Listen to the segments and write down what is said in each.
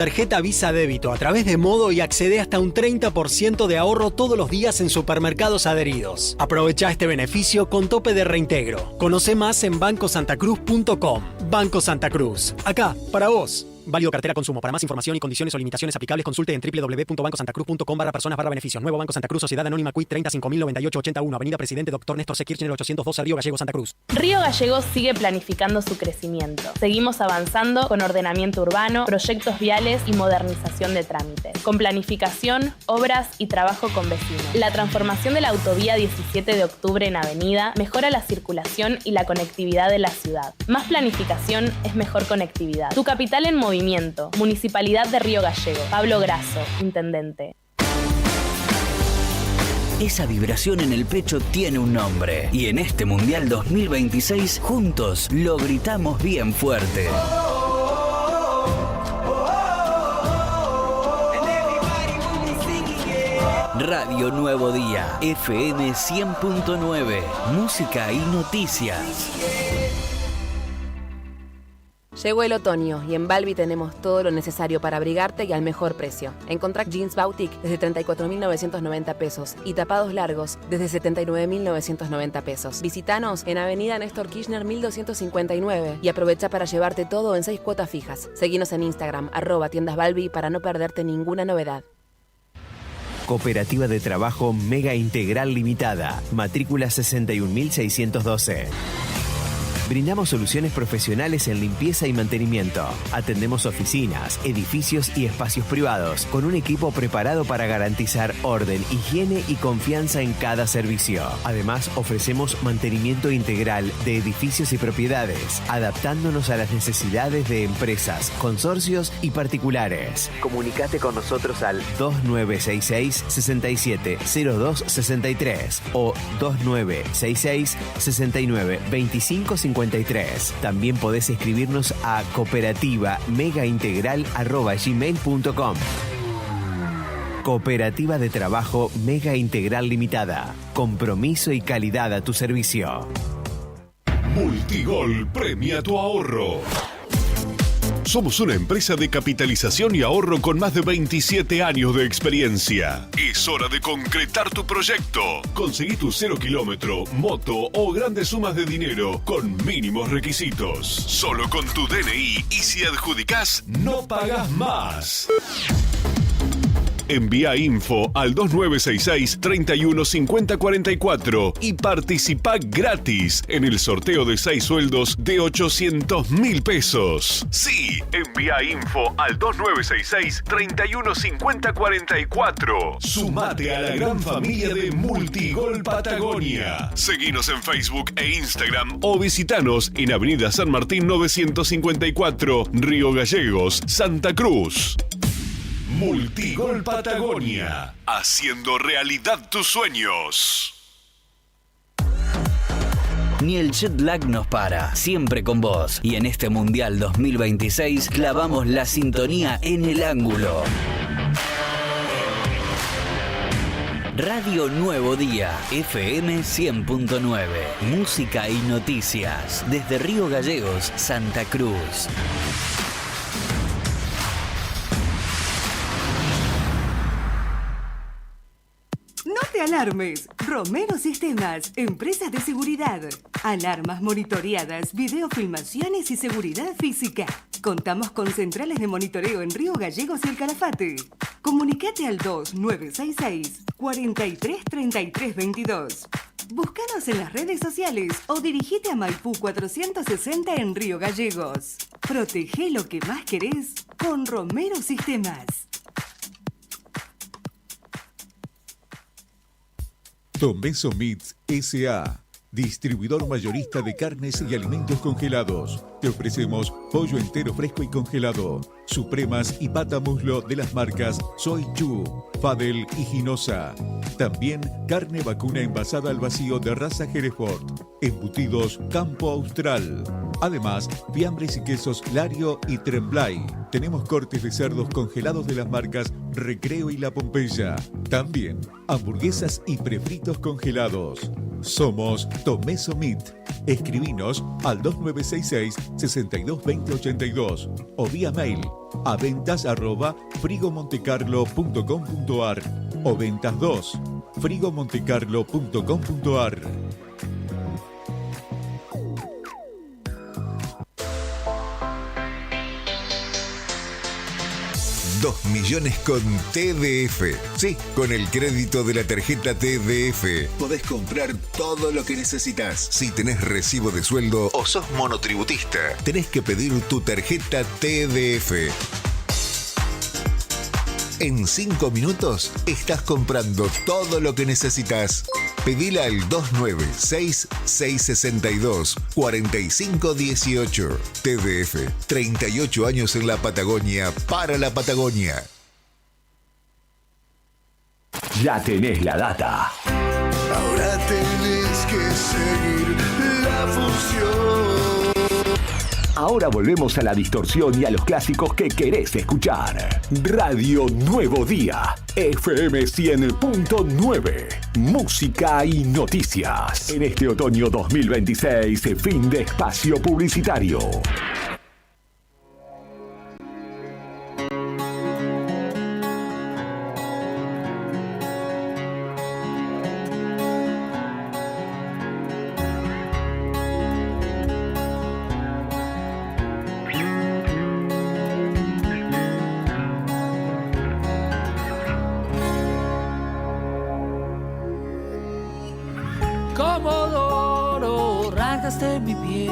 Tarjeta Visa Débito a través de Modo y accede hasta un 30% de ahorro todos los días en supermercados adheridos. Aprovecha este beneficio con tope de reintegro. Conoce más en bancosantacruz.com. Banco Santa Cruz. Acá, para vos. Válido cartera consumo. Para más información y condiciones o limitaciones aplicables, consulte en www.bancosantacruz.com/personas/beneficios. Nuevo Banco Santa Cruz, Sociedad Anónima Quit 30.509881, Avenida Presidente Dr. Néstor C. Kirchner 812, Río Gallegos, Santa Cruz. Río Gallegos sigue planificando su crecimiento. Seguimos avanzando con ordenamiento urbano, proyectos viales y modernización de trámites. Con planificación, obras y trabajo con vecinos. La transformación de la autovía 17 de octubre en avenida mejora la circulación y la conectividad de la ciudad. Más planificación es mejor conectividad. Tu capital en movimiento. Municipalidad de Río Gallegos. Pablo Grasso, Intendente. Esa vibración en el pecho tiene un nombre. Y en este Mundial 2026, juntos lo gritamos bien fuerte. Radio Nuevo Día, FM 100.9, música y noticias. Llegó el otoño y en Balbi tenemos todo lo necesario para abrigarte y al mejor precio. Encontrá jeans Bautic desde 34.990 pesos y tapados largos desde 79.990 pesos. Visítanos en Avenida Néstor Kirchner 1259 y aprovecha para llevarte todo en 6 cuotas fijas. Seguinos en Instagram, @tiendasbalbi para no perderte ninguna novedad. Cooperativa de Trabajo Mega Integral Limitada. Matrícula 61.612. Brindamos soluciones profesionales en limpieza y mantenimiento. Atendemos oficinas, edificios y espacios privados con un equipo preparado para garantizar orden, higiene y confianza en cada servicio. Además, ofrecemos mantenimiento integral de edificios y propiedades, adaptándonos a las necesidades de empresas, consorcios y particulares. Comunicate con nosotros al 2966-670263 o 2966-692553. También podés escribirnos a cooperativa-megaintegral@gmail.com. Cooperativa de Trabajo Mega Integral Limitada. Compromiso y calidad a tu servicio. Multigol premia tu ahorro. Somos una empresa de capitalización y ahorro con más de 27 años de experiencia. Es hora de concretar tu proyecto. Conseguí tu 0 kilómetro, moto o grandes sumas de dinero con mínimos requisitos. Solo con tu DNI y si adjudicás, no pagás más. Envía info al 2966-315044 y participa gratis en el sorteo de 6 sueldos de 800.000 pesos. Sí, envía info al 2966-315044. Sumate a la gran familia de Multigol Patagonia. Seguinos en Facebook e Instagram o visitanos en Avenida San Martín 954, Río Gallegos, Santa Cruz. Multigol Patagonia, haciendo realidad tus sueños. Ni el jet lag nos para, siempre con vos. Y en este Mundial 2026 clavamos la sintonía en el ángulo. Radio Nuevo Día, FM 100.9, música y noticias, desde Río Gallegos, Santa Cruz. No te alarmes. Romero Sistemas, empresas de seguridad. Alarmas monitoreadas, videofilmaciones y seguridad física. Contamos con centrales de monitoreo en Río Gallegos y El Calafate. Comunicate al 2966-433322. Búscanos en las redes sociales o dirigite a Maipú 460 en Río Gallegos. Protege lo que más querés con Romero Sistemas. Tomeso Meats S.A., distribuidor mayorista de carnes y alimentos congelados. Te ofrecemos pollo entero fresco y congelado, supremas y pata muslo de las marcas Soy Chu, Fadel y Ginosa. También carne vacuna envasada al vacío de raza Hereford, embutidos Campo Austral. Además, fiambres y quesos Lario y Tremblay. Tenemos cortes de cerdos congelados de las marcas Recreo y La Pompeya. También hamburguesas y prefritos congelados. Somos Tomeso Meat. Escribinos al 2966-622082 o vía mail a ventas@frigomontecarlo.com.ar o ventas2 frigomontecarlo.com.ar. 2 millones con TDF. Sí, con el crédito de la tarjeta TDF podés comprar todo lo que necesitas. Si tenés recibo de sueldo o sos monotributista, tenés que pedir tu tarjeta TDF. En 5 minutos estás comprando todo lo que necesitas. Pedila al 296-662-4518. TDF, 38 años en la Patagonia, para la Patagonia. Ya tenés la data. Ahora tenés que seguir la función. Ahora volvemos a la distorsión y a los clásicos que querés escuchar. Radio Nuevo Día, FM 100.9. Música y noticias. En este otoño 2026, fin de espacio publicitario. Comodoro, rasgaste mi piel.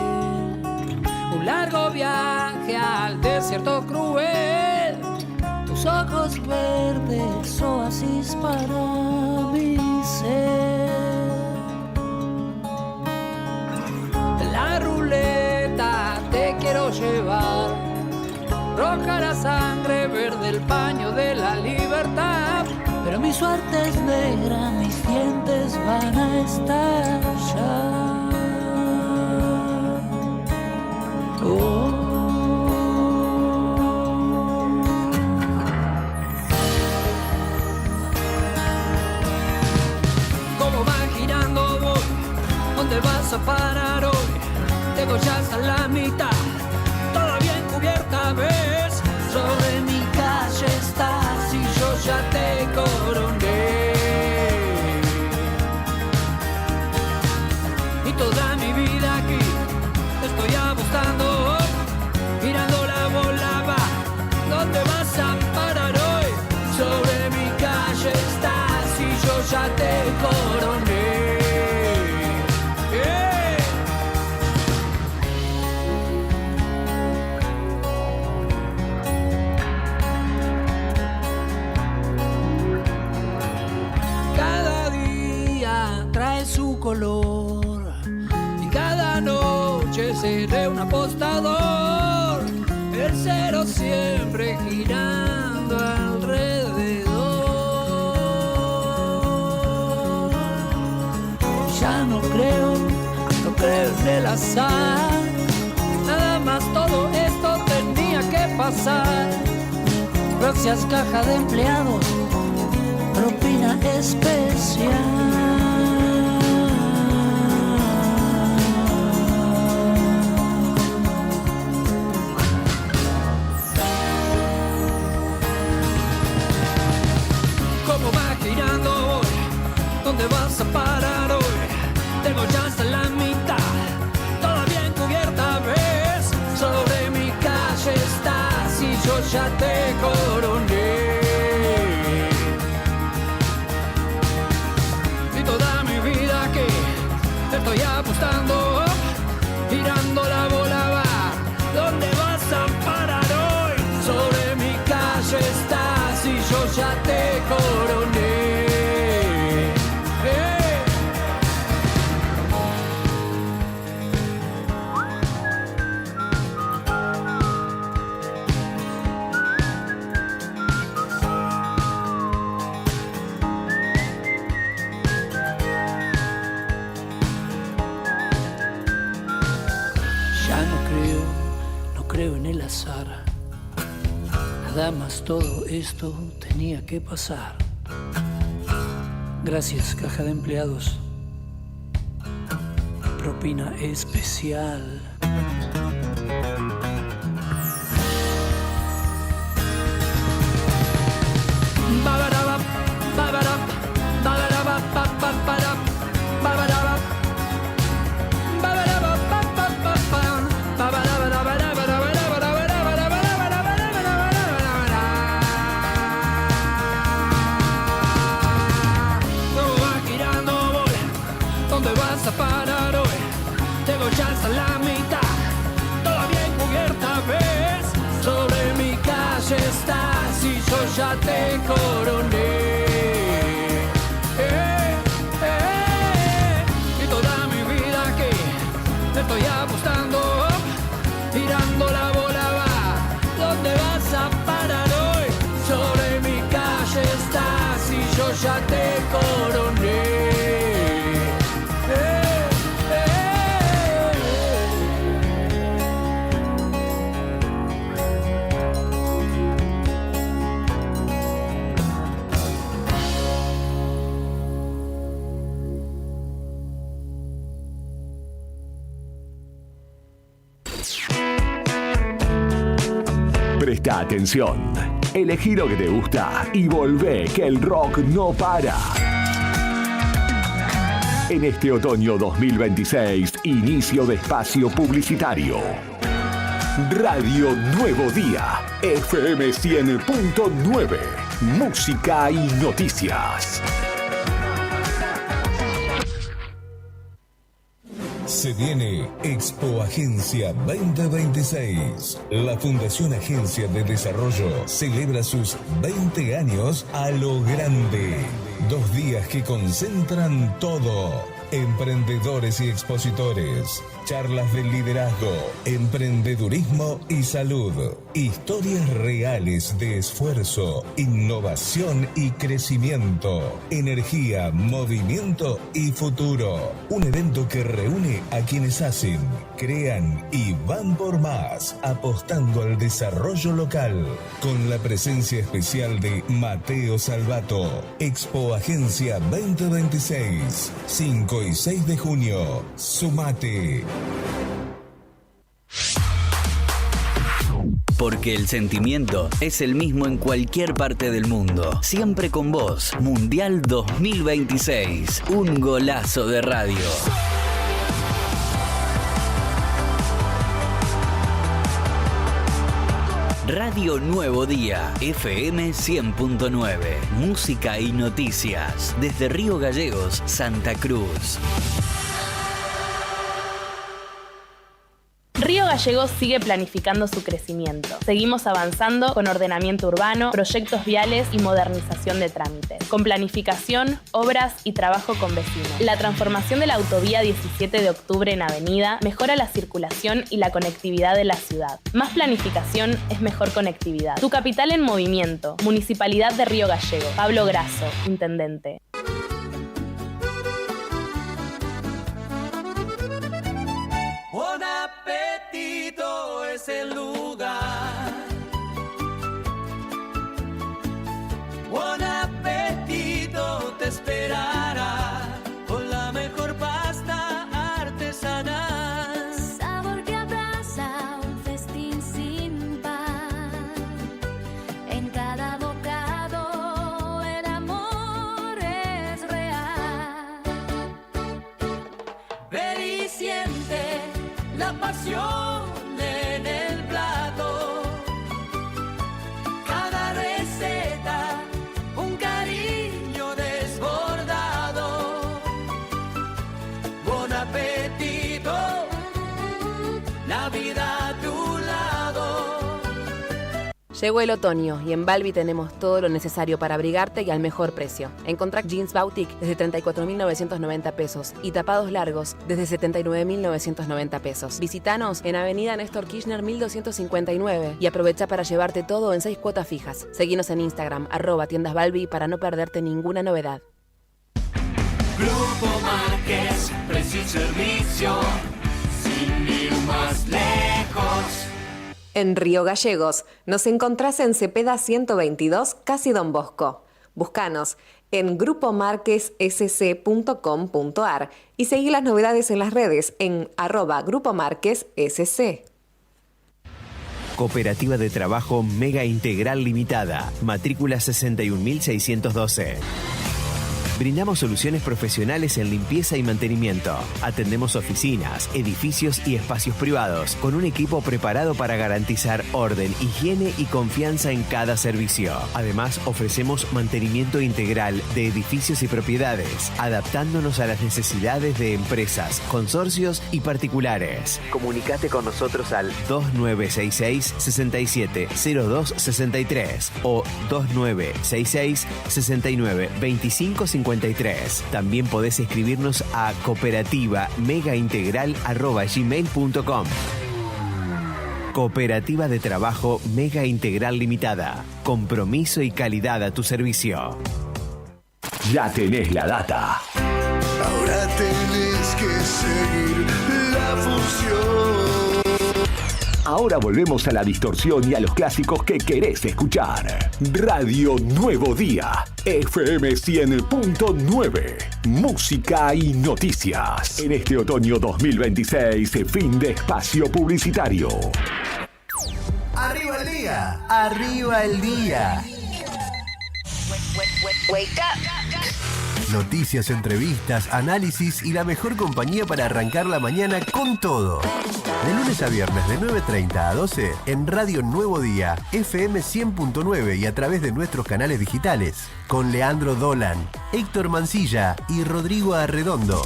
Un largo viaje al desierto cruel. Tus ojos verdes, oasis para mi ser. La ruleta te quiero llevar. Roja la sangre, verde el paño de la libertad. Pero mi suerte es negra, mis dientes van a estallar. Oh. ¿Cómo va girando voy? ¿Dónde vas a parar hoy? Tengo ya hasta la mitad, toda bien cubierta, ¿ves? Sobre mi calle estás y yo ya te coroné. Y toda mi vida aquí estoy apostando, mirando la bola va. ¿Dónde vas a parar hoy? Sobre mi calle estás y yo ya te coroné. Su color y cada noche seré un apostador, el cero siempre girando alrededor. Ya no creo en el azar, nada más todo esto tenía que pasar. Gracias caja de empleados, propina especial. ¿Dónde vas a parar hoy? Tengo ya hasta la mitad, toda bien cubierta, ¿ves? Sobre mi calle estás y yo ya te coroné. Y toda mi vida aquí estoy apostando, girando la bola va. ¿Dónde vas a parar hoy? Sobre mi calle estás y yo ya te coroné. Nada más todo esto tenía que pasar. Gracias, caja de empleados. propina especial. ¿Dónde vas a parar hoy? Llego ya hasta la mitad, todavía encubierta, ¿ves? Sobre mi calle estás y yo ya te coroné. Y toda mi vida que te estoy apostando, tirando la bola va. ¿Dónde vas a parar hoy? Sobre mi calle estás y yo ya te coroné. Presta atención, elegí lo que te gusta y volvé que el rock no para. En este otoño 2026, inicio de espacio publicitario. Radio Nuevo Día, FM 100.9, música y noticias. Se viene Expo Agencia 2026. La Fundación Agencia de Desarrollo celebra sus 20 años a lo grande. 2 días que concentran todo. Emprendedores y expositores. Charlas de liderazgo, emprendedurismo y salud. Historias reales de esfuerzo, innovación y crecimiento. Energía, movimiento y futuro. Un evento que reúne a quienes hacen, crean y van por más, apostando al desarrollo local. Con la presencia especial de Mateo Salvato. Expo Agencia 2026. 5 y 6 de junio. Sumate. Porque el sentimiento es el mismo en cualquier parte del mundo. Siempre con vos. Mundial 2026. Un golazo de radio. Radio Nuevo Día, FM 100.9. Música y noticias. Desde Río Gallegos, Santa Cruz. Río Gallegos sigue planificando su crecimiento. Seguimos avanzando con ordenamiento urbano, proyectos viales y modernización de trámites. Con planificación, obras y trabajo con vecinos. La transformación de la autovía 17 de octubre en avenida mejora la circulación y la conectividad de la ciudad. Más planificación es mejor conectividad. Tu capital en movimiento. Municipalidad de Río Gallegos. Pablo Grasso, intendente. Bon apetito es el lugar. Bon apetito te esperará con la mejor pasta artesanal. Sabor que abraza un festín sin par. En cada bocado el amor es real. Ven y siente la pasión en el plato. Cada receta, un cariño desbordado. Bon apetito, la vida a tu lado. Llegó el otoño y en Balbi tenemos todo lo necesario para abrigarte y al mejor precio. Encontrá jeans Boutique desde 34.990 pesos y tapados largos desde 79.990 pesos. Visítanos en Avenida Néstor Kirchner 1259 y aprovecha para llevarte todo en 6 cuotas fijas. Seguinos en Instagram, @tiendasbalbi para no perderte ninguna novedad. Grupo Márquez, precio y servicio, sin ir más lejos. En Río Gallegos nos encontrás en Cepeda 122, casi Don Bosco. Búscanos en grupomarquessc.com.ar y seguí las novedades en las redes en @grupomarquessc. Cooperativa de Trabajo Mega Integral Limitada, matrícula 61612. Brindamos soluciones profesionales en limpieza y mantenimiento. Atendemos oficinas, edificios y espacios privados con un equipo preparado para garantizar orden, higiene y confianza en cada servicio. Además, ofrecemos mantenimiento integral de edificios y propiedades, adaptándonos a las necesidades de empresas, consorcios y particulares. Comunicate con nosotros al 2966-670263 o 2966-692553. También podés escribirnos a cooperativa-megaintegral@gmail.com. Cooperativa de Trabajo Mega Integral Limitada. Compromiso y calidad a tu servicio. Ya tenés la data. Ahora tenés que seguir la función. Ahora volvemos a la distorsión y a los clásicos que querés escuchar. Radio Nuevo Día, FM 100.9. Música y noticias. En este otoño 2026, fin de espacio publicitario. ¡Arriba el día! ¡Arriba el día! Wake up. Noticias, entrevistas, análisis y la mejor compañía para arrancar la mañana con todo. De lunes a viernes de 9:30 a 12 en Radio Nuevo Día, FM 100.9 y a través de nuestros canales digitales. Con Leandro Dolan, Héctor Mancilla y Rodrigo Arredondo.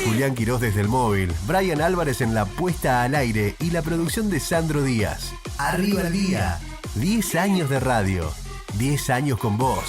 Julián Quirós desde el móvil, Brian Álvarez en la puesta al aire y la producción de Sandro Díaz. Arriba el día. 10 años de radio. 10 años con vos.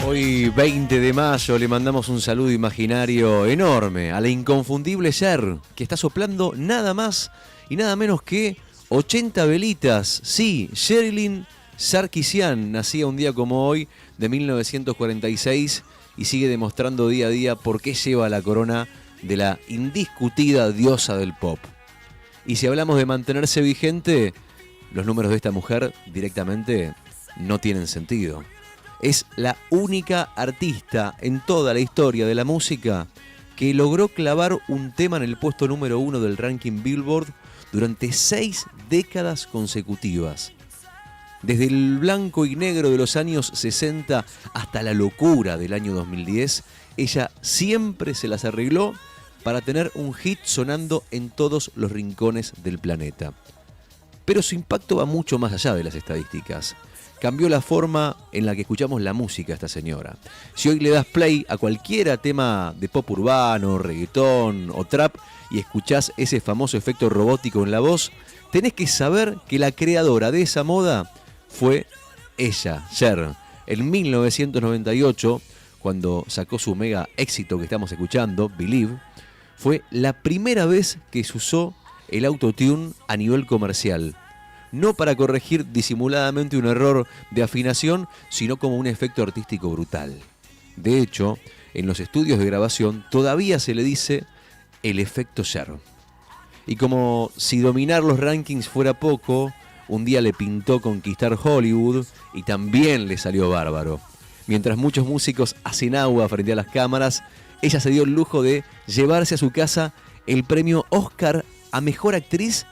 Hoy, 20 de mayo, le mandamos un saludo imaginario enorme a la inconfundible Cher, que está soplando nada más y nada menos que 80 velitas. Sí, Sherilyn Sarkisian nacía un día como hoy de 1946 y sigue demostrando día a día por qué lleva la corona de la indiscutida diosa del pop. Y si hablamos de mantenerse vigente, los números de esta mujer directamente no tienen sentido. Es la única artista en toda la historia de la música que logró clavar un tema en el puesto número 1 del ranking Billboard durante 6 décadas consecutivas. Desde el blanco y negro de los años 60 hasta la locura del año 2010, ella siempre se las arregló para tener un hit sonando en todos los rincones del planeta. Pero su impacto va mucho más allá de las estadísticas. Cambió la forma en la que escuchamos la música a esta señora. Si hoy le das play a cualquier tema de pop urbano, reggaetón o trap y escuchás ese famoso efecto robótico en la voz, tenés que saber que la creadora de esa moda fue ella, Cher. En 1998, cuando sacó su mega éxito que estamos escuchando, Believe, fue la primera vez que se usó el autotune a nivel comercial. No para corregir disimuladamente un error de afinación, sino como un efecto artístico brutal. De hecho, en los estudios de grabación todavía se le dice el efecto Cher. Y como si dominar los rankings fuera poco, un día le pintó conquistar Hollywood y también le salió bárbaro. Mientras muchos músicos hacen agua frente a las cámaras, ella se dio el lujo de llevarse a su casa el premio Oscar a Mejor Actriz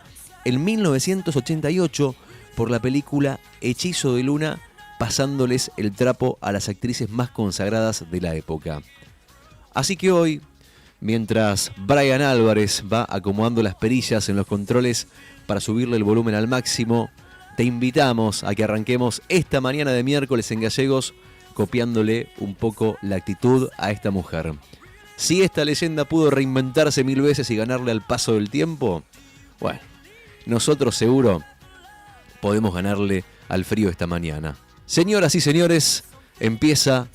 en 1988 por la película Hechizo de Luna, pasándoles el trapo a las actrices más consagradas de la época. Así que hoy, mientras Brian Álvarez va acomodando las perillas en los controles para subirle el volumen al máximo, te invitamos a que arranquemos esta mañana de miércoles en Gallegos copiándole un poco la actitud a esta mujer. Si esta leyenda pudo reinventarse 1000 veces y ganarle al paso del tiempo, bueno, nosotros seguro podemos ganarle al frío esta mañana. Señoras y señores, empieza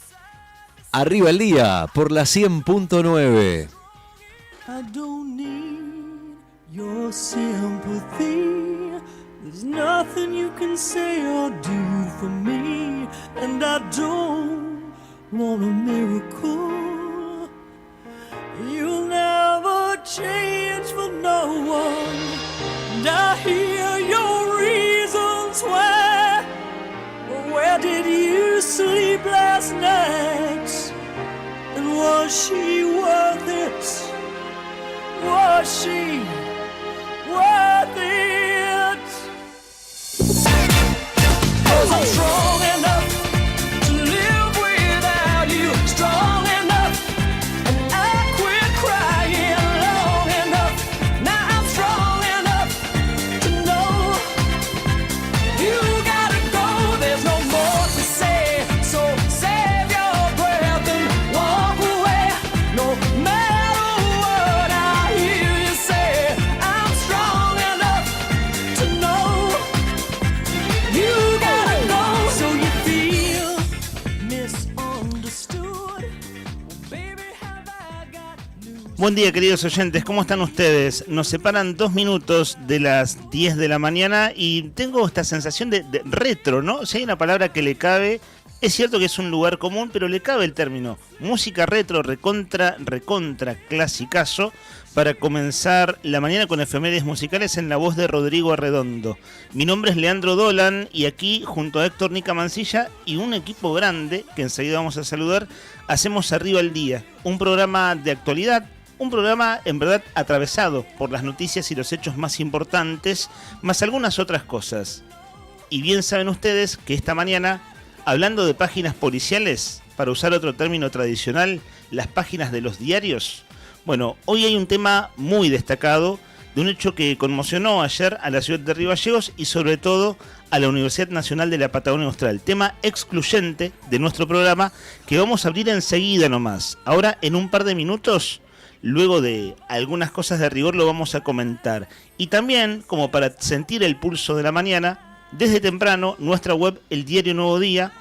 Arriba el Día por la 100.9. I don't need your sympathy. There's nothing you can say or do for me. And I don't want a miracle. You'll never change for no one. And I hear your reasons why. Where did you sleep last night? And was she worth it? Was she worth it? 'Cause I'm strong enough to live without you. Strong enough, and I quit crying long enough. Now I'm strong enough to know you gotta go. There's no more to say, so save your breath and walk away. No matter what I hear you say, I'm strong enough to know you gotta go. So you feel misunderstood. Baby, have I got news? Buen día, queridos oyentes, ¿cómo están ustedes? Nos separan 2 minutos de las 10 de la mañana y tengo esta sensación de retro, ¿no? Si hay una palabra que le cabe, es cierto que es un lugar común, pero le cabe el término música retro, recontra, clasicazo, para comenzar la mañana con efemérides musicales en la voz de Rodrigo Arredondo. Mi nombre es Leandro Dolan y aquí, junto a Héctor Nica Mancilla y un equipo grande, que enseguida vamos a saludar, hacemos Arriba el Día, un programa de actualidad, un programa en verdad atravesado por las noticias y los hechos más importantes, más algunas otras cosas. Y bien saben ustedes que esta mañana, hablando de páginas policiales, para usar otro término tradicional, las páginas de los diarios, bueno, hoy hay un tema muy destacado de un hecho que conmocionó ayer a la ciudad de Río Gallegos y sobre todo a la Universidad Nacional de la Patagonia Austral. Tema excluyente de nuestro programa que vamos a abrir enseguida nomás. Ahora, en un par de minutos, luego de algunas cosas de rigor, lo vamos a comentar. Y también, como para sentir el pulso de la mañana, desde temprano, nuestra web, El Diario Nuevo Día,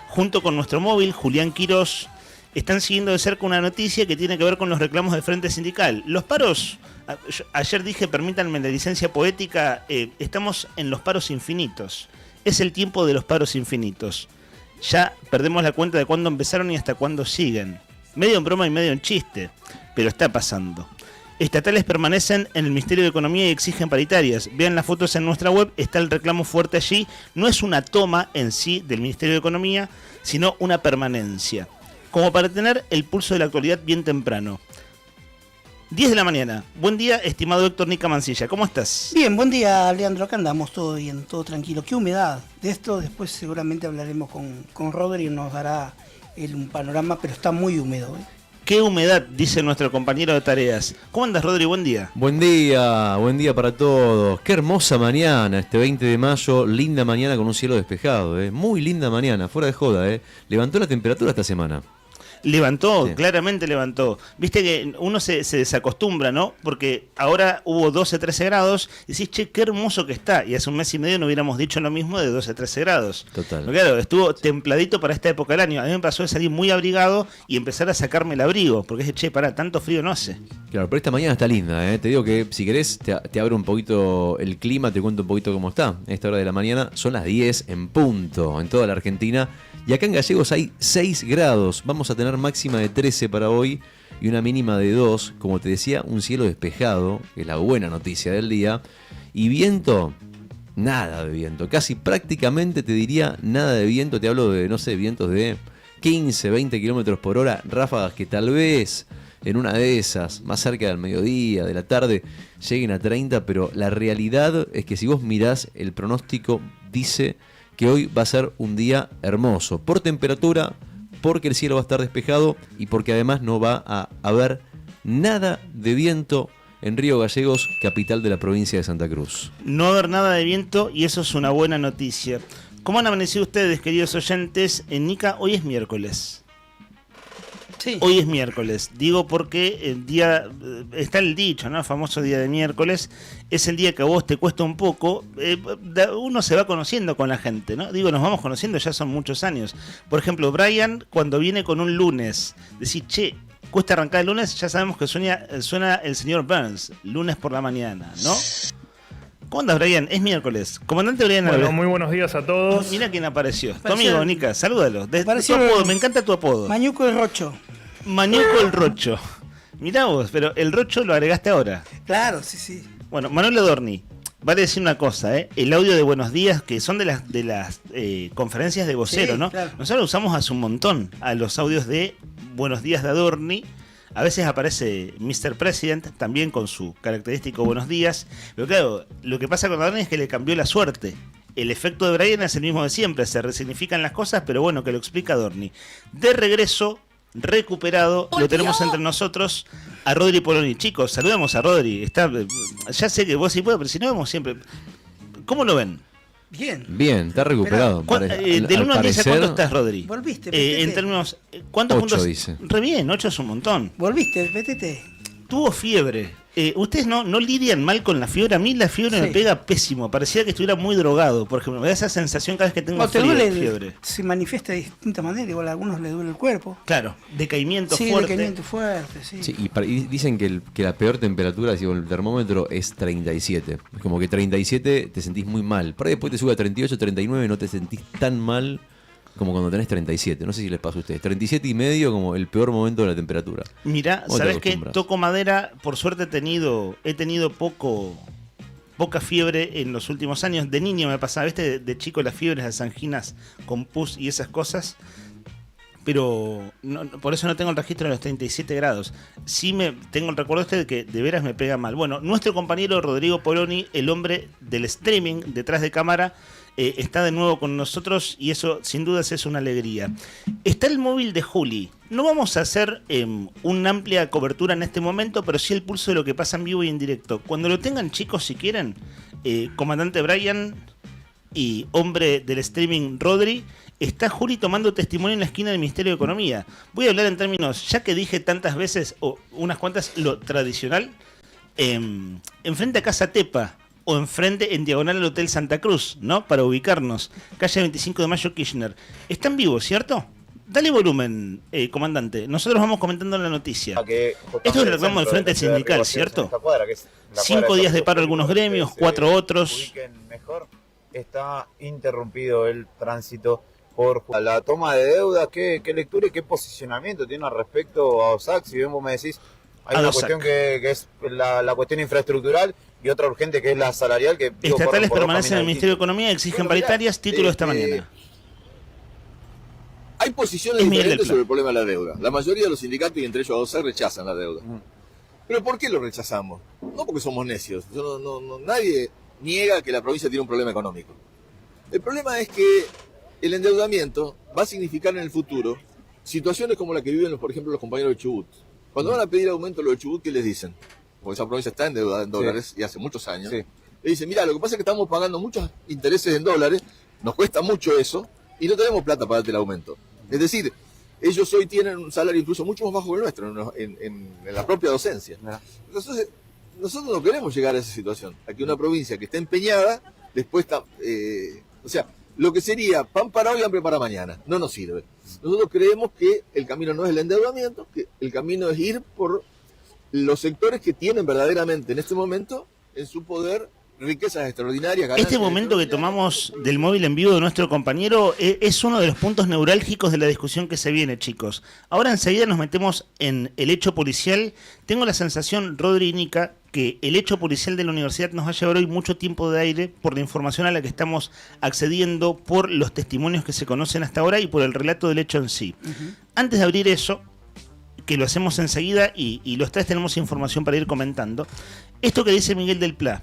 junto con nuestro móvil, Julián Quirós, están siguiendo de cerca una noticia que tiene que ver con los reclamos del Frente Sindical. Los paros, ayer dije, permítanme la licencia poética, estamos en los paros infinitos. Es el tiempo de los paros infinitos. Ya perdemos la cuenta de cuándo empezaron y hasta cuándo siguen. Medio en broma y medio en chiste, pero está pasando. Estatales permanecen en el Ministerio de Economía y exigen paritarias. Vean las fotos en nuestra web, está el reclamo fuerte allí. No es una toma en sí del Ministerio de Economía, sino una permanencia. Como para tener el pulso de la actualidad bien temprano. 10 de la mañana. Buen día, estimado Héctor Nica Mancilla. ¿Cómo estás? Bien, buen día, Leandro. Acá andamos, todo bien, todo tranquilo. Qué humedad. De esto después seguramente hablaremos con Rodri y nos dará un panorama, pero está muy húmedo, ¿eh? Qué humedad, dice nuestro compañero de tareas. ¿Cómo andas, Rodri? Buen día. Buen día para todos. Qué hermosa mañana, este 20 de mayo, linda mañana con un cielo despejado, muy linda mañana, fuera de joda, levantó la temperatura esta semana. Levantó, Sí. claramente levantó. Viste que uno se desacostumbra, ¿no? Porque ahora hubo 12, 13 grados y decís, che, qué hermoso que está. Y hace un mes y medio no hubiéramos dicho lo mismo de 12, 13 grados. Total. Pero claro, estuvo templadito para esta época del año. A mí me pasó de salir muy abrigado y empezar a sacarme el abrigo. Porque dije, che, pará, tanto frío no hace. Claro, pero esta mañana está linda, ¿eh? Te digo que si querés te abro un poquito el clima, te cuento un poquito cómo está. A esta hora de la mañana son las 10 en punto en toda la Argentina. Y acá en Gallegos hay 6 grados. Vamos a tener máxima de 13 para hoy y una mínima de 2. Como te decía, un cielo despejado, que es la buena noticia del día. Y viento, nada de viento. Casi prácticamente te diría nada de viento. Te hablo de, no sé, vientos de 15, 20 kilómetros por hora. Ráfagas que tal vez en una de esas, más cerca del mediodía, de la tarde, lleguen a 30. Pero la realidad es que si vos mirás, el pronóstico dice que hoy va a ser un día hermoso. Por temperatura, porque el cielo va a estar despejado y porque además no va a haber nada de viento en Río Gallegos, capital de la provincia de Santa Cruz. No va a haber nada de viento y eso es una buena noticia. ¿Cómo han amanecido ustedes, queridos oyentes? En Nica, hoy es miércoles. Sí. Hoy es miércoles, digo porque el día, está el dicho, ¿no? El famoso día de miércoles, es el día que a vos te cuesta un poco, uno se va conociendo con la gente, ¿no? Digo, nos vamos conociendo, ya son muchos años. Por ejemplo, Brian, cuando viene con un lunes, decís, che, cuesta arrancar el lunes, ya sabemos que suena el señor Burns, lunes por la mañana, ¿no? ¿Cómo andas, Brian? Es miércoles. Comandante Brian Bueno, Alves. muy buenos días a todos. Mira quién apareció. Tu Pareció- amigo, Nica, salúdalo. Tu Pareció- apodo, me encanta tu apodo. Mañuco el Rocho. Mañuco el Rocho. Mirá vos, pero el Rocho lo agregaste ahora. Claro, sí, sí. Bueno, Manuel Adorni, vale decir una cosa, ¿eh? El audio de Buenos Días, que son de las conferencias de vocero, Sí, ¿no? claro. Nosotros lo usamos hace un montón a los audios de Buenos Días de Adorni. A veces aparece Mr. President también con su característico Buenos Días. Pero claro, lo que pasa con Adorni es que le cambió la suerte. El efecto de Brian es el mismo de siempre, se resignifican las cosas, pero bueno, que lo explica Adorni. De regreso, recuperado, lo tenemos entre nosotros a Rodri Poloni. Chicos, saludamos a Rodri. Ya sé que vos sí puedes, pero si no vemos siempre. ¿Cómo lo ven? Bien. Bien, está recuperado. Del 1 al 10, ¿a cuánto estás, Rodri? Volviste, En metete. términos, ¿cuántos 8 puntos? dice. Re bien, 8 es un montón. Volviste, métete. Tuvo fiebre. ¿Ustedes no lidian mal con la fiebre? A mí la fiebre me Sí. pega pésimo. Parecía que estuviera muy drogado. Por ejemplo, me da esa sensación cada vez que tengo No, te duele fiebre. se manifiesta de distinta manera, igual a algunos les duele el cuerpo. Claro, decaimiento Sí, fuerte. decaimiento fuerte, sí. Sí, y dicen que la peor temperatura, según el termómetro, es 37. Es como que 37 te sentís muy mal. Por ahí después te sube a 38, 39 y no te sentís tan mal como cuando tenés 37. No sé si les pasa a ustedes. 37 y medio como el peor momento de la temperatura. Mirá, ¿Cómo te ¿sabes qué? acostumbras? Toco madera. Por suerte he tenido poca fiebre en los últimos años. De niño me pasaba, ¿viste? De chico las fiebres, las anginas con pus y esas cosas. Pero por eso no tengo el registro de los 37 grados. Sí tengo el recuerdo de que de veras me pega mal. Bueno, nuestro compañero Rodrigo Poloni, el hombre del streaming detrás de cámara, está de nuevo con nosotros y eso sin dudas es una alegría. Está el móvil de Juli. No vamos a hacer una amplia cobertura en este momento, pero sí el pulso de lo que pasa en vivo y en directo. Cuando lo tengan, chicos, si quieren, comandante Brian y hombre del streaming Rodri, está Juli tomando testimonio en la esquina del Ministerio de Economía. Voy a hablar en términos, ya que dije tantas veces, o unas cuantas, lo tradicional, enfrente a Casa Tepa, o enfrente en diagonal al Hotel Santa Cruz, ¿no? Para ubicarnos. Calle 25 de Mayo, Kirchner. Está en vivo, ¿cierto? Dale volumen, comandante. Nosotros vamos comentando la noticia. Esto es el reclamo del Frente Sindical, ¿cierto? 5 días de paro algunos gremios, 4 otros. Mejor está interrumpido el tránsito por la toma de deuda. ¿Qué lectura y qué posicionamiento tiene al respecto a OSAC? Si bien vos me decís, hay una cuestión que es la cuestión infraestructural y otra urgente que es la salarial. Que Estatales permanecen en el Ministerio de Economía, exigen paritarias, título de esta mañana. Hay posiciones Es Miguel diferentes del Plan. sobre el problema de la deuda. La mayoría de los sindicatos, y entre ellos AOSAC, rechazan la deuda. ¿Pero por qué lo rechazamos? No porque somos necios. Nadie niega que la provincia tiene un problema económico. El problema es que el endeudamiento va a significar en el futuro situaciones como la que viven, por ejemplo, los compañeros de Chubut. Cuando van a pedir aumento los de Chubut, ¿qué les dicen? Porque esa provincia está endeudada en dólares y hace muchos años. Le dicen, mira, lo que pasa es que estamos pagando muchos intereses en dólares, nos cuesta mucho eso y no tenemos plata para darte el aumento. Es decir, ellos hoy tienen un salario incluso mucho más bajo que el nuestro en la propia docencia. Entonces, nosotros no queremos llegar a esa situación, a que una provincia que está empeñada, después está... o sea, lo que sería pan para hoy, hambre para mañana, no nos sirve. Nosotros creemos que el camino no es el endeudamiento, que el camino es ir por los sectores que tienen verdaderamente en este momento en su poder riquezas extraordinarias. Este momento que tomamos del móvil en vivo de nuestro compañero es uno de los puntos neurálgicos de la discusión que se viene, chicos. Ahora enseguida nos metemos en el hecho policial. Tengo la sensación, Rodri y Nica, que el hecho policial de la universidad nos va a llevar hoy mucho tiempo de aire por la información a la que estamos accediendo, por los testimonios que se conocen hasta ahora y por el relato del hecho en sí. Antes de abrir eso, que lo hacemos enseguida y los tres tenemos información para ir comentando, esto que dice Miguel del Pla,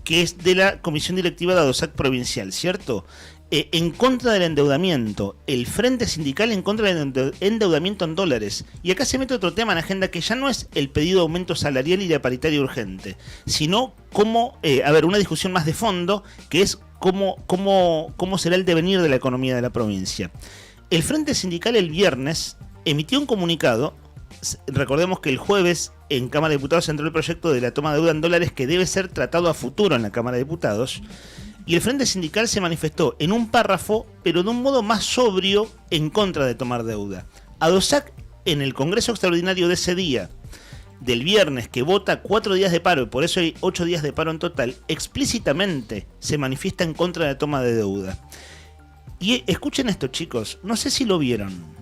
que es de la Comisión Directiva de ADOSAC Provincial, ¿cierto? En contra del endeudamiento, el Frente Sindical en contra del endeudamiento en dólares. Y acá se mete otro tema en la agenda que ya no es el pedido de aumento salarial y la paritaria urgente, sino cómo, una discusión más de fondo, que es cómo será el devenir de la economía de la provincia. El Frente Sindical el viernes emitió un comunicado. Recordemos que el jueves en Cámara de Diputados entró el proyecto de la toma de deuda en dólares que debe ser tratado a futuro en la Cámara de Diputados. Y el Frente Sindical se manifestó en un párrafo, pero de un modo más sobrio, en contra de tomar deuda. ADOSAC, en el Congreso Extraordinario de ese día, del viernes, que vota 4 días de paro, y por eso hay 8 días de paro en total, explícitamente se manifiesta en contra de la toma de deuda. Y escuchen esto, chicos, no sé si lo vieron.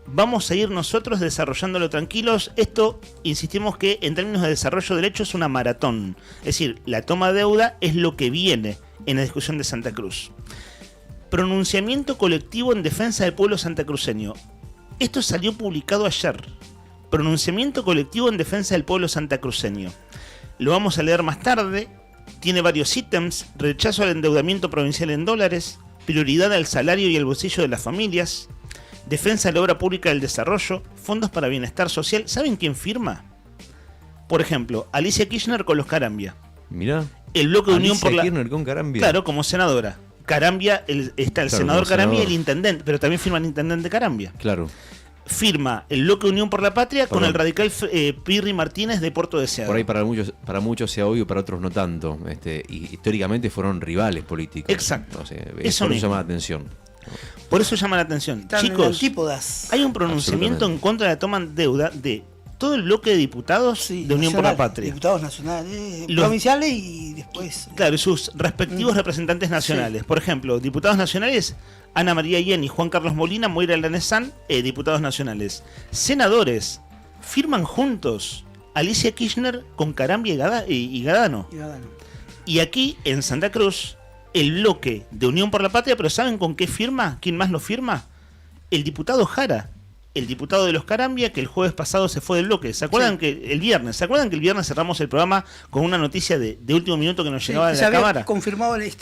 Vamos a ir nosotros desarrollándolo tranquilos. Esto, insistimos que en términos de desarrollo del hecho es una maratón. Es decir, la toma de deuda es lo que viene en la discusión de Santa Cruz. Pronunciamiento colectivo en defensa del pueblo santacruceño. Esto salió publicado ayer. Pronunciamiento colectivo en defensa del pueblo santacruceño. Lo vamos a leer más tarde. Tiene varios ítems. Rechazo al endeudamiento provincial en dólares. Prioridad al salario y al bolsillo de las familias. Defensa de la obra pública del desarrollo, fondos para bienestar social. ¿Saben quién firma? Por ejemplo, Alicia Kirchner con los Carambia. Mirá. El bloque de Unión por la... Kirchner con Carambia. Claro, como senadora. Carambia, está el senador Carambia y el intendente, pero también firma el intendente Carambia. Claro. Firma el bloque de Unión por la Patria con el radical Pirri Martínez de Puerto Deseado. Por ahí para muchos sea obvio, para otros no tanto. Y históricamente fueron rivales políticos. Exacto. O sea, eso nos llama la atención. Por eso llama la atención. Están chicos, antípodas. Hay un pronunciamiento en contra de la toma de deuda de todo el bloque de diputados de Unión por la Patria. Diputados nacionales, provinciales y después... Claro, sus respectivos representantes nacionales. Sí. Por ejemplo, diputados nacionales, Ana María Yen y Juan Carlos Molina, Moira Lanezán, diputados nacionales. Senadores, firman juntos Alicia Kirchner con Carambia y Gadano. Y aquí, en Santa Cruz, el bloque de Unión por la Patria, pero ¿saben con qué firma? ¿Quién más lo firma? El diputado Jara, el diputado de los Carambia, que el jueves pasado se fue del bloque. ¿Se acuerdan que el viernes cerramos el programa con una noticia de último minuto que nos llegaba de la Cámara? Se confirmado el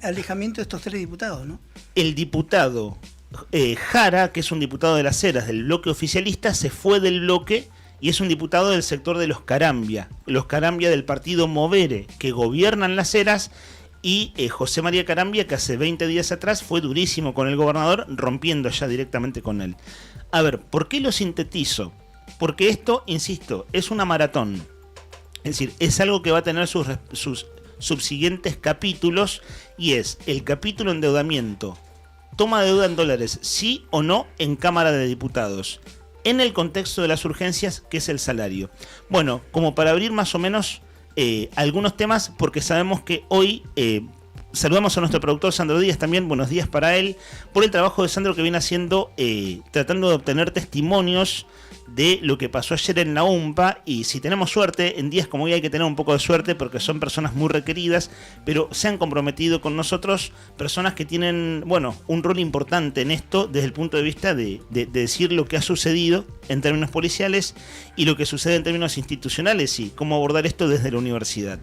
alejamiento de estos 3 diputados, ¿no? El diputado Jara, que es un diputado de las Heras del bloque oficialista, se fue del bloque y es un diputado del sector de los Carambia del partido Movere, que gobiernan las Heras. Y José María Carambia, que hace 20 días atrás fue durísimo con el gobernador, rompiendo ya directamente con él. A ver, ¿por qué lo sintetizo? Porque esto, insisto, es una maratón. Es decir, es algo que va a tener sus subsiguientes capítulos, y es el capítulo endeudamiento. Toma de deuda en dólares, sí o no, en Cámara de Diputados. En el contexto de las urgencias, que es el salario. Bueno, como para abrir más o menos... algunos temas, porque sabemos que hoy saludamos a nuestro productor Sandro Díaz también, buenos días para él, por el trabajo de Sandro que viene haciendo, tratando de obtener testimonios de lo que pasó ayer en la UMPA, y si tenemos suerte, en días como hoy hay que tener un poco de suerte porque son personas muy requeridas, pero se han comprometido con nosotros personas que tienen, un rol importante en esto desde el punto de vista de decir lo que ha sucedido en términos policiales y lo que sucede en términos institucionales y cómo abordar esto desde la universidad.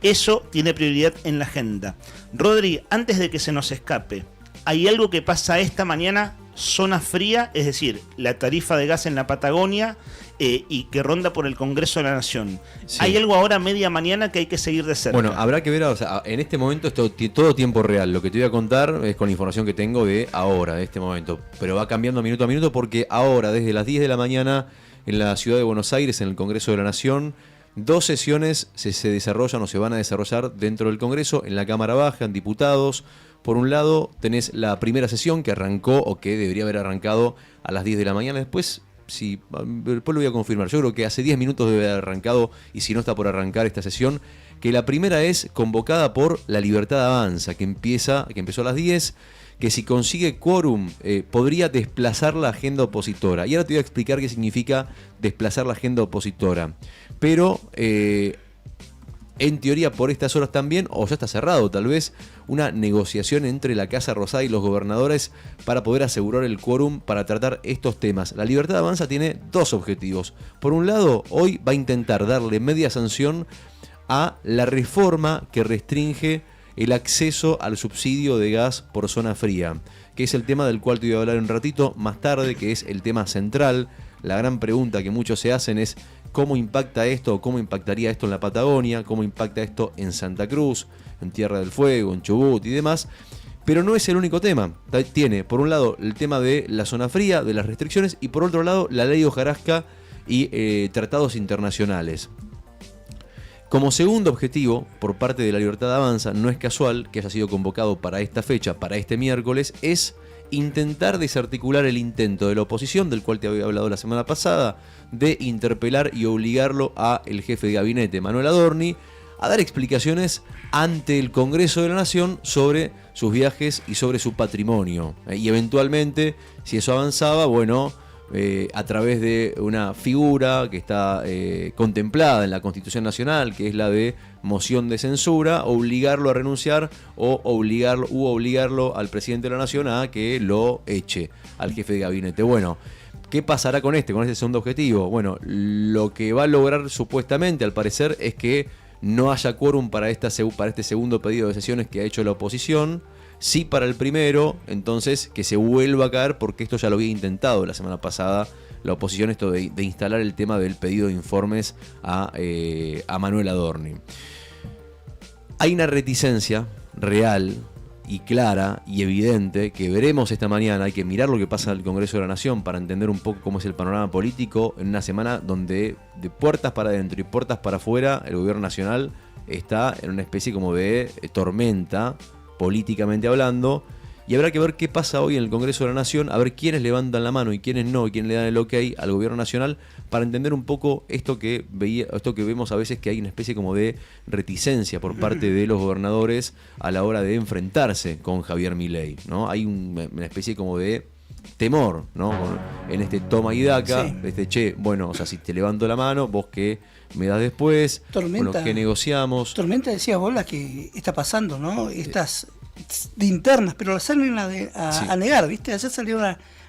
Eso tiene prioridad en la agenda. Rodri, antes de que se nos escape, hay algo que pasa esta mañana, zona fría, es decir, la tarifa de gas en la Patagonia y que ronda por el Congreso de la Nación. Sí. Hay algo ahora media mañana que hay que seguir de cerca. Bueno, habrá que ver, o sea, en este momento es todo tiempo real. Lo que te voy a contar es con la información que tengo de ahora, de este momento. Pero va cambiando minuto a minuto porque ahora, desde las 10 de la mañana, en la ciudad de Buenos Aires, en el Congreso de la Nación, 2 sesiones se desarrollan o se van a desarrollar dentro del Congreso, en la Cámara Baja, en diputados. Por un lado, tenés la primera sesión que arrancó o que debería haber arrancado a las 10 de la mañana. Después lo voy a confirmar. Yo creo que hace 10 minutos debe haber arrancado, y si no está por arrancar esta sesión, que la primera es convocada por La Libertad Avanza, que empezó a las 10, que si consigue quórum podría desplazar la agenda opositora. Y ahora te voy a explicar qué significa desplazar la agenda opositora. Pero en teoría por estas horas también, o ya está cerrado tal vez, una negociación entre la Casa Rosada y los gobernadores para poder asegurar el quórum para tratar estos temas. La Libertad Avanza tiene 2 objetivos. Por un lado, hoy va a intentar darle media sanción a la reforma que restringe el acceso al subsidio de gas por zona fría, que es el tema del cual te voy a hablar un ratito más tarde, que es el tema central. La gran pregunta que muchos se hacen es cómo impacta esto, o cómo impactaría esto en la Patagonia, cómo impacta esto en Santa Cruz, en Tierra del Fuego, en Chubut y demás. Pero no es el único tema. Tiene, por un lado, el tema de la zona fría, de las restricciones, y por otro lado, la ley hojarasca y tratados internacionales. Como segundo objetivo, por parte de La Libertad Avanza, no es casual que haya sido convocado para esta fecha, para este miércoles, es intentar desarticular el intento de la oposición, del cual te había hablado la semana pasada, de interpelar y obligarlo a el jefe de gabinete, Manuel Adorni, a dar explicaciones ante el Congreso de la Nación sobre sus viajes y sobre su patrimonio. Y eventualmente, si eso avanzaba, bueno, a través de una figura que está contemplada en la Constitución Nacional, que es la de moción de censura, obligarlo a renunciar o obligarlo al presidente de la Nación a que lo eche al jefe de gabinete. Bueno, ¿qué pasará con este segundo objetivo? Bueno, lo que va a lograr supuestamente, al parecer, es que no haya quórum para este segundo pedido de sesiones que ha hecho la oposición. Sí para el primero, entonces que se vuelva a caer, porque esto ya lo había intentado la semana pasada la oposición, esto de instalar el tema del pedido de informes a Manuel Adorni. Hay una reticencia real y clara y evidente que veremos esta mañana. Hay que mirar lo que pasa en el Congreso de la Nación para entender un poco cómo es el panorama político en una semana donde de puertas para adentro y puertas para afuera el gobierno nacional está en una especie como de tormenta, políticamente hablando, y habrá que ver qué pasa hoy en el Congreso de la Nación, a ver quiénes levantan la mano y quiénes no, y quiénes le dan el ok al gobierno nacional, para entender un poco esto que vemos a veces, que hay una especie como de reticencia por parte de los gobernadores a la hora de enfrentarse con Javier Milei, ¿no? Hay una especie como de temor, ¿no? En este toma y daca, sí. Bueno, o sea, si te levanto la mano, vos qué me das después, Tormenta, bueno, ¿qué negociamos? Tormenta, decías vos, la que está pasando, ¿no? Estas de internas, pero las salen a negar, ¿viste? Ayer salieron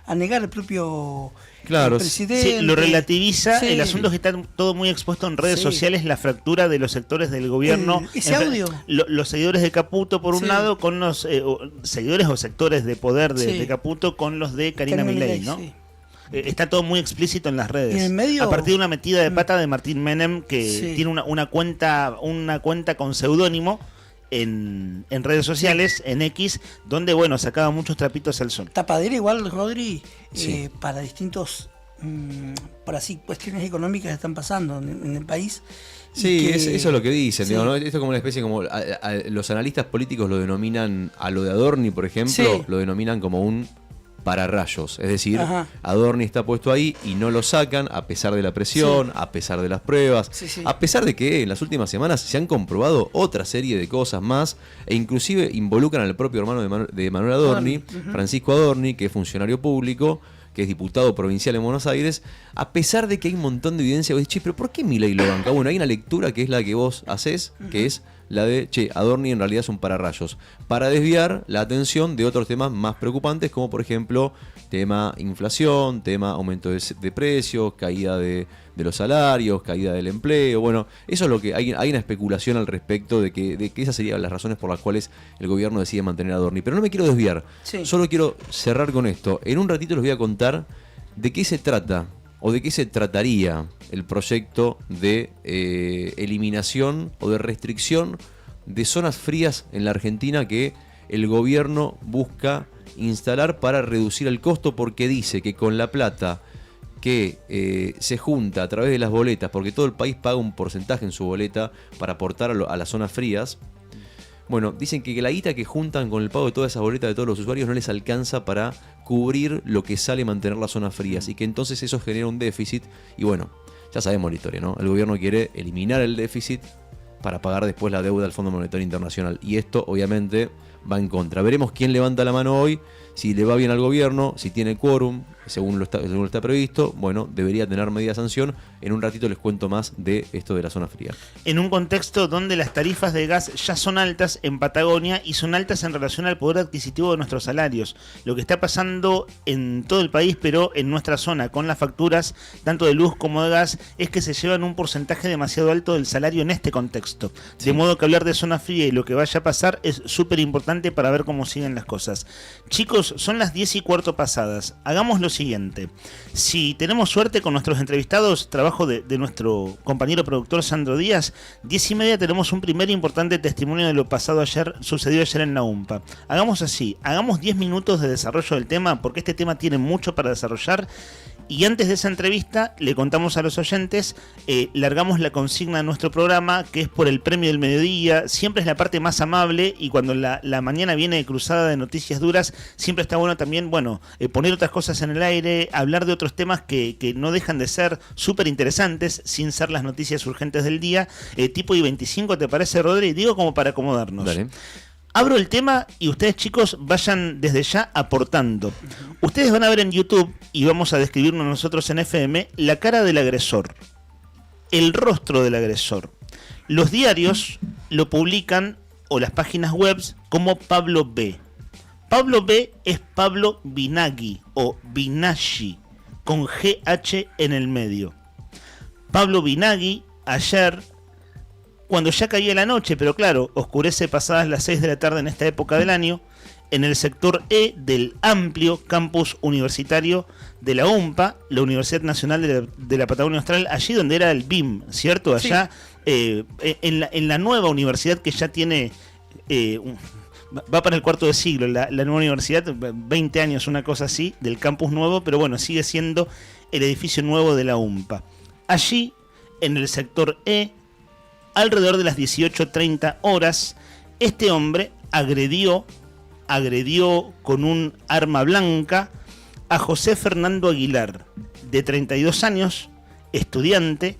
a negar el propio presidente. Sí, lo relativiza. Sí. El asunto es que está todo muy expuesto en redes sociales, la fractura de los sectores del gobierno. Ese audio. Los seguidores de Caputo, por un lado, con los seguidores o sectores de poder de Caputo, con los de Karina Milei, ¿no? Sí. Está todo muy explícito en las redes. ¿Y en el medio? A partir de una metida de pata de Martín Menem, que tiene una cuenta con seudónimo en redes sociales, en X, donde, bueno, sacaba muchos trapitos al sol. Tapadera igual, Rodri, para distintos, por así, cuestiones económicas que están pasando en el país. Sí, eso es lo que dicen, digamos, ¿no? Esto es como una especie, como los analistas políticos lo denominan, a lo de Adorni, por ejemplo, lo denominan como un pararrayos, es decir, Adorni está puesto ahí y no lo sacan a pesar de la presión, a pesar de las pruebas, a pesar de que en las últimas semanas se han comprobado otra serie de cosas más, e inclusive involucran al propio hermano de Manuel Adorni, Francisco Adorni, que es funcionario público, que es diputado provincial en Buenos Aires, a pesar de que hay un montón de evidencia. Vos decís, pero ¿por qué Milei lo banca? Bueno, hay una lectura que es la que vos haces, que es la de, Adorni en realidad es un pararrayos, para desviar la atención de otros temas más preocupantes, como por ejemplo, tema inflación, tema aumento de precios, caída de los salarios, caída del empleo. Bueno, eso es lo que hay una especulación al respecto de que esas serían las razones por las cuales el gobierno decide mantener a Adorni. Pero no me quiero desviar, solo quiero cerrar con esto. En un ratito les voy a contar de qué se trata o de qué se trataría el proyecto de eliminación o de restricción de zonas frías en la Argentina que el gobierno busca instalar para reducir el costo, porque dice que con la plata que se junta a través de las boletas, porque todo el país paga un porcentaje en su boleta para aportar a las zonas frías. Bueno, dicen que la guita que juntan con el pago de todas esas boletas de todos los usuarios no les alcanza para cubrir lo que sale mantener las zonas frías, y que entonces eso genera un déficit. Y bueno, ya sabemos la historia, ¿no? El gobierno quiere eliminar el déficit para pagar después la deuda al Fondo Monetario Internacional, y esto obviamente va en contra. Veremos quién levanta la mano hoy, si le va bien al gobierno, si tiene quórum, según lo está previsto. Bueno, debería tener media sanción. En un ratito les cuento más de esto de la zona fría. En un contexto donde las tarifas de gas ya son altas en Patagonia y son altas en relación al poder adquisitivo de nuestros salarios. Lo que está pasando en todo el país, pero en nuestra zona, con las facturas tanto de luz como de gas, es que se llevan un porcentaje demasiado alto del salario en este contexto. Sí. De modo que hablar de zona fría y lo que vaya a pasar es súper importante para ver cómo siguen las cosas. Chicos, son las 10:15 pasadas. Hagamos lo siguiente. Si tenemos suerte con nuestros entrevistados, trabajo de nuestro compañero productor Sandro Díaz, 10:30 tenemos un primer importante testimonio de lo sucedido ayer en la UMPA. Hagamos así, hagamos 10 minutos de desarrollo del tema, porque este tema tiene mucho para desarrollar. Y antes de esa entrevista, le contamos a los oyentes, largamos la consigna de nuestro programa, que es por el premio del mediodía. Siempre es la parte más amable, y cuando la mañana viene cruzada de noticias duras, siempre está bueno también, poner otras cosas en el aire, hablar de otros temas que no dejan de ser súper interesantes, sin ser las noticias urgentes del día. Tipo I-25, ¿te parece, Rodri? Digo, como para acomodarnos. Dale. Abro el tema y ustedes, chicos, vayan desde ya aportando. Ustedes van a ver en YouTube, y vamos a describirnos nosotros en FM, la cara del agresor, el rostro del agresor. Los diarios lo publican, o las páginas web, como Pablo B. Pablo B es Pablo Binaghi o Binaghi, con GH en el medio. Pablo Binaghi, ayer, cuando ya caía la noche, pero claro, oscurece pasadas las 6 de la tarde en esta época del año, en el sector E del amplio campus universitario de la UMPA, la Universidad Nacional de la Patagonia Austral, allí donde era el BIM, ¿cierto? Allá, sí. En la nueva universidad que ya tiene, va para el cuarto de siglo, la nueva universidad, 20 años, una cosa así, del campus nuevo, pero bueno, sigue siendo el edificio nuevo de la UMPA. Allí, en el sector E, alrededor de las 18:30 horas, este hombre agredió con un arma blanca a José Fernando Aguilar, de 32 años, estudiante.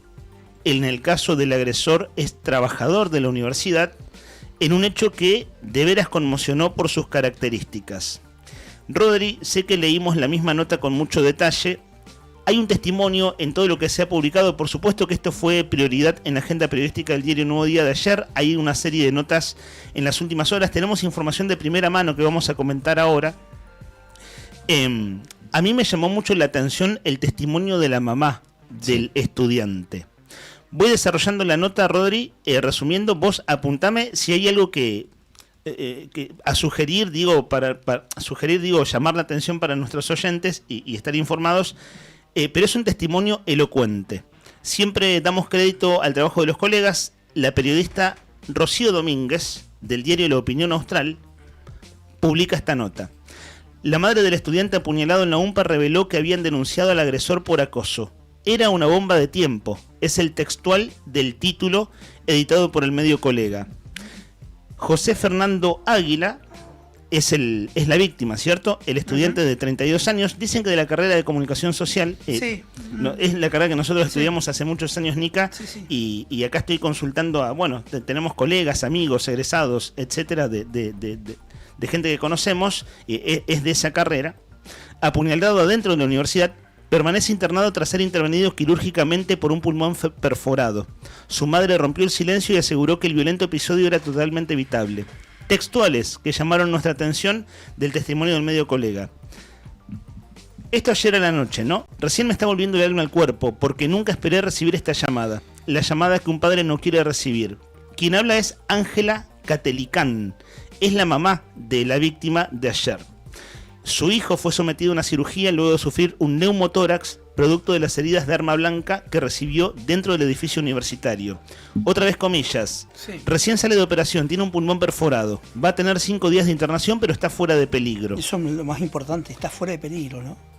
En el caso del agresor es trabajador de la universidad, en un hecho que de veras conmocionó por sus características. Rodri, sé que leímos la misma nota con mucho detalle. Hay un testimonio en todo lo que se ha publicado. Por supuesto que esto fue prioridad en la agenda periodística del diario Nuevo Día de ayer. Hay una serie de notas en las últimas horas. Tenemos información de primera mano que vamos a comentar ahora. A mí me llamó mucho la atención el testimonio de la mamá del estudiante. Voy desarrollando la nota, Rodri, resumiendo. Vos apuntame si hay algo que a sugerir, para sugerir, llamar la atención para nuestros oyentes y estar informados. Pero es un testimonio elocuente. Siempre damos crédito al trabajo de los colegas. La periodista Rocío Domínguez, del diario La Opinión Austral, publica esta nota. La madre del estudiante apuñalado en la UMPA reveló que habían denunciado al agresor por acoso. Era una bomba de tiempo. Es el textual del título editado por el medio Colega. José Fernando Águila es la víctima, ¿cierto? El estudiante de 32 años. Dicen que de la carrera de comunicación social. Sí. Es la carrera que nosotros estudiamos hace muchos años, Nica. Sí. Y acá estoy consultando tenemos colegas, amigos, egresados, etcétera, de gente que conocemos. Es de esa carrera. Apuñalado adentro de la universidad. Permanece internado tras ser intervenido quirúrgicamente por un pulmón perforado. Su madre rompió el silencio y aseguró que el violento episodio era totalmente evitable. Textuales que llamaron nuestra atención del testimonio del medio Colega. Esto ayer a la noche, ¿no? Recién me está volviendo el alma al cuerpo, porque nunca esperé recibir esta llamada. La llamada que un padre no quiere recibir. Quien habla es Ángela Catelicán. Es la mamá de la víctima de ayer. Su hijo fue sometido a una cirugía luego de sufrir un neumotórax producto de las heridas de arma blanca que recibió dentro del edificio universitario. Otra vez comillas. Sí. Recién sale de operación, tiene un pulmón perforado. Va a tener 5 días de internación, pero está fuera de peligro. Eso es lo más importante, está fuera de peligro, ¿no?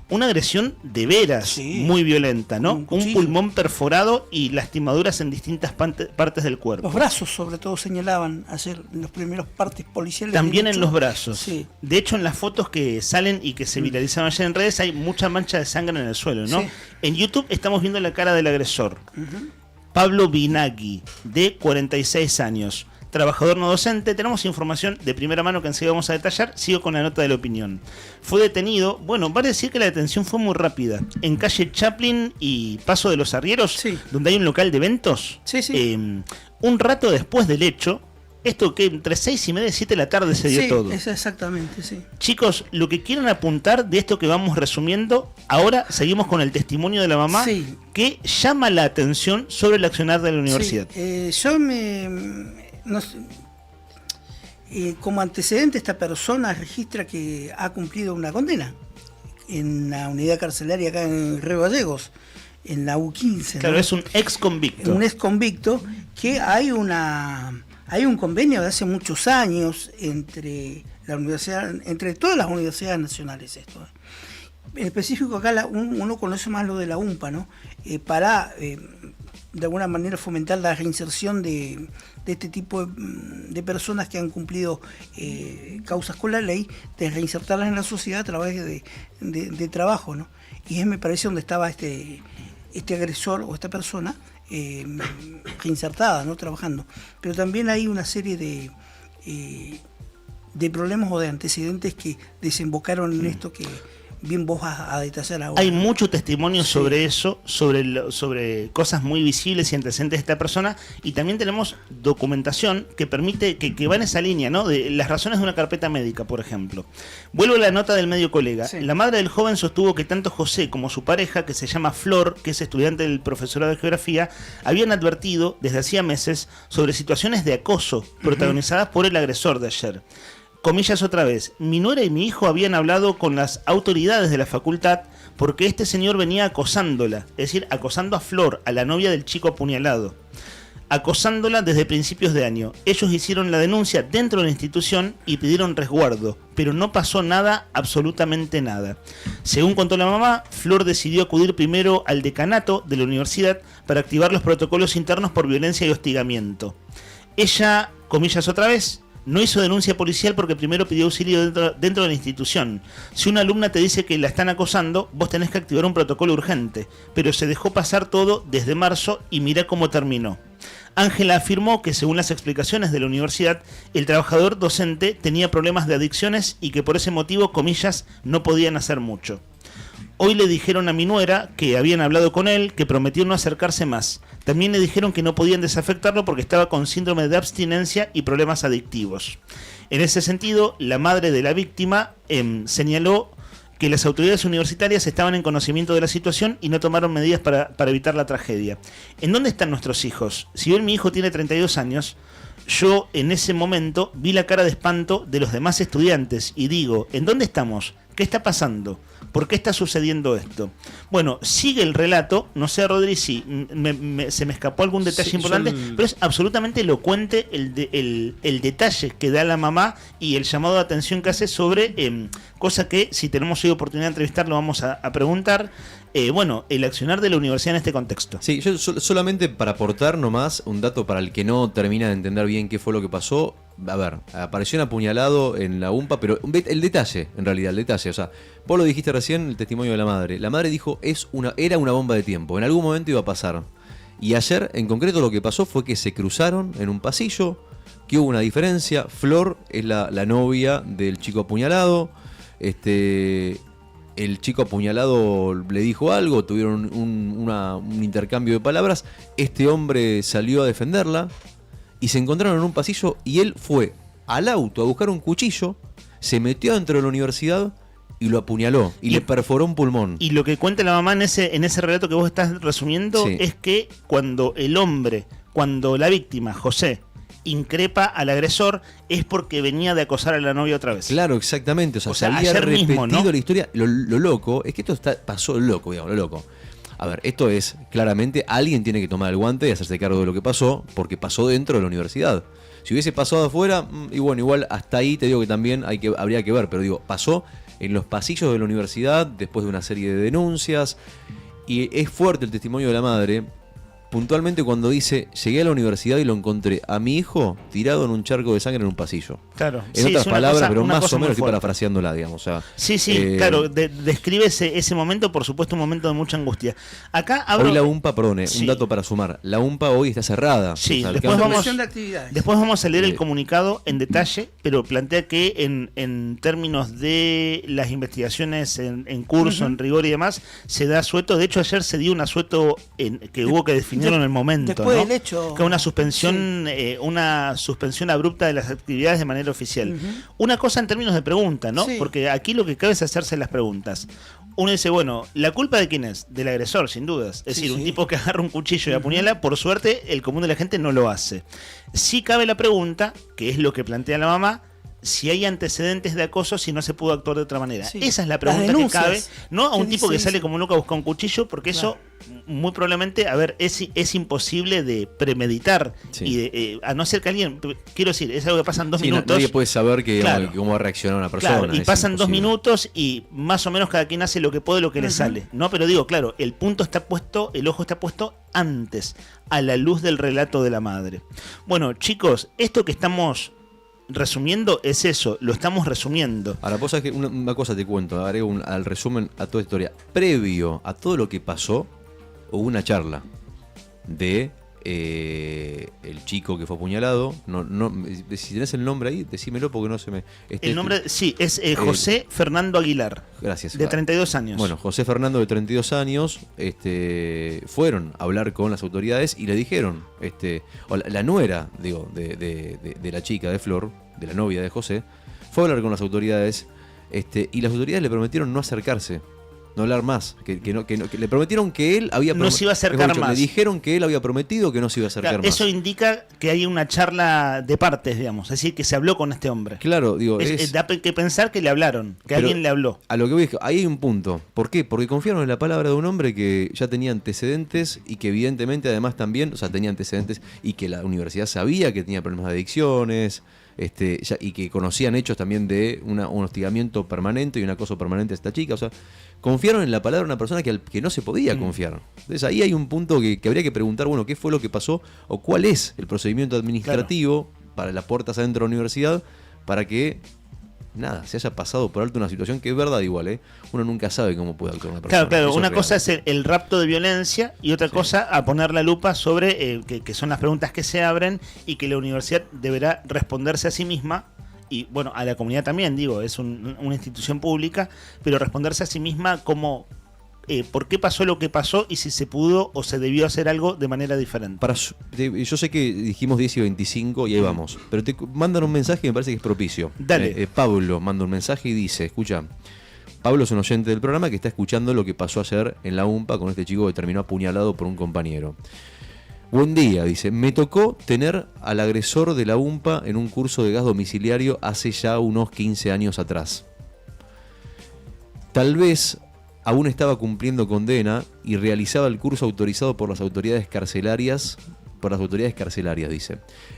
Una agresión de veras, muy violenta, ¿no? Un pulmón perforado y lastimaduras en distintas partes del cuerpo. Los brazos, sobre todo, señalaban ayer en los primeros partes policiales. También de en hecho, los brazos. Sí. De hecho, en las fotos que salen y que se viralizaron ayer en redes hay mucha mancha de sangre en el suelo, ¿no? Sí. En YouTube estamos viendo la cara del agresor. Pablo Binagui, de 46 años. Trabajador no docente. Tenemos información de primera mano que enseguida vamos a detallar. Sigo con la nota de la opinión. Fue detenido, bueno, vale decir que la detención fue muy rápida. En calle Chaplin y Paso de los Arrieros, donde hay un local de eventos. Un rato después del hecho, esto que entre 6:30 y 7 de la tarde se dio todo. Es exactamente, sí. Chicos, lo que quieran apuntar de esto que vamos resumiendo, ahora seguimos con el testimonio de la mamá que llama la atención sobre el accionar de la universidad. Yo no sé, como antecedente, esta persona registra que ha cumplido una condena en la unidad carcelaria acá en Río Gallegos, en la U15. Claro, ¿no? es un ex convicto. Un ex convicto que hay un convenio de hace muchos años entre la universidad, entre todas las universidades nacionales, esto. En específico acá uno conoce más lo de la UMPA, ¿no? Para de alguna manera fomentar la reinserción de este tipo de personas que han cumplido causas con la ley, de reinsertarlas en la sociedad a través de trabajo, ¿no? Y me parece donde estaba este agresor o esta persona reinsertada, ¿no? Trabajando. Pero también hay una serie de problemas o de antecedentes que desembocaron en esto que bien vos vas a detallar ahora. Hay mucho testimonio sobre eso, sobre cosas muy visibles y antecedentes de esta persona, y también tenemos documentación que permite, que va en esa línea, ¿no? De las razones de una carpeta médica, por ejemplo. Vuelvo a la nota del medio colega. La madre del joven sostuvo que tanto José como su pareja, que se llama Flor, que es estudiante del profesorado de geografía, habían advertido desde hacía meses sobre situaciones de acoso protagonizadas por el agresor de ayer. Comillas otra vez, mi nuera y mi hijo habían hablado con las autoridades de la facultad porque este señor venía acosándola, es decir, acosando a Flor, a la novia del chico apuñalado, acosándola desde principios de año. Ellos hicieron la denuncia dentro de la institución y pidieron resguardo, pero no pasó nada, absolutamente nada. Según contó la mamá, Flor decidió acudir primero al decanato de la universidad para activar los protocolos internos por violencia y hostigamiento. Ella, comillas otra vez, no hizo denuncia policial porque primero pidió auxilio dentro de la institución. Si una alumna te dice que la están acosando, vos tenés que activar un protocolo urgente. Pero se dejó pasar todo desde marzo y mirá cómo terminó. Ángela afirmó que según las explicaciones de la universidad, el trabajador docente tenía problemas de adicciones y que por ese motivo, comillas, no podían hacer mucho. Hoy le dijeron a mi nuera que habían hablado con él, que prometió no acercarse más. También le dijeron que no podían desafectarlo porque estaba con síndrome de abstinencia y problemas adictivos. En ese sentido, la madre de la víctima señaló que las autoridades universitarias estaban en conocimiento de la situación y no tomaron medidas para evitar la tragedia. ¿En dónde están nuestros hijos? Si bien mi hijo tiene 32 años, yo en ese momento vi la cara de espanto de los demás estudiantes y digo, ¿en dónde estamos? ¿Qué está pasando? ¿Por qué está sucediendo esto? Bueno, sigue el relato, no sé, Rodri, si se me escapó algún detalle importante, pero es absolutamente elocuente el detalle que da la mamá y el llamado de atención que hace sobre cosa que, si tenemos hoy oportunidad de entrevistar, lo vamos a preguntar. Bueno, el accionar de la universidad en este contexto. Sí, yo solamente para aportar nomás un dato para el que no termina de entender bien qué fue lo que pasó. A ver, apareció un apuñalado en la UMPA, pero el detalle, en realidad, el detalle. O sea, vos lo dijiste recién, el testimonio de la madre. La madre dijo, era una bomba de tiempo, en algún momento iba a pasar. Y ayer, en concreto, lo que pasó fue que se cruzaron en un pasillo, que hubo una diferencia. Flor es la novia del chico apuñalado. El chico apuñalado le dijo algo, tuvieron un intercambio de palabras. Este hombre salió a defenderla y se encontraron en un pasillo y él fue al auto a buscar un cuchillo, se metió dentro de la universidad y lo apuñaló y le perforó un pulmón. Y lo que cuenta la mamá en ese relato que vos estás resumiendo es que cuando la víctima, José, increpa al agresor es porque venía de acosar a la novia otra vez. Claro, exactamente. O sea, se había ayer repetido mismo, ¿no? la historia. Lo loco es que esto pasó loco, digamos, lo loco. A ver, esto es, claramente, alguien tiene que tomar el guante y hacerse cargo de lo que pasó, porque pasó dentro de la universidad. Si hubiese pasado afuera, y bueno, igual hasta ahí te digo que también habría que ver, pero digo, pasó en los pasillos de la universidad, después de una serie de denuncias, y es fuerte el testimonio de la madre, puntualmente cuando dice, llegué a la universidad y lo encontré a mi hijo tirado en un charco de sangre en un pasillo. Claro. En otras palabras, pero más o menos estoy parafraseándola, digamos. O sea, Sí, claro, describe ese momento, por supuesto, un momento de mucha angustia. Acá abro... Hoy la UMPA, perdone, un dato para sumar, la UMPA hoy está cerrada. Sí, o sea, después vamos a leer el comunicado en detalle, pero plantea que en términos de las investigaciones en curso, en rigor y demás, se da asueto. De hecho, ayer se dio un asueto que hubo que definirlo en el momento. Después ¿no? del hecho. Que una suspensión abrupta de las actividades de manera oficial. Una cosa en términos de pregunta, ¿no? Sí. Porque aquí lo que cabe es hacerse las preguntas. Uno dice, bueno, ¿la culpa de quién es? Del agresor, sin dudas. Es decir, un tipo que agarra un cuchillo y apuñala, por suerte, el común de la gente no lo hace. Sí cabe la pregunta, que es lo que plantea la mamá, si hay antecedentes de acoso, si no se pudo actuar de otra manera. Sí. Esa es la pregunta que cabe, no a un tipo que sale sí. como loco a buscar un cuchillo, porque eso muy probablemente, a ver, es imposible de premeditar. Sí. Y a no ser que alguien, quiero decir, es algo que pasa en 2 sí, minutos. nadie puede saber Claro. cómo va a reaccionar una persona. Claro, y es pasan 2 imposible. minutos y más o menos cada quien hace lo que puede, lo que le sale. No, pero digo, claro, el punto está puesto, el ojo está puesto antes, a la luz del relato de la madre. Bueno, chicos, esto que estamos resumiendo es eso, lo estamos resumiendo. Ahora, vos sabés que una cosa te cuento, agrego al resumen a toda esta historia. Previo a todo lo que pasó, hubo una charla de el chico que fue apuñalado. Si tenés el nombre ahí, decímelo porque no se me... El nombre, sí, es José Fernando Aguilar. Gracias. De 32 años. Bueno, José Fernando, de 32 años, fueron a hablar con las autoridades y le dijeron, o la nuera, digo, de la chica de Flor, de la novia de José, fue a hablar con las autoridades, y las autoridades le prometieron no acercarse, no hablar más, que le prometieron que él había no se iba a acercar más. Le dijeron que él había prometido que no se iba a acercar Claro, más. eso indica que hay una charla de partes, digamos, es decir, que se habló con este hombre. Claro, digo, da que pensar que le hablaron, que Pero alguien le habló. A lo que voy es que ahí hay un punto. ¿Por qué? Porque confiaron en la palabra de un hombre que ya tenía antecedentes y que evidentemente además también, o sea, tenía antecedentes y que la universidad sabía que tenía problemas de adicciones, y que conocían hechos también de un hostigamiento permanente y un acoso permanente a esta chica. O sea, confiaron en la palabra de una persona que no se podía confiar. Entonces ahí hay un punto que habría que preguntar, bueno, ¿qué fue lo que pasó? O cuál es el procedimiento administrativo para las puertas adentro de la universidad para que se haya pasado por alto una situación que es verdad igual, uno nunca sabe cómo puede actuar una persona. Claro, Eso una es cosa real. es el rapto de violencia y otra cosa a poner la lupa sobre que son las preguntas que se abren y que la universidad deberá responderse a sí misma y bueno, a la comunidad también, digo, es una institución pública, pero responderse a sí misma como por qué pasó lo que pasó y si se pudo o se debió hacer algo de manera diferente. Yo sé que dijimos 10 y 25 y ahí vamos, pero te mandan un mensaje que me parece que es propicio. Dale. Pablo manda un mensaje y dice, escucha, Pablo es un oyente del programa que está escuchando lo que pasó ayer en la UMPA con este chico que terminó apuñalado por un compañero. Buen día, dice, me tocó tener al agresor de la UMPA en un curso de gas domiciliario hace ya unos 15 años atrás. Tal vez aún estaba cumpliendo condena y realizaba el curso autorizado por las autoridades carcelarias, dice.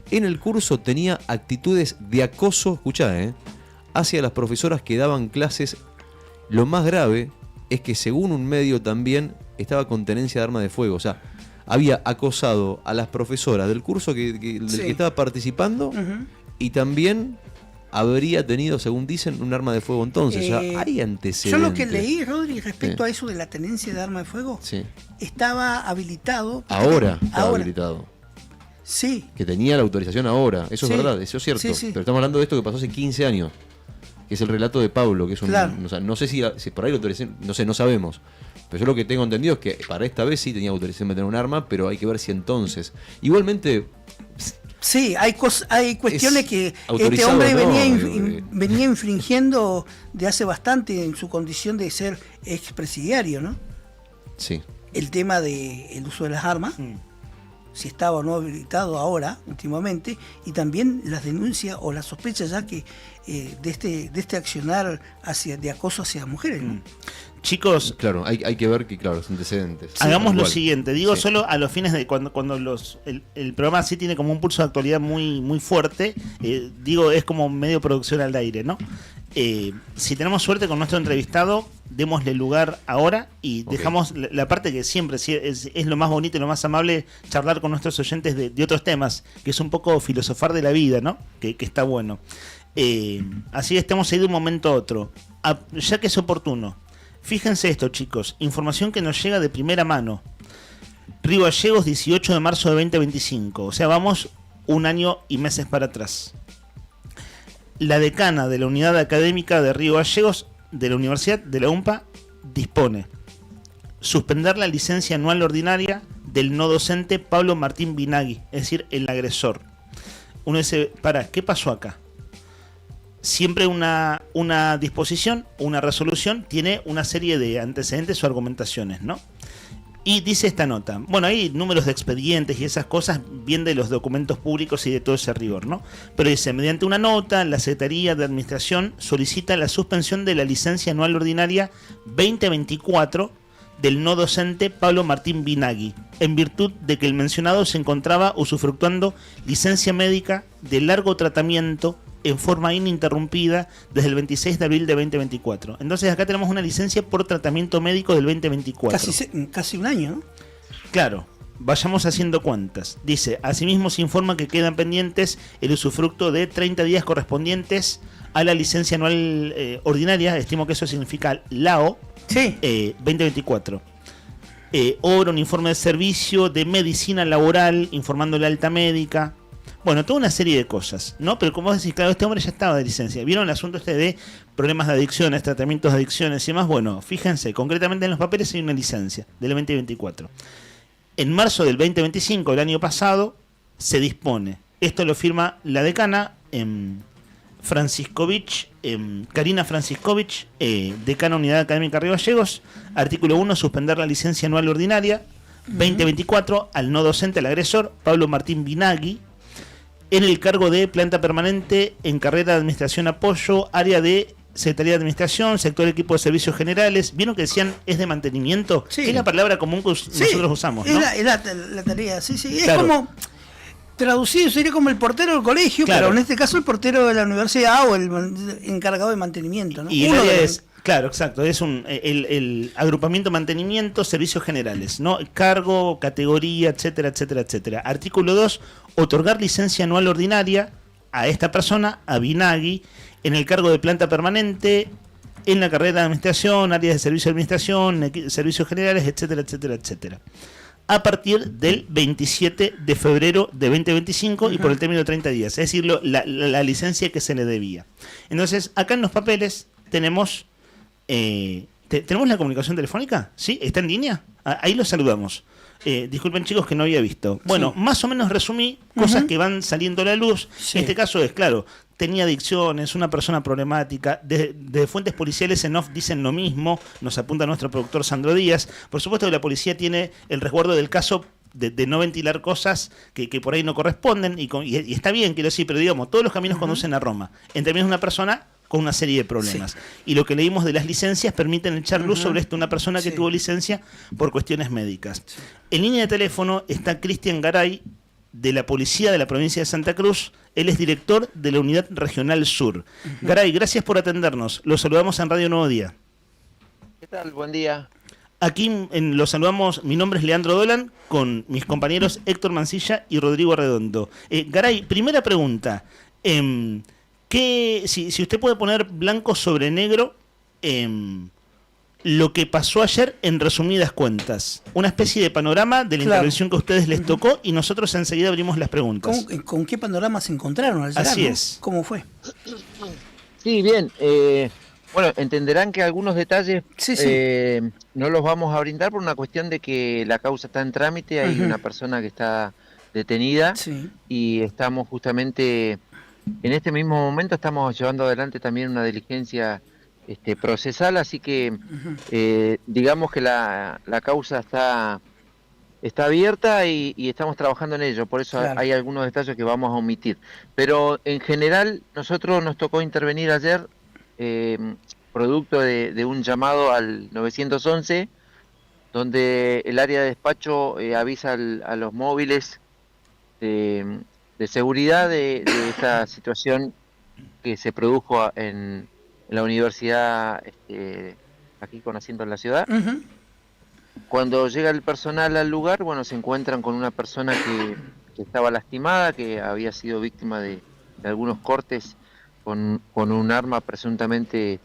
En el curso tenía actitudes de acoso, escuchá, hacia las profesoras que daban clases. Lo más grave es que según un medio también estaba con tenencia de arma de fuego, o sea, había acosado a las profesoras del curso del que estaba participando y también habría tenido, según dicen, un arma de fuego. Entonces, ya hay antecedentes. Yo lo que leí, Rodri, respecto a eso de la tenencia de arma de fuego, estaba habilitado. Ahora estaba habilitado. Sí. Que tenía la autorización ahora. Eso es verdad, eso es cierto. Sí. Pero estamos hablando de esto que pasó hace 15 años. Que es el relato de Pablo, que es un... Claro. O sea, no sé si por ahí la autorización, no sabemos. Pero yo lo que tengo entendido es que para esta vez sí tenía autorización de tener un arma, pero hay que ver si entonces... Igualmente... Sí, hay cuestiones que este hombre venía infringiendo de hace bastante en su condición de ser expresidiario, ¿no? Sí. El tema del uso de las armas. si estaba o no habilitado ahora, últimamente, y también las denuncias o las sospechas ya que de este accionar de acoso hacia mujeres, ¿no? Chicos, claro, hay que ver que, claro, los antecedentes. Hagamos lo Igual. siguiente, digo Sí. solo a los fines de cuando el programa sí tiene como un pulso de actualidad muy, muy fuerte, digo, es como medio producción al aire, ¿no? Si tenemos suerte con nuestro entrevistado, démosle lugar ahora y dejamos la parte que siempre sí, es lo más bonito y lo más amable, charlar con nuestros oyentes de otros temas, que es un poco filosofar de la vida, ¿no? Que está bueno. Así que estamos ahí de un momento a otro. Ya que es oportuno, fíjense esto, chicos, información que nos llega de primera mano. Río Gallegos, 18 de marzo de 2025, o sea, vamos un año y meses para atrás. La decana de la Unidad Académica de Río Gallegos de la Universidad de la UMPA dispone suspender la licencia anual ordinaria del no docente Pablo Martín Binagui, es decir, el agresor. Uno dice, ¿qué pasó acá? Siempre una disposición, una resolución, tiene una serie de antecedentes o argumentaciones, ¿no? Y dice esta nota, bueno, hay números de expedientes y esas cosas, bien de los documentos públicos y de todo ese rigor, ¿no? Pero dice, mediante una nota, la Secretaría de Administración solicita la suspensión de la licencia anual ordinaria 2024 del no docente Pablo Martín Binagui, en virtud de que el mencionado se encontraba usufructuando licencia médica de largo tratamiento en forma ininterrumpida desde el 26 de abril de 2024. Entonces acá tenemos una licencia por tratamiento médico del 2024. Casi un año, ¿no? Claro, vayamos haciendo cuentas. Dice, asimismo se informa que quedan pendientes el usufructo de 30 días correspondientes a la licencia anual ordinaria, estimo que eso significa LAO, 2024. Obra un informe de servicio de medicina laboral informando la alta médica. Bueno, toda una serie de cosas, ¿no? Pero como vos decís, claro, este hombre ya estaba de licencia. ¿Vieron el asunto de problemas de adicciones, tratamientos de adicciones y demás? Bueno, fíjense, concretamente en los papeles hay una licencia del 2024. En marzo del 2025, el año pasado, se dispone. Esto lo firma la decana Karina Franciscovich, decana Unidad Académica Río Gallegos. Artículo 1, suspender la licencia anual ordinaria 2024 al no docente, al agresor, Pablo Martín Binagui, en el cargo de planta permanente en carrera de administración apoyo, área de Secretaría de Administración, sector equipo de servicios generales. ¿Vieron que decían es de mantenimiento? Sí. Que es la palabra común que nosotros usamos, ¿no? Es la tarea, sí. Claro. Es como, traducido, sería como el portero del colegio, Claro. pero en este caso el portero de la universidad o el encargado de mantenimiento, ¿no? Y el Uno área de es, claro, exacto, es el agrupamiento mantenimiento, servicios generales, ¿no? Cargo, categoría, etcétera, etcétera, etcétera. Artículo 2, otorgar licencia anual ordinaria a esta persona, a Binagui, en el cargo de planta permanente, en la carrera de administración, áreas de servicio de administración, servicios generales, etcétera, etcétera, etcétera. A partir del 27 de febrero de 2025 y por el término de 30 días, es decir, la licencia que se le debía. Entonces, acá en los papeles tenemos ¿tenemos la comunicación telefónica? ¿Sí? ¿Está en línea? Ahí lo saludamos. Disculpen, chicos, que no había visto. Bueno, más o menos resumí cosas que van saliendo a la luz. En este caso es, claro, tenía adicciones, una persona problemática. De fuentes policiales en off dicen lo mismo, nos apunta nuestro productor Sandro Díaz. Por supuesto que la policía tiene el resguardo del caso de no ventilar cosas que por ahí no corresponden, y está bien, quiero decir, pero digamos, todos los caminos conducen a Roma. Entre medio una persona con una serie de problemas. Y lo que leímos de las licencias permiten echar luz sobre esto, una persona que tuvo licencia por cuestiones médicas. En línea de teléfono está Cristian Garay, de la Policía de la Provincia de Santa Cruz. Él es director de la Unidad Regional Sur. Garay, gracias por atendernos. Los saludamos en Radio Nuevo Día. ¿Qué tal? Buen día. Aquí los saludamos, mi nombre es Leandro Dolan, con mis compañeros Héctor Mancilla y Rodrigo Arredondo. Garay, primera pregunta. Si usted puede poner blanco sobre negro lo que pasó ayer en resumidas cuentas. Una especie de panorama de la intervención que a ustedes les tocó y nosotros enseguida abrimos las preguntas. ¿Con qué panorama se encontraron al llegar? Así ¿no? es. ¿Cómo fue? Sí, bien. Bueno, entenderán que algunos detalles no los vamos a brindar por una cuestión de que la causa está en trámite, hay una persona que está detenida y estamos justamente, en este mismo momento estamos llevando adelante también una diligencia procesal, así que digamos que la causa está está abierta y estamos trabajando en ello, por eso Claro. hay algunos detalles que vamos a omitir. Pero en general, nosotros nos tocó intervenir ayer, producto de un llamado al 911, donde el área de despacho avisa a los móviles de seguridad de esta situación que se produjo en la universidad, aquí con asiento en la ciudad. Ujú. Cuando llega el personal al lugar, bueno, se encuentran con una persona que estaba lastimada, que había sido víctima de algunos cortes con un arma, presuntamente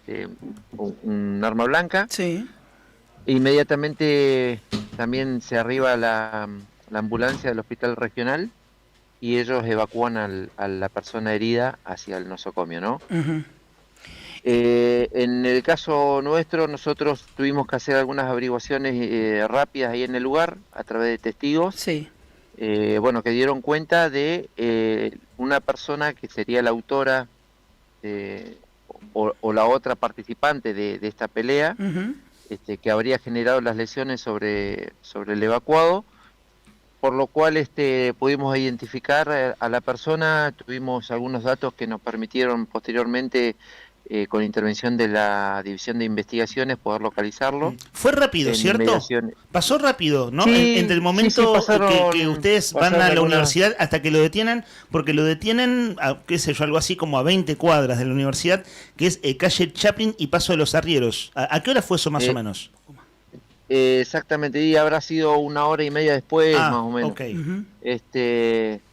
un arma blanca. Sí. Inmediatamente también se arriba la ambulancia del hospital regional y ellos evacúan a la persona herida hacia el nosocomio, ¿no? Ujú. En el caso nuestro, nosotros tuvimos que hacer algunas averiguaciones rápidas ahí en el lugar, a través de testigos, Sí. bueno, que dieron cuenta de una persona que sería la autora o la otra participante de esta pelea, Ujú. que habría generado las lesiones sobre el evacuado, por lo cual pudimos identificar a la persona, tuvimos algunos datos que nos permitieron posteriormente, con intervención de la División de Investigaciones, poder localizarlo. Fue rápido, En ¿cierto? inmediaciones. Pasó rápido, ¿no? Sí, Entre el sí, momento sí, pasaron- que ustedes van pasaron a la algunas- universidad hasta que lo detienen, porque lo detienen, qué sé yo, algo así como a 20 cuadras de la universidad, que es calle Chaplin y Paso de los Arrieros. ¿A qué hora fue eso más o menos? Exactamente, y habrá sido 1 hora y media después, Ah, más o menos. ok.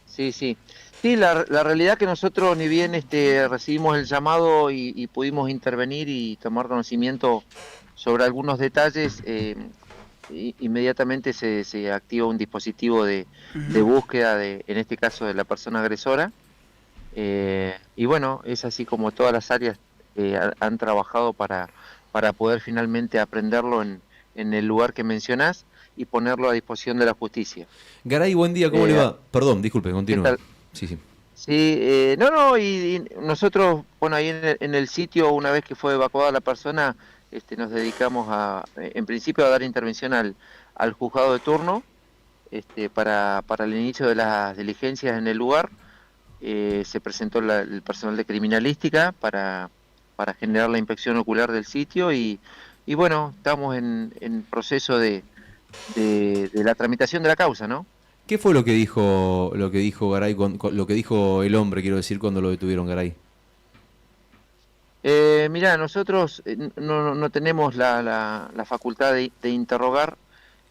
Sí, sí. Sí, la realidad que nosotros ni bien recibimos el llamado y pudimos intervenir y tomar conocimiento sobre algunos detalles, inmediatamente se activa un dispositivo de búsqueda, en este caso de la persona agresora. Y bueno, es así como todas las áreas han trabajado para poder finalmente aprenderlo en el lugar que mencionás y ponerlo a disposición de la justicia. Garay, buen día, ¿cómo le va? Perdón, disculpe, continúe. ¿Qué tal? Sí, sí. Sí, y nosotros, bueno, ahí en el sitio, una vez que fue evacuada la persona, nos dedicamos en principio a dar intervención al juzgado de turno, para el inicio de las diligencias en el lugar. Se presentó el personal de criminalística para generar la inspección ocular del sitio y bueno, estamos en proceso de la tramitación de la causa, ¿no? ¿Qué fue lo que dijo Garay, lo que dijo el hombre, quiero decir, cuando lo detuvieron, Garay? Mirá, nosotros no tenemos la facultad de interrogar.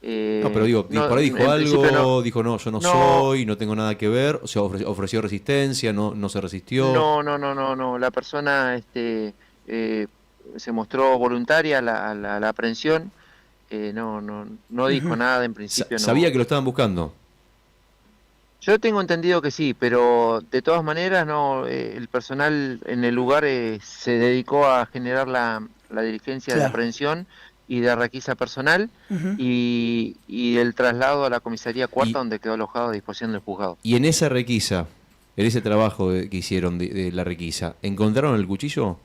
No, pero digo, por ahí dijo en algo, principio dijo no, yo no no. soy, no tengo nada que ver, o sea, ofreció resistencia, no se resistió. No, la persona se mostró voluntaria a la aprehensión, no dijo nada en principio. no. Sabía que lo estaban buscando. Yo tengo entendido que sí, pero de todas maneras el personal en el lugar se dedicó a generar la diligencia de Claro. aprehensión y de requisa personal Ujú. y el traslado a la comisaría cuarta, donde quedó alojado a disposición del juzgado. Y en esa requisa, en ese trabajo que hicieron de la requisa, ¿encontraron el cuchillo?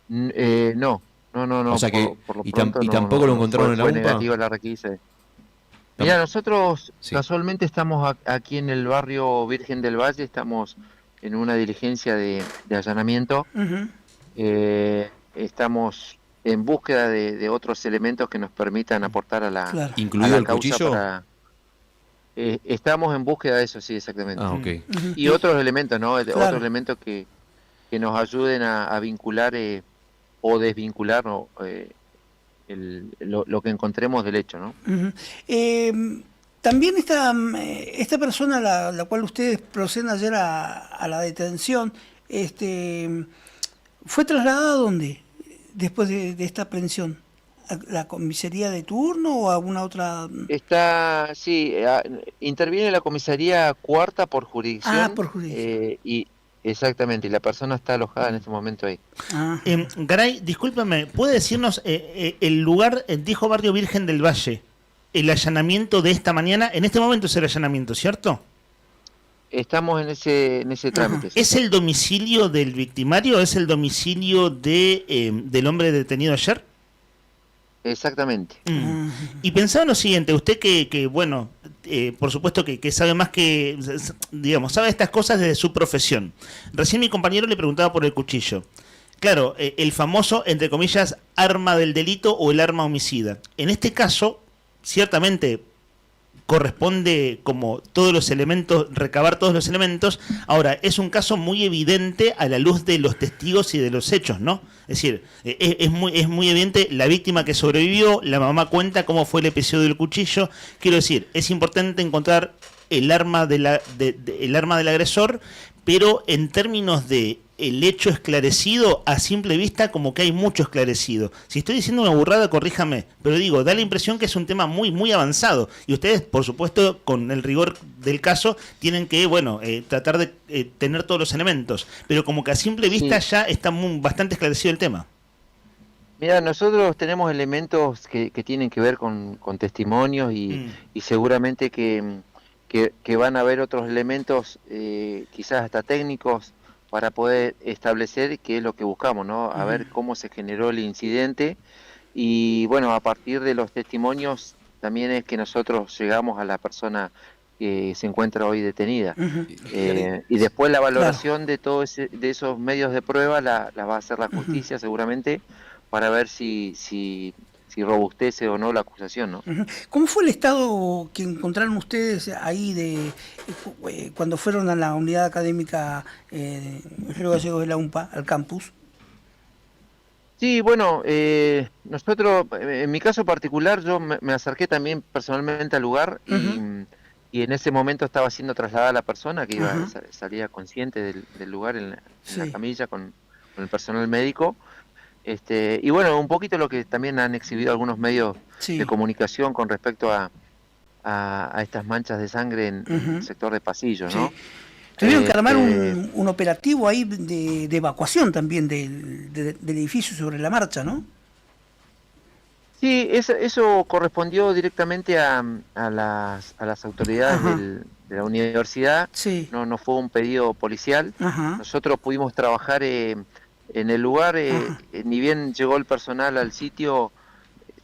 No. O sea que, por lo y pronto tampoco lo encontraron en la fue UMPA. negativa la requisa. Mira, nosotros Sí. casualmente estamos aquí en el barrio Virgen del Valle, estamos en una diligencia de allanamiento. Ujú. Estamos en búsqueda de otros elementos que nos permitan aportar a la, Claro. a ¿Incluido la el causa cuchillo? estamos en búsqueda de eso, sí, exactamente. Ah, ok. Y otros elementos, ¿no? Claro. Otros elementos que nos ayuden a vincular o desvincular, ¿no? Lo que encontremos del hecho, ¿no? Ujú. También esta persona a la cual ustedes proceden ayer a la detención, ¿fue trasladada a dónde después de esta aprehensión? ¿A la comisaría de turno o a alguna otra? Interviene la comisaría cuarta por jurisdicción. Ah, por jurisdicción. Y exactamente, y la persona está alojada en este momento ahí. Garay, discúlpame, ¿puede decirnos el lugar, dijo Barrio Virgen del Valle, el allanamiento de esta mañana? En este momento es el allanamiento, ¿cierto? Estamos en ese trámite. sí. ¿Es el domicilio del victimario? ¿Es el domicilio del hombre detenido ayer? Exactamente. Y pensaba en lo siguiente, usted que bueno, por supuesto que sabe más que, digamos, sabe estas cosas desde su profesión. Recién mi compañero le preguntaba por el cuchillo. Claro, el famoso, entre comillas, arma del delito o el arma homicida. En este caso, ciertamente corresponde como todos los elementos, recabar todos los elementos. Ahora, es un caso muy evidente a la luz de los testigos y de los hechos, ¿no? Es decir, es muy evidente la víctima que sobrevivió, la mamá cuenta cómo fue el episodio del cuchillo. Quiero decir, es importante encontrar el arma el arma del agresor, pero en términos de el hecho esclarecido, a simple vista como que hay mucho esclarecido. Si estoy diciendo una burrada, corríjame, pero digo, da la impresión que es un tema muy avanzado, y ustedes, por supuesto, con el rigor del caso, tienen que, bueno, tratar de tener todos los elementos, pero como que a simple vista ya está bastante esclarecido el tema. Mira, nosotros tenemos elementos que tienen que ver con testimonios y seguramente que van a haber otros elementos, quizás hasta técnicos, para poder establecer qué es lo que buscamos, ¿no? A ver cómo se generó el incidente y, bueno, a partir de los testimonios también es que nosotros llegamos a la persona que se encuentra hoy detenida. Y después la valoración de de esos medios de prueba la va a hacer la justicia seguramente para ver si robustece o no la acusación, ¿no? ¿Cómo fue el estado que encontraron ustedes ahí cuando fueron a la unidad académica Río Gallegos de la UMPA, al campus? Sí, bueno, nosotros, en mi caso particular, yo me acerqué también personalmente al lugar y en ese momento estaba siendo trasladada la persona que salía consciente del lugar en la camilla con el personal médico. Y bueno, un poquito lo que también han exhibido algunos medios de comunicación con respecto a estas manchas de sangre en el sector de pasillo, ¿no? Tuvieron que armar un operativo ahí de evacuación también del edificio sobre la marcha, ¿no? Sí, eso correspondió directamente a las autoridades de la universidad, no fue un pedido policial. Nosotros pudimos trabajar en el lugar, ni bien llegó el personal al sitio,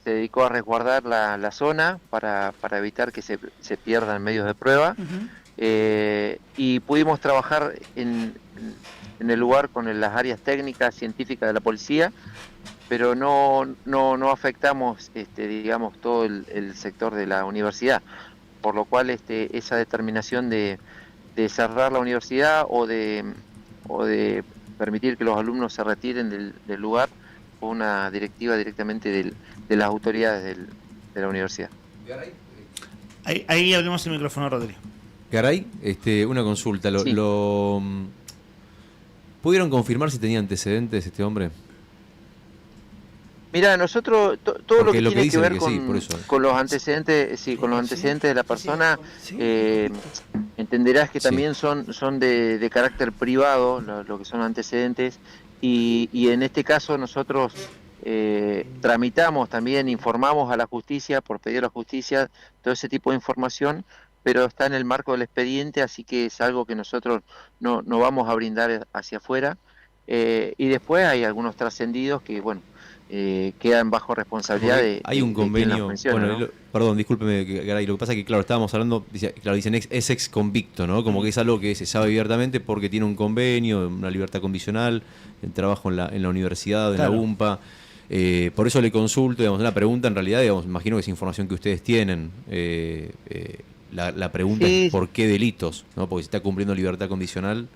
se dedicó a resguardar la zona para evitar que se pierdan medios de prueba, y pudimos trabajar en el lugar con las áreas técnicas, científicas de la policía, pero no afectamos, digamos, todo el sector de la universidad, por lo cual esa determinación de cerrar la universidad o de permitir que los alumnos se retiren del lugar fue una directiva directamente de las autoridades de la universidad. Ahí abrimos el micrófono, Rodrigo. Garay, una consulta. ¿Pudieron confirmar si tenía antecedentes este hombre? Mira, nosotros todo lo que tiene que ver con los antecedentes, con los antecedentes de la persona, entenderás que también son de carácter privado, lo que son antecedentes, y en este caso nosotros tramitamos también, informamos a la justicia, por pedir a la justicia, todo ese tipo de información, pero está en el marco del expediente, así que es algo que nosotros no vamos a brindar hacia afuera, y después hay algunos trascendidos que, bueno, quedan bajo responsabilidad hay un convenio, ¿no? Perdón, discúlpeme, Garay, lo que pasa es que, claro, estábamos hablando, dicen es ex convicto, ¿no? Como que es algo que se sabe abiertamente porque tiene un convenio, una libertad condicional, el trabajo en la universidad, en la UMPA. Por eso le consulto, digamos, una pregunta en realidad, digamos, imagino que es información que ustedes tienen. La pregunta es ¿por qué delitos? ¿No? Porque si está cumpliendo libertad condicional.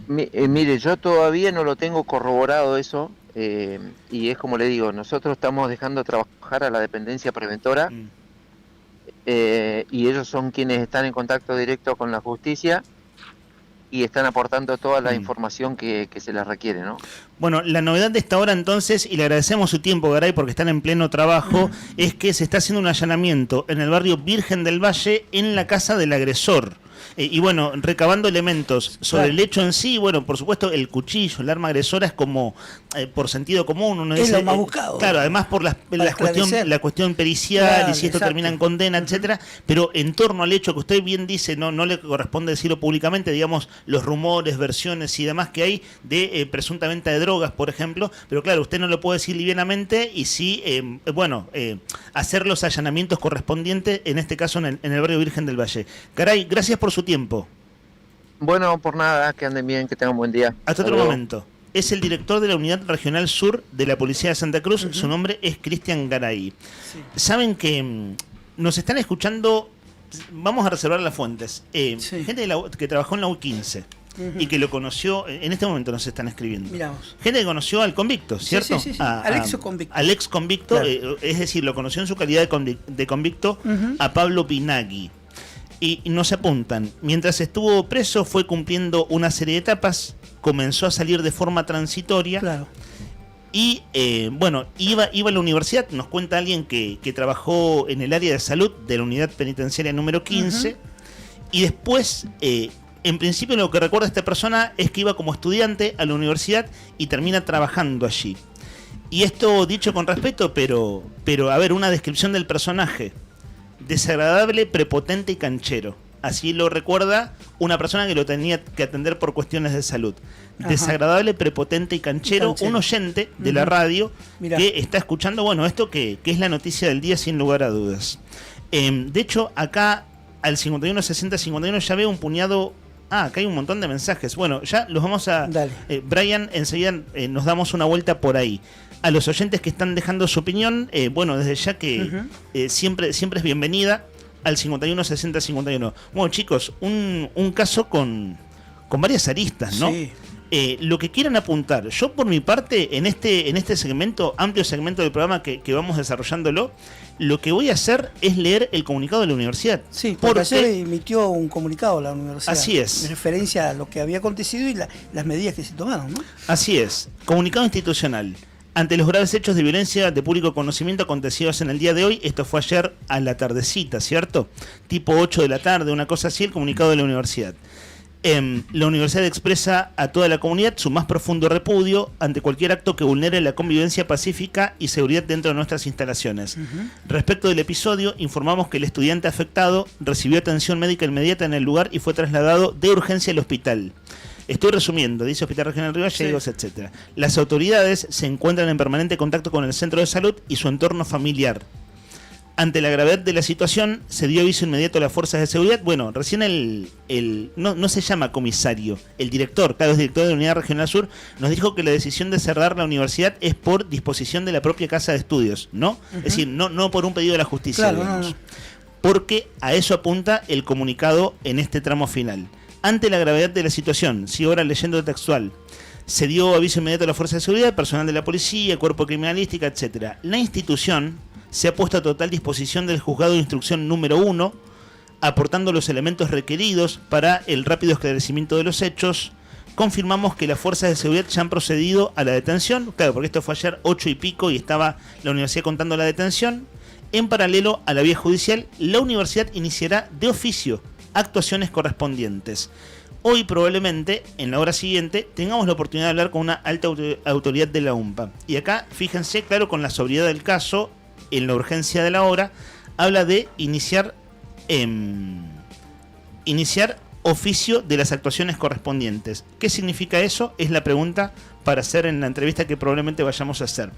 Mire, yo todavía no lo tengo corroborado eso. Y es como le digo, nosotros estamos dejando trabajar a la dependencia preventora, y ellos son quienes están en contacto directo con la justicia y están aportando toda la información que se les requiere, ¿no? Bueno, la novedad de esta hora entonces, y le agradecemos su tiempo, Garay, porque están en pleno trabajo, es que se está haciendo un allanamiento en el barrio Virgen del Valle en la casa del agresor. Y bueno, recabando elementos sobre el hecho en sí, bueno, por supuesto, el cuchillo, el arma agresora es como, por sentido común, uno Es dice, lo más buscado. Claro, además por la cuestión pericial, Claro, y si esto exacto. termina en condena, etcétera, pero en torno al hecho que usted bien dice, no le corresponde decirlo públicamente, digamos, los rumores, versiones y demás que hay de presunta venta de drogas, por ejemplo, pero claro, usted no lo puede decir livianamente y sí, hacer los allanamientos correspondientes, en este caso en el barrio Virgen del Valle. Caray, gracias por su tiempo. Bueno, por nada, que anden bien, que tengan buen día. Hasta otro momento. Es el director de la Unidad Regional Sur de la Policía de Santa Cruz. Su nombre es Cristian Garay. Saben que nos están escuchando, vamos a reservar las fuentes, gente que trabajó en la U15 y que lo conoció, en este momento nos están escribiendo. Miramos. Gente que conoció al convicto, ¿cierto? Sí. Al ex convicto. Al ex convicto, Claro. es decir, lo conoció en su calidad de convicto a Pablo Pinagui. Y nos apuntan, mientras estuvo preso fue cumpliendo una serie de etapas, comenzó a salir de forma transitoria y iba a la universidad. Nos cuenta alguien que trabajó en el área de salud de la unidad penitenciaria número 15 y después, en principio lo que recuerda esta persona es que iba como estudiante a la universidad y termina trabajando allí. Y esto dicho con respeto, pero a ver, una descripción del personaje: desagradable, prepotente y canchero. Así lo recuerda una persona que lo tenía que atender por cuestiones de salud. Desagradable, prepotente y canchero. Un oyente de la radio que está escuchando, esto que es la noticia del día sin lugar a dudas. De hecho, acá al 516051 ya veo un puñado. Acá hay un montón de mensajes. Bueno, ya los vamos a... Brian, enseguida nos damos una vuelta por ahí. A los oyentes que están dejando su opinión, desde ya que siempre es bienvenida al 516051. Bueno, chicos, un caso con varias aristas, ¿no? Sí. Lo que quieran apuntar. Yo, por mi parte, en este segmento, amplio segmento del programa que vamos desarrollándolo, lo que voy a hacer es leer el comunicado de la universidad. Sí, porque ayer emitió un comunicado la universidad. Así es. En referencia a lo que había acontecido y las medidas que se tomaron, ¿no? Así es. Comunicado institucional. Ante los graves hechos de violencia de público conocimiento acontecidos en el día de hoy, esto fue ayer a la tardecita, ¿cierto? Tipo 8 de la tarde, una cosa así, el comunicado de la universidad. La universidad expresa a toda la comunidad su más profundo repudio ante cualquier acto que vulnere la convivencia pacífica y seguridad dentro de nuestras instalaciones. Respecto del episodio, informamos que el estudiante afectado recibió atención médica inmediata en el lugar y fue trasladado de urgencia al hospital. Estoy resumiendo, dice Hospital Regional Río Gallegos, etc. Las autoridades se encuentran en permanente contacto con el centro de salud y su entorno familiar. Ante la gravedad de la situación, se dio aviso inmediato a las fuerzas de seguridad. Bueno, recién no se llama comisario, el director, claro, es director de la Unidad Regional Sur, nos dijo que la decisión de cerrar la universidad es por disposición de la propia Casa de Estudios, ¿no? Es decir, no por un pedido de la justicia, digamos. Porque a eso apunta el comunicado en este tramo final. Ante la gravedad de la situación, sigo ahora leyendo textual, se dio aviso inmediato a las fuerzas de seguridad, personal de la policía, cuerpo criminalística, etc. La institución se ha puesto a total disposición del juzgado de instrucción número 1, aportando los elementos requeridos para el rápido esclarecimiento de los hechos. Confirmamos que las fuerzas de seguridad ya han procedido a la detención, claro, porque esto fue ayer 8 y pico y estaba la universidad contando la detención. En paralelo a la vía judicial, la universidad iniciará de oficio actuaciones correspondientes. Hoy probablemente, en la hora siguiente, tengamos la oportunidad de hablar con una alta autoridad de la UMPA. Y acá, fíjense, claro, con la sobriedad del caso, en la urgencia de la hora, habla de iniciar oficio de las actuaciones correspondientes. ¿Qué significa eso? Es la pregunta para hacer en la entrevista que probablemente vayamos a hacer.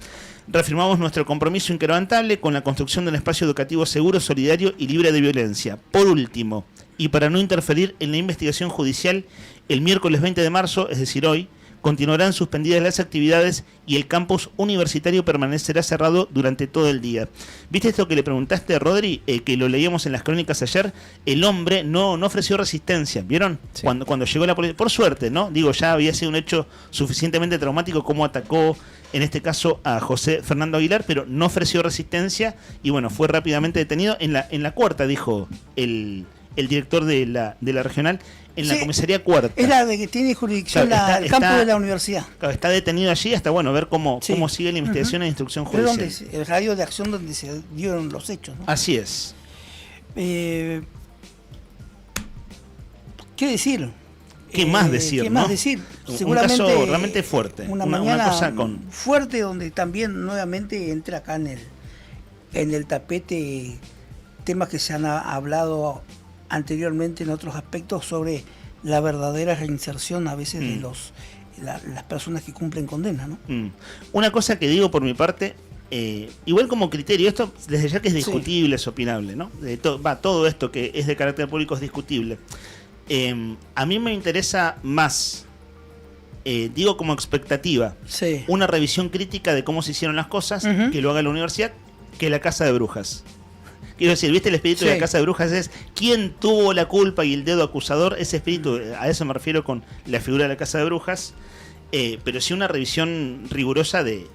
Reafirmamos nuestro compromiso inquebrantable con la construcción de un espacio educativo seguro, solidario y libre de violencia. Por último, y para no interferir en la investigación judicial, el miércoles 20 de marzo, es decir hoy, continuarán suspendidas las actividades y el campus universitario permanecerá cerrado durante todo el día. ¿Viste esto que le preguntaste, Rodri? Que lo leíamos en las crónicas ayer. El hombre no ofreció resistencia, ¿vieron? Sí. Cuando llegó la policía, por suerte, ¿no? Digo, ya había sido un hecho suficientemente traumático como atacó, en este caso, a José Fernando Aguilar, pero no ofreció resistencia y bueno, fue rápidamente detenido. En la cuarta, dijo el director de la regional, en la comisaría cuarta. Es la de que tiene jurisdicción el campo de la universidad. Claro, está detenido allí hasta ver cómo sigue la investigación e instrucción judicial. Es el radio de acción donde se dieron los hechos, ¿no? Así es. ¿Qué decir? ¿Qué más decir? ¿Qué ¿no? más decir? Un Seguramente caso realmente fuerte. Una una mañana cosa con... fuerte donde también nuevamente entra acá en el tapete temas que se han hablado anteriormente en otros aspectos sobre la verdadera reinserción a veces de las personas que cumplen condena, ¿no? Una cosa que digo por mi parte, igual como criterio, esto desde ya que es discutible, es opinable, ¿no? Todo esto que es de carácter público es discutible. A mí me interesa más, digo como expectativa, una revisión crítica de cómo se hicieron las cosas, que lo haga la universidad, que la Casa de Brujas. Quiero decir, ¿viste? El espíritu de la Casa de Brujas es quién tuvo la culpa y el dedo acusador. Ese espíritu, a eso me refiero con la figura de la Casa de Brujas. Pero sí una revisión rigurosa de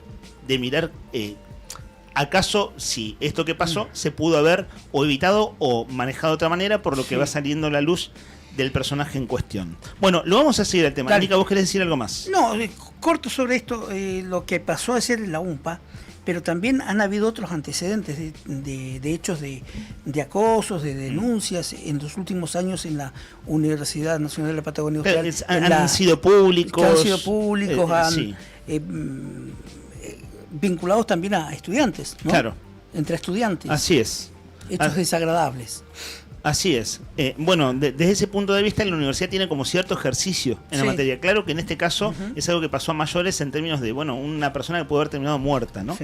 mirar acaso si esto que pasó se pudo haber o evitado o manejado de otra manera por lo que va saliendo a la luz del personaje en cuestión. Bueno, lo vamos a seguir al tema. Mónica, ¿vos querés decir algo más? No, corto sobre esto, lo que pasó ayer en la UMPA, pero también han habido otros antecedentes de hechos de acosos, de denuncias en los últimos años en la Universidad Nacional de la Patagonia Austral. Han sido públicos. Han sido públicos, vinculados también a estudiantes, ¿no? Claro. Entre estudiantes. Así es. Hechos desagradables. Así es. Bueno, desde ese punto de vista la universidad tiene como cierto ejercicio en la materia. Claro que en este caso es algo que pasó a mayores en términos de, una persona que pudo haber terminado muerta, ¿no?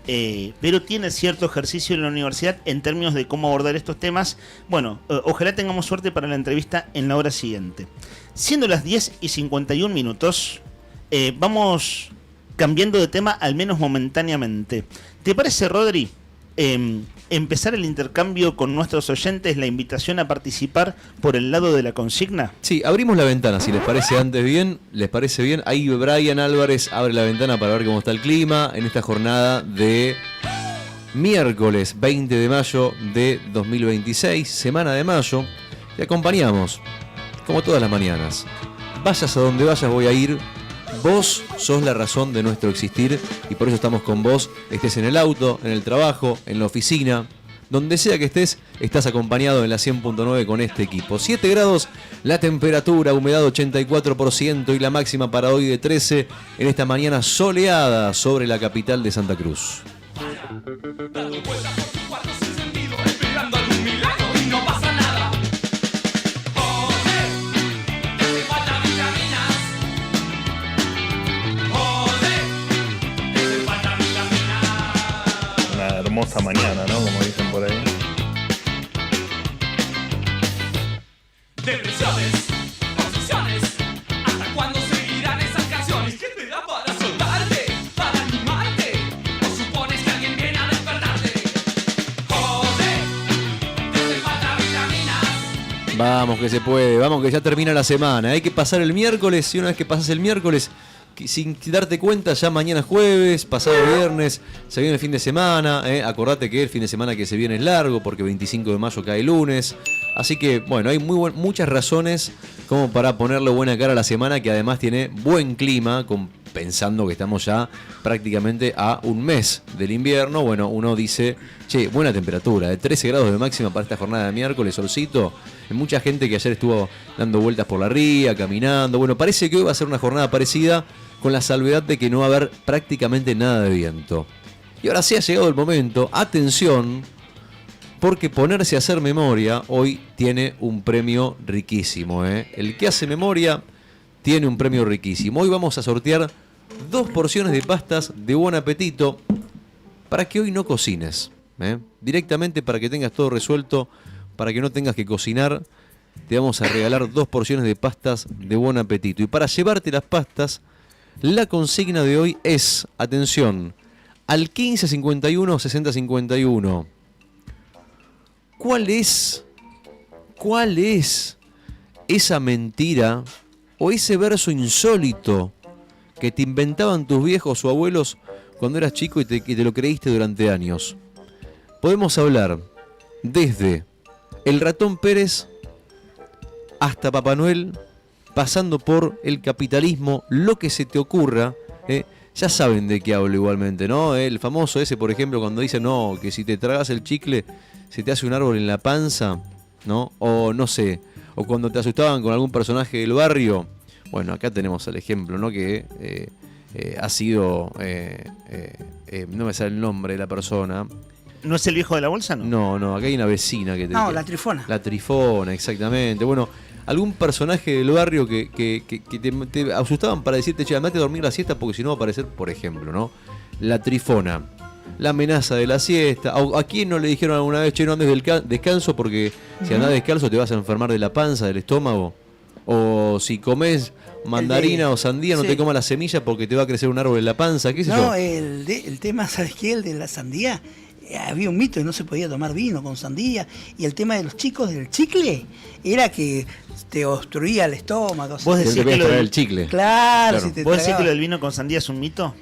Pero tiene cierto ejercicio en la universidad en términos de cómo abordar estos temas. Bueno, ojalá tengamos suerte para la entrevista en la hora siguiente. Siendo las 10:51, vamos cambiando de tema al menos momentáneamente. ¿Te parece, Rodri? Empezar el intercambio con nuestros oyentes, la invitación a participar por el lado de la consigna. Sí, abrimos la ventana, si les parece antes bien, les parece bien. Ahí Brian Álvarez abre la ventana para ver cómo está el clima en esta jornada de miércoles 20 de mayo de 2026, semana de mayo. Te acompañamos, como todas las mañanas. Vayas a donde vayas, voy a ir. Vos sos la razón de nuestro existir y por eso estamos con vos, estés en el auto, en el trabajo, en la oficina, donde sea que estés, estás acompañado en la 100.9 con este equipo. 7 grados la temperatura, humedad 84% y la máxima para hoy de 13 en esta mañana soleada sobre la capital de Santa Cruz. Hermosa mañana, ¿no? Como dicen por ahí. Depresiones, obsesiones, ¿hasta cuándo seguirán esas canciones? ¿Qué te da para soltarte, para animarte? ¿O supones que alguien viene a despertarte? Joder, te falta vitaminas. Vamos que se puede, vamos que ya termina la semana. Hay que pasar el miércoles y una vez que pasas el miércoles, sin darte cuenta, ya mañana es jueves, pasado viernes, se viene el fin de semana. Acordate que el fin de semana que se viene es largo porque 25 de mayo cae lunes. Así que, bueno, hay muchas razones como para ponerle buena cara a la semana, que además tiene buen clima, pensando que estamos ya prácticamente a un mes del invierno. Bueno, uno dice, che, buena temperatura, de 13 grados de máxima para esta jornada de miércoles, solcito. Hay mucha gente que ayer estuvo dando vueltas por la ría, caminando. Bueno, parece que hoy va a ser una jornada parecida, con la salvedad de que no va a haber prácticamente nada de viento. Y ahora sí ha llegado el momento, atención, porque ponerse a hacer memoria hoy tiene un premio riquísimo. El que hace memoria tiene un premio riquísimo. Hoy vamos a sortear 2 porciones de pastas de buen apetito para que hoy no cocines. Directamente para que tengas todo resuelto, para que no tengas que cocinar, te vamos a regalar 2 porciones de pastas de buen apetito. Y para llevarte las pastas, la consigna de hoy es, atención, al 1551 6051. ¿Cuál es esa mentira o ese verso insólito que te inventaban tus viejos o abuelos cuando eras chico y te lo creíste durante años? Podemos hablar desde el ratón Pérez hasta Papá Noel, pasando por el capitalismo, lo que se te ocurra. Ya saben de qué hablo igualmente, ¿no? El famoso ese, por ejemplo, cuando dice, no, que si te tragas el chicle se te hace un árbol en la panza, ¿no? O no sé, o cuando te asustaban con algún personaje del barrio. Bueno, acá tenemos el ejemplo, ¿no? Que ha sido, no me sale el nombre de la persona. ¿No es el viejo de la bolsa, no? No, acá hay una vecina que te... No, la Trifona. La Trifona, exactamente. Bueno, algún personaje del barrio que te asustaban para decirte, che, andate a dormir la siesta porque si no va a aparecer, por ejemplo, ¿no? La Trifona. La amenaza de la siesta. ¿A quién no le dijeron alguna vez, che, no andes descanso porque si andás descalzo te vas a enfermar de la panza, del estómago? O si comes mandarina o sandía, no te comas la semilla porque te va a crecer un árbol en la panza, qué sé yo. No, el tema, ¿sabes qué? El de la sandía, había un mito y no se podía tomar vino con sandía. Y el tema de los chicos del chicle era que te obstruía el estómago. ¿Vos decís que lo del chicle? Claro. Si te ¿Vos decís que tragabas. lo del vino con sandía es un mito?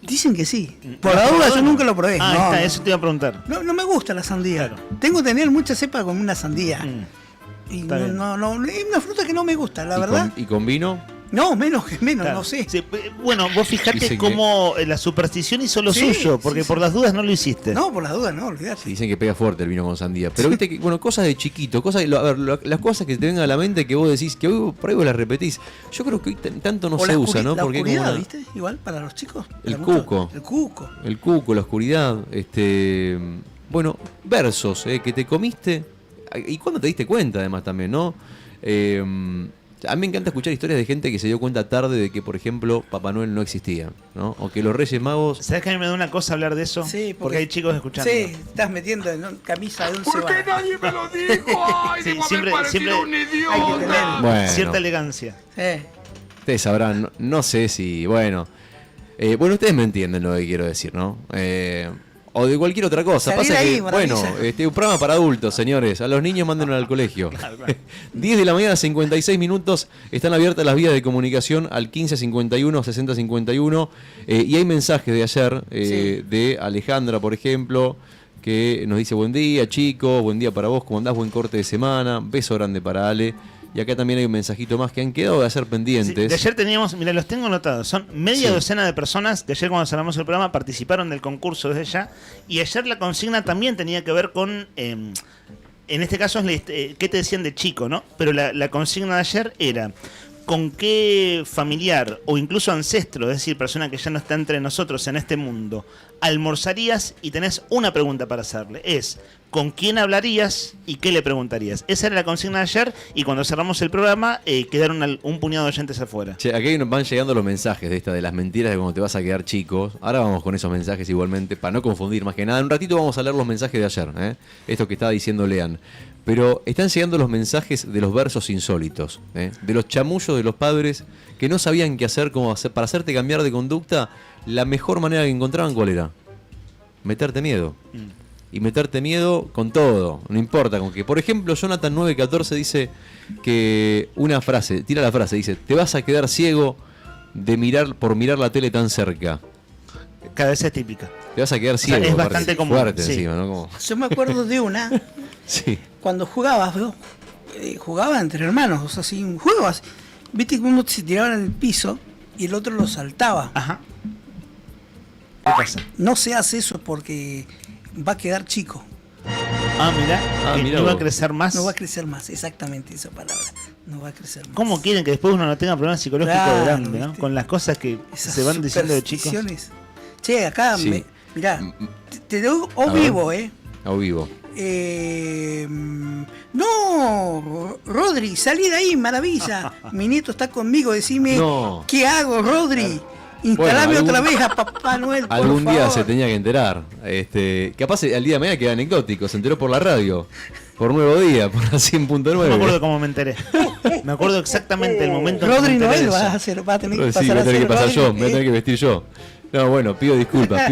Dicen que sí. Por la duda yo nunca lo probé. Ah, no, está, no. eso te iba a preguntar. No me gusta la sandía. Tengo que tener mucha cepa con una sandía. Y Está bien. no, es una fruta que no me gusta, la verdad. ¿Y con vino? No, menos, Claro. no sé. Sí, bueno, vos fijate Dicen cómo la superstición hizo lo Sí, suyo, porque sí, por las dudas no lo hiciste. No, por las dudas no, olvidate. Sí, dicen que pega fuerte el vino con sandía. Pero viste que, bueno, cosas de chiquito, cosas, a ver, las cosas que te vengan a la mente que vos decís, que hoy por ahí vos las repetís. Yo creo que hoy tanto no O se la usa, ¿no? La Porque oscuridad, como una- ¿viste? Igual para los chicos. El para muchos. cuco. El cuco. El cuco, la oscuridad, bueno, versos que te comiste y cuando te diste cuenta además también, ¿no? A mí me encanta escuchar historias de gente que se dio cuenta tarde de que, por ejemplo, Papá Noel no existía, ¿no? O que los Reyes Magos... ¿Sabes que a mí me da una cosa hablar de eso? Sí, porque hay chicos escuchando. Sí, estás metiendo en camisa de 11 ¿Por qué varas. nadie me lo dijo? Ay, Sí, debo siempre- haber parecido siempre un Hay que idiota. tener Bueno. Cierta elegancia. Ustedes sabrán, no sé si, bueno, ustedes me entienden lo que quiero decir, ¿no? O de cualquier otra cosa. Salir Pasa ahí, que, maravilla. un programa para adultos, señores. A los niños mándenlo al colegio. 10 de la mañana, 56 minutos. Están abiertas las vías de comunicación al 1551, 6051. Y hay mensajes de ayer de Alejandra, por ejemplo, que nos dice: buen día, chicos, buen día para vos, ¿cómo andás? Buen corte de semana. Beso grande para Ale. Y acá también hay un mensajito más que han quedado de hacer Sí, pendientes. de ayer teníamos, mira, los tengo anotados. Son media Sí. docena de personas que ayer cuando cerramos el programa participaron del concurso desde ya. Y ayer la consigna también tenía que ver con, en este caso, ¿qué te decían de chico, no? Pero la consigna de ayer era: ¿con qué familiar o incluso ancestro, es decir, persona que ya no está entre nosotros en este mundo, almorzarías? Y tenés una pregunta para hacerle. Es: ¿con quién hablarías y qué le preguntarías? Esa era la consigna de ayer y cuando cerramos el programa quedaron un puñado de oyentes afuera. Che, aquí nos van llegando los mensajes de las mentiras de cuando te vas a quedar chicos. Ahora vamos con esos mensajes igualmente, para no confundir más que nada. En un ratito vamos a leer los mensajes de ayer, esto que estaba diciendo Lean. Pero están llegando los mensajes de los versos insólitos, de los chamullos de los padres que no sabían qué hacer, para hacerte cambiar de conducta. La mejor manera que encontraban, ¿cuál era? Meterte miedo. Y meterte miedo con todo, no importa con qué. Por ejemplo, Jonathan 914 dice que una frase, tira la frase, dice: te vas a quedar ciego por mirar la tele tan cerca. Cada vez es típica. Te vas a quedar ciego. es bastante común. Fuerte Sí. encima, ¿no? Como... Yo me acuerdo de una, Sí. cuando jugabas, jugaba entre hermanos, o sea, así, un juego así. Viste que uno se tiraba en el piso y el otro lo saltaba. Ajá. ¿Qué pasa? No se hace eso porque va a quedar chico. Ah, mirá, que mirá no va a vos. crecer más. No va a crecer más, exactamente esa palabra. No va a crecer más. ¿Cómo quieren que después uno no tenga problemas psicológicos Claro, grandes, ¿no? ¿viste? Con las cosas que Esas se van diciendo de chicos. supersticiones. Che, acá, Sí. mirá, te doy A o ver. vivo, A vivo. No, Rodri, salí de ahí, maravilla. Mi nieto está conmigo, decime, No. ¿qué hago, Rodri? Instalame Bueno, otra vez a Papá Noel, por Algún día favor. se tenía que enterar. Capaz al día de mañana queda anecdótico. Se enteró por la radio. Por Nuevo Día, por la 100.9. No me acuerdo cómo me enteré. Me acuerdo exactamente el momento en que me Rodri enteré de Noel eso. va a tener que Sí, pasar voy a a tener ser que pasar Rodri, yo, me voy a tener que vestir yo. No, bueno, pido disculpas.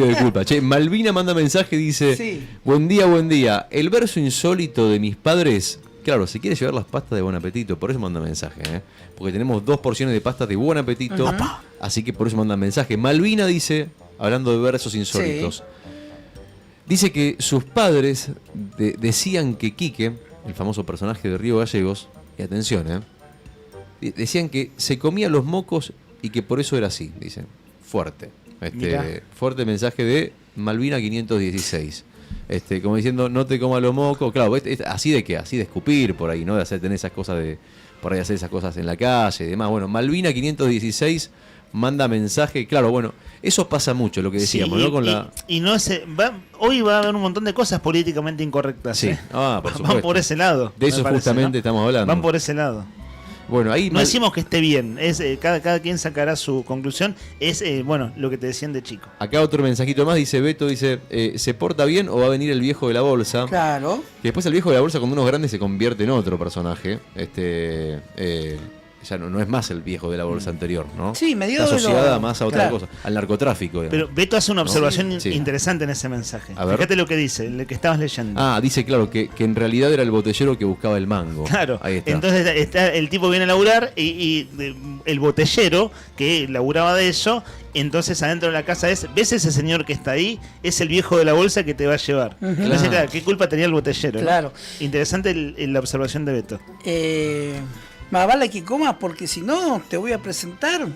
Che, Malvina manda mensaje, dice: Sí. buen día. El verso insólito de mis padres. Claro, se quiere llevar las pastas de Buen Apetito, por eso manda mensaje, porque tenemos 2 porciones de pastas de Buen Apetito, así que por eso manda mensaje. Malvina dice, hablando de versos insólitos, dice que sus padres decían que Quique, el famoso personaje de Río Gallegos, y atención, decían que se comía los mocos y que por eso era así, dice. Fuerte. Mirá. Fuerte mensaje de Malvina 516. Como diciendo, no te coma lo moco. Claro, así de qué, así de escupir por ahí, ¿no? De hacer, tener esas cosas por ahí hacer esas cosas en la calle y demás. Bueno, Malvina 516 manda mensaje. Claro, bueno, eso pasa mucho, lo que decíamos, Sí, ¿no? Hoy va a haber un montón de cosas políticamente incorrectas. Sí, por supuesto. Van por ese lado. De eso me parece, justamente ¿no? estamos hablando. Van por ese lado. Bueno, ahí no decimos que esté bien, es cada quien sacará su conclusión, es lo que te decían de chico. Acá otro mensajito más, dice Beto, ¿se porta bien o va a venir el viejo de la bolsa? Claro. Que después el viejo de la bolsa, cuando uno es grande, se convierte en otro personaje. Ya no es más el viejo de la bolsa anterior, ¿no? Sí, medio está asociada más a otra cosa, al narcotráfico. Digamos. Pero Beto hace una observación Sí. interesante en ese mensaje. A ver. Fíjate lo que dice, el que estabas leyendo. Dice, claro, que en realidad era el botellero que buscaba el mango. Claro, Ahí está. entonces el tipo viene a laburar y el botellero que laburaba de eso, entonces adentro de la casa ¿ves ese señor que está ahí? Es el viejo de la bolsa que te va a llevar. Ujú. Entonces, claro, ¿qué culpa tenía el botellero? ¿no? Claro. Interesante la observación de Beto. Más vale que comas porque si no te voy a presentar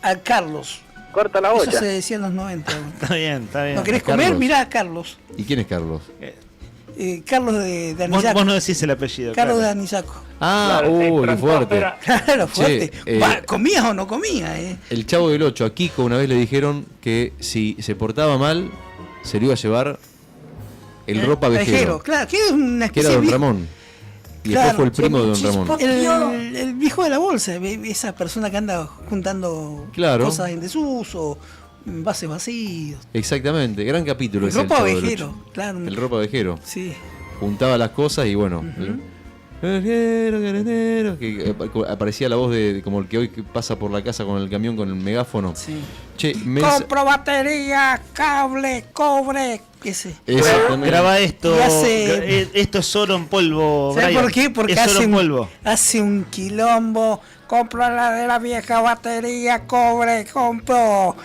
a Carlos. Corta la olla. Eso se decía en los 90. Está bien. ¿No querés ¿A comer? Carlos? Mirá a Carlos. ¿Y quién es Carlos? Carlos de Anisaco. Vos no decís el apellido. Carlos claro. de Anisaco. Qué fuerte. Claro, fuerte. Che, ¿Comías o no comías? El Chavo del 8, a Kiko una vez le dijeron que si se portaba mal, se lo iba a llevar el ropa vejero. Claro, que es una Que especie era Don de Ramón. Y después fue el primo de Don Ramón. El viejo de la bolsa, esa persona que anda juntando Claro. cosas en desuso, envases vacíos. Exactamente, gran capítulo. El ese, ropa Chavo del vejero, 8. claro. El ropa vejero. Sí. Juntaba las cosas y bueno. Que aparecía la voz de como el que hoy pasa por la casa con el camión con el megáfono. Sí. Che, Compro batería, cable, cobre. Ese. Graba esto. Y hace- esto es oro en polvo. ¿Sabes Brian. por qué? Porque es oro en polvo. hace un quilombo. Compro la de la vieja batería, cobre, compro.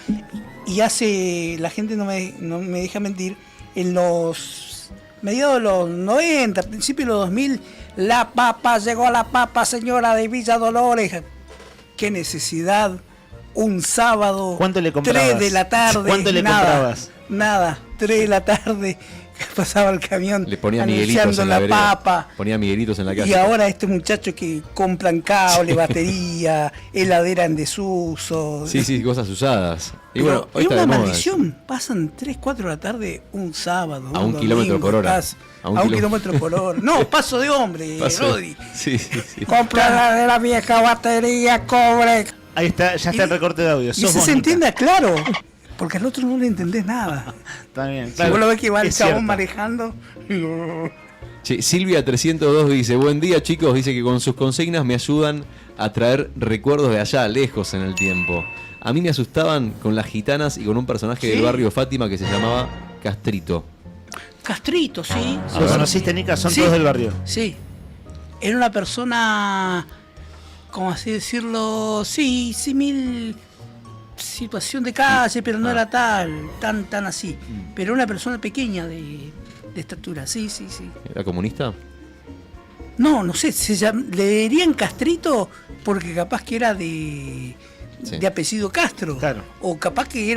Y la gente no me deja mentir, en los mediados de los 90, principios de los 2000, llegó la papa, señora de Villa Dolores. Qué necesidad, un sábado, ¿Cuánto le comprabas? 3 de la tarde, ¿Cuánto le comprabas? Nada, 3 de la tarde, pasaba el camión Le ponía Miguelitos anunciando en la la vereda. papa. Ponía Miguelitos en la casa. Y ahora este muchacho que compran cable, batería, heladera en desuso. Sí, cosas usadas. Y Pero bueno, hoy es está una de moda. maldición. Pasan 3, 4 de la tarde un sábado. A un kilómetro por hora. A un kilómetro por hora. No, paso de hombre, Rodri. Sí. Compra la de la vieja batería, cobre. Ahí está, ya está el recorte de audio. Y Sos si se bonita. entienda claro. Porque al otro no le entendés nada. Está bien. Si vos lo ves que va el es chabón cierto. Silvia manejando. Silvia 302 dice, buen día chicos, dice que con sus consignas me ayudan a traer recuerdos de allá, lejos en el tiempo. A mí me asustaban con las gitanas y con un personaje ¿Sí? del barrio Fátima que se llamaba Castrito. Castrito, sí. A ¿Lo ver. conociste, Nica? Son Sí, todos del barrio. Sí. Era una persona, ¿cómo así decirlo? Sí, símil situación de calle, pero no era tan así. Pero una persona pequeña de estatura, sí. ¿Era comunista? No sé, le dirían Castrito porque capaz que era de apellido Castro. Claro. O capaz que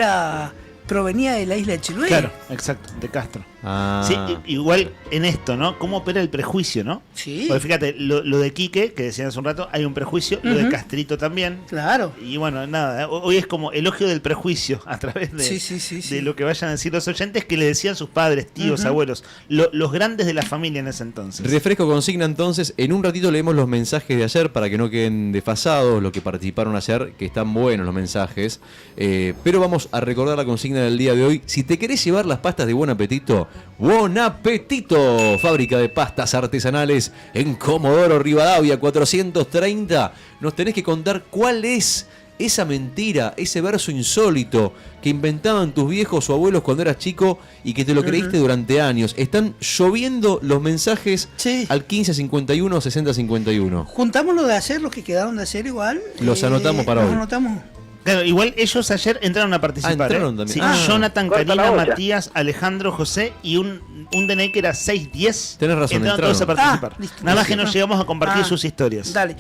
provenía de la isla de Chiloé. Claro, exacto, de Castro. Ah. Sí, igual en esto, ¿no? ¿Cómo opera el prejuicio, no? Sí. Porque fíjate, lo de Quique, que decían hace un rato, hay un prejuicio, lo de Ujú. Castrito también. Claro. Y bueno, nada, hoy es como elogio del prejuicio a través de, Sí. de lo que vayan a decir los oyentes que le decían sus padres, tíos, Ujú. abuelos, los grandes de la familia en ese entonces. Refresco consigna entonces, en un ratito leemos los mensajes de ayer para que no queden desfasados los que participaron ayer, que están buenos los mensajes, pero vamos a recordar la consigna del día de hoy. Si te querés llevar las pastas de Buen Apetito, Buen Apetito, fábrica de pastas artesanales en Comodoro Rivadavia 430, nos tenés que contar cuál es esa mentira, ese verso insólito que inventaban tus viejos o abuelos cuando eras chico y que te lo creíste durante años. Están lloviendo los mensajes al 1551 6051. Juntamos lo de ayer, los que quedaron de ayer igual. Los anotamos para los hoy. anotamos. Claro, igual ellos ayer entraron a participar. entraron también. Sí, Jonathan, Corta la Karina, olla. Matías, Alejandro, José y un DNI que era 610. Tenés razón, entraron todos a entraron. participar. Listo. Nada más que nos llegamos a compartir Ah, sus historias. Dale.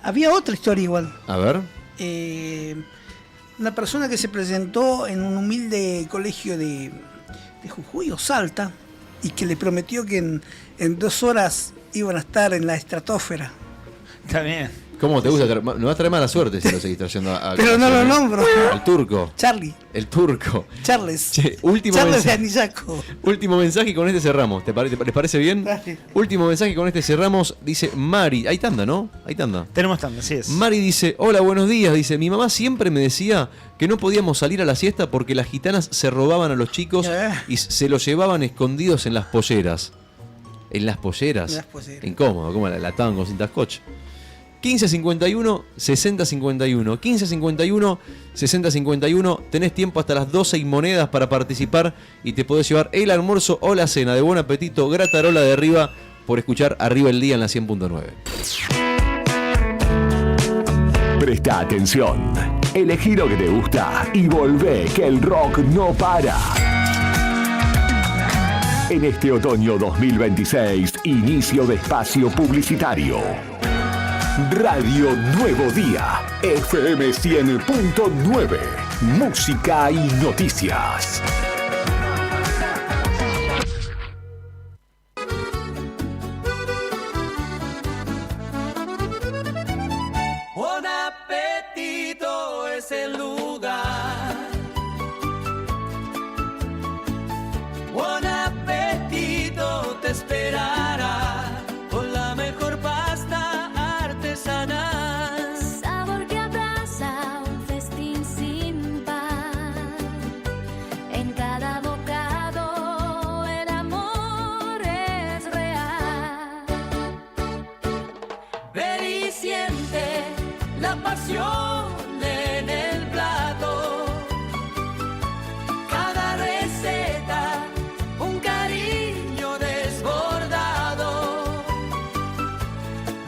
Había otra historia igual. A ver. Una persona que se presentó en un humilde colegio de Jujuy o Salta, y que le prometió que en 2 horas iban a estar en la estratosfera. Está bien. ¿Cómo te gusta? No va a traer mala suerte si lo seguís trayendo a Pero no lo nombro. Al turco. Charlie. El turco. Charles. Che, último Charles de mensaje. Anillaco. Último mensaje y con este cerramos. ¿Les parece bien? Dale. Último mensaje y con este cerramos. Dice Mari. Hay tanda, ¿no? Hay tanda. Tenemos tanda, así es. Mari dice, hola, buenos días. Dice, mi mamá siempre me decía que no podíamos salir a la siesta porque las gitanas se robaban a los chicos y se los llevaban escondidos en las polleras. ¿En las polleras? En las polleras. Incómodo, como la ataban con cinta scotch. 1551 6051. 1551 6051. Tenés tiempo hasta las 12 y monedas para participar y te podés llevar el almuerzo o la cena de buen apetito Gratarola de Arriba por escuchar Arriba el Día en la 100.9. Presta atención. Elegí lo que te gusta y volvé que el rock no para. En este otoño 2026, inicio de espacio publicitario. Radio Nuevo Día, FM 100.9, música y noticias. Buon Appetito es el lugar. Buon Appetito te esperará con la mejor pasta artesanal. Sabor que abraza un festín sin par. En cada bocado el amor es real. Ven y siente la pasión en el plato. Cada receta, un cariño desbordado.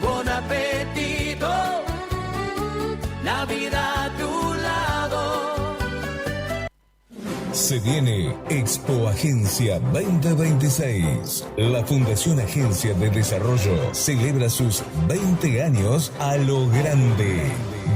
Buen apetito, la vida a tu lado. Se viene Expo Agencia 2026. La Fundación Agencia de Desarrollo celebra sus 20 años a lo grande.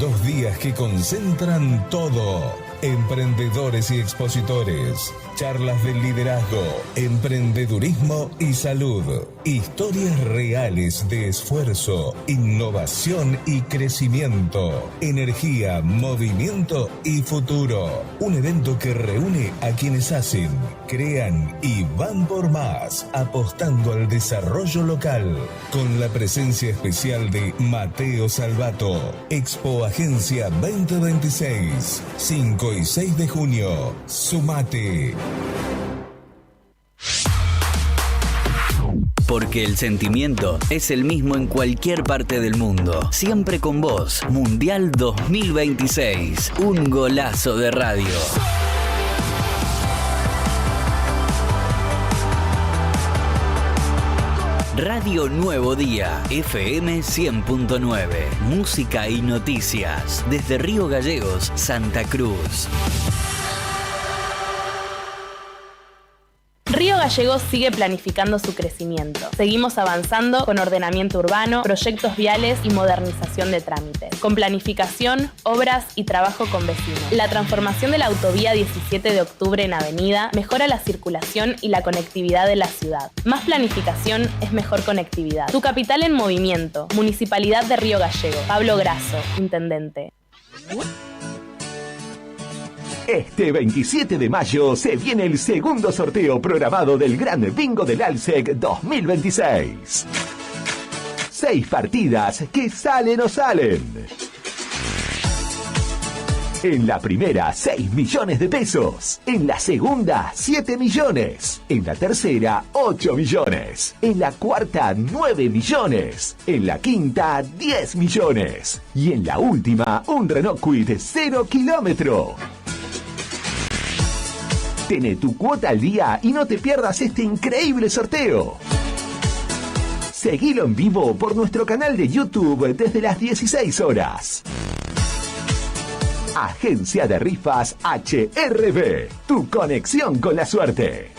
2 días que concentran todo. Emprendedores y expositores, charlas de liderazgo, emprendedurismo y salud, historias reales de esfuerzo, innovación y crecimiento, energía, movimiento y futuro. Un evento que reúne a quienes hacen, crean y van por más, apostando al desarrollo local, con la presencia especial de Mateo Salvato. Expo Agencia 2026, 5 y 6 de junio. Sumate. Porque el sentimiento es el mismo en cualquier parte del mundo. Siempre con vos. Mundial 2026. Un golazo de radio. Radio Nuevo Día, FM 100.9. Música y noticias. Desde Río Gallegos, Santa Cruz. Río Gallegos sigue planificando su crecimiento. Seguimos avanzando con ordenamiento urbano, proyectos viales y modernización de trámites. Con planificación, obras y trabajo con vecinos. La transformación de la autovía 17 de octubre en avenida mejora la circulación y la conectividad de la ciudad. Más planificación es mejor conectividad. Tu capital en movimiento. Municipalidad de Río Gallegos. Pablo Grasso, Intendente. Este 27 de mayo se viene el segundo sorteo programado del Gran Bingo del Alsec 2026. 6 partidas que salen o salen. En la primera, 6 millones de pesos. En la segunda, 7 millones. En la tercera, 8 millones. En la cuarta, 9 millones. En la quinta, 10 millones. Y en la última, un Renault Kwid 0 kilómetro. Tené tu cuota al día y no te pierdas este increíble sorteo. Seguilo en vivo por nuestro canal de YouTube desde las 16 horas. Agencia de Rifas HRB, tu conexión con la suerte.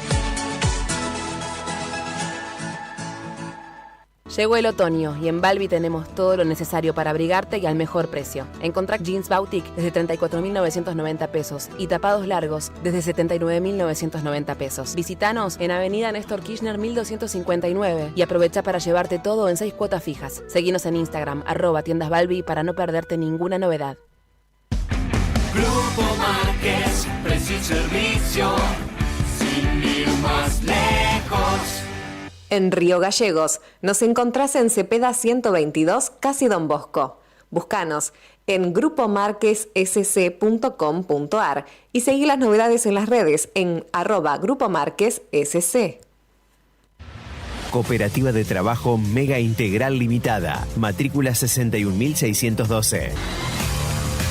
Llegó el otoño y en Balbi tenemos todo lo necesario para abrigarte y al mejor precio. Encontrá jeans Boutique desde 34.990 pesos y tapados largos desde 79.990 pesos. Visítanos en Avenida Néstor Kirchner 1259 y aprovecha para llevarte todo en 6 cuotas fijas. Seguinos en Instagram @tiendasbalbi para no perderte ninguna novedad. Grupo Márquez, precio y servicio, sin ir más lejos. En Río Gallegos nos encontrás en Cepeda 122, casi Don Bosco. Búscanos en grupomarquessc.com.ar y seguí las novedades en las redes en @grupomarquessc. Cooperativa de Trabajo Mega Integral Limitada, matrícula 61.612.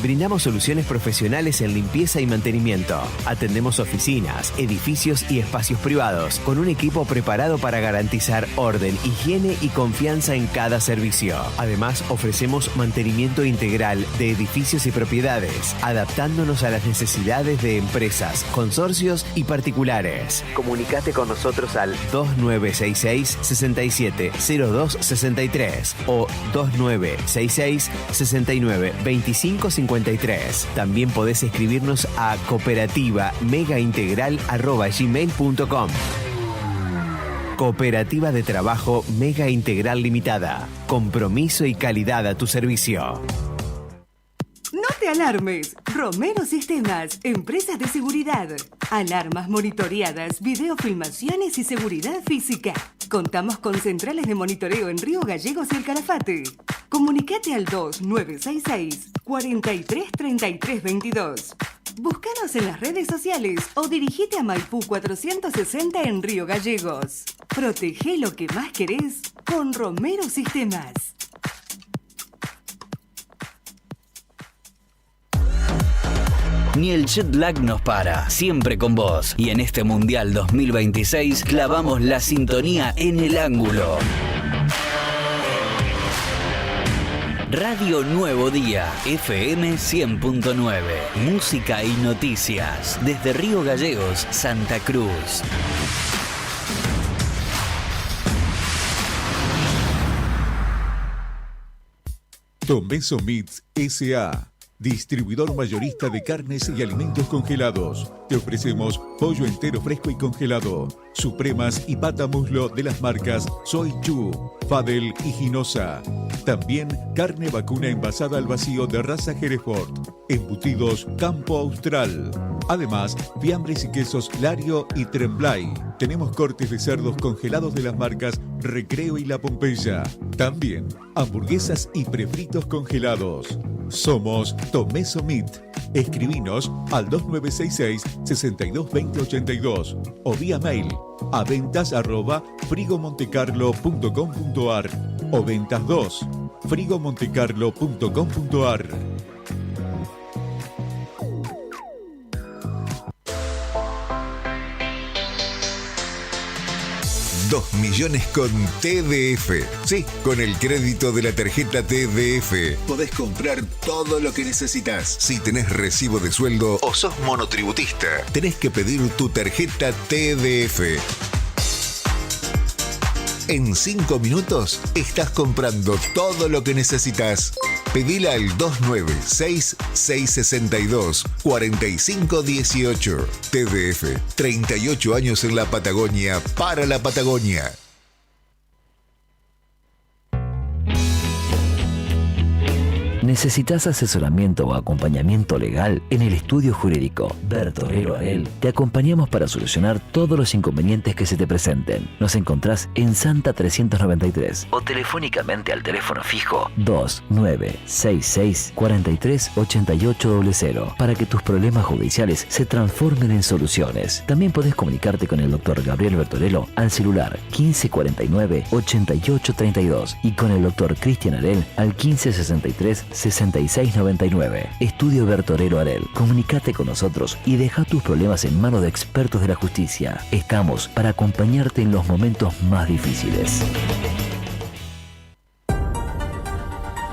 Brindamos soluciones profesionales en limpieza y mantenimiento. Atendemos oficinas, edificios y espacios privados con un equipo preparado para garantizar orden, higiene y confianza en cada servicio. Además, ofrecemos mantenimiento integral de edificios y propiedades, adaptándonos a las necesidades de empresas, consorcios y particulares. Comunicate con nosotros al 2966-670263 o 2966-692553. También podés escribirnos a cooperativa-megaintegral@gmail.com. Cooperativa de Trabajo Mega Integral Limitada. Compromiso y calidad a tu servicio. No te alarmes. Romero Sistemas, empresas de seguridad. Alarmas monitoreadas, videofilmaciones y seguridad física. Contamos con centrales de monitoreo en Río Gallegos y El Calafate. Comunicate al 2966-433322. Búscanos en las redes sociales o dirigite a Maipú 460 en Río Gallegos. Protege lo que más querés con Romero Sistemas. Ni el jet lag nos para, siempre con vos. Y en este Mundial 2026 clavamos la sintonía en el ángulo. Radio Nuevo Día, FM 100.9. Música y noticias. Desde Río Gallegos, Santa Cruz. Tomeso Meats S.A., distribuidor mayorista de carnes y alimentos congelados. Te ofrecemos pollo entero fresco y congelado, supremas y pata muslo de las marcas Soy Chu, Fadel y Ginosa. También carne vacuna envasada al vacío de raza Hereford. Embutidos Campo Austral. Además, fiambres y quesos Lario y Tremblay. Tenemos cortes de cerdos congelados de las marcas Recreo y La Pompeya. También hamburguesas y prefritos congelados. Somos Tomeso Meat. Escribinos al 2966-622082 o vía mail a ventas@frigomontecarlo.com.ar o ventas2 frigomontecarlo.com.ar. 2 millones con TDF. Sí, con el crédito de la tarjeta TDF podés comprar todo lo que necesitas. Si tenés recibo de sueldo o sos monotributista, tenés que pedir tu tarjeta TDF. En 5 minutos estás comprando todo lo que necesitas. Pedila al 296-662-4518. TDF, 38 años en la Patagonia, para la Patagonia. ¿Necesitas asesoramiento o acompañamiento legal? En el estudio jurídico Bertorero Arel te acompañamos para solucionar todos los inconvenientes que se te presenten. Nos encontrás en Santa 393 o telefónicamente al teléfono fijo 2966 438800 para que tus problemas judiciales se transformen en soluciones. También podés comunicarte con el doctor Gabriel Bertorello al celular 1549 8832 y con el doctor Cristian Arel al 1563 6699. Estudio Bertorero Arel. Comunicate con nosotros y deja tus problemas en manos de expertos de la justicia. Estamos para acompañarte en los momentos más difíciles.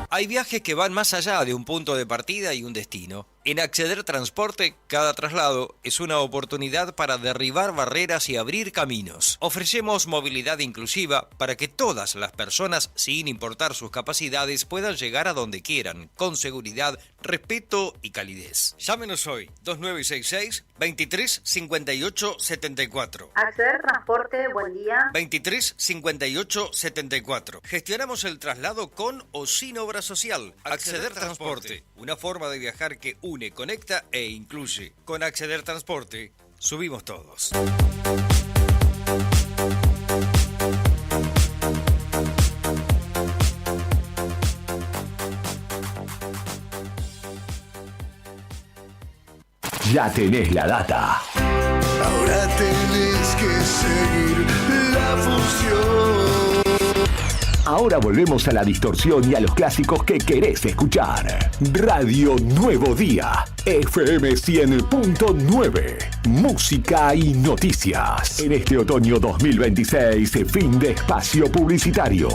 Hay viajes que van más allá de un punto de partida y un destino. En Acceder Transporte, cada traslado es una oportunidad para derribar barreras y abrir caminos. Ofrecemos movilidad inclusiva para que todas las personas, sin importar sus capacidades, puedan llegar a donde quieran, con seguridad, respeto y calidez. Llámenos hoy, 2916-235874. Acceder Transporte, buen día. 235874. Gestionamos el traslado con o sin obra social. Acceder Transporte, una forma de viajar que une, conecta e incluye. Con Acceder Transporte, subimos todos. Ya tenés la data. Ahora tenés que seguir la función. Ahora volvemos a la distorsión y a los clásicos que querés escuchar. Radio Nuevo Día, FM 100.9. Música y noticias. En este otoño 2026, fin de espacio publicitario.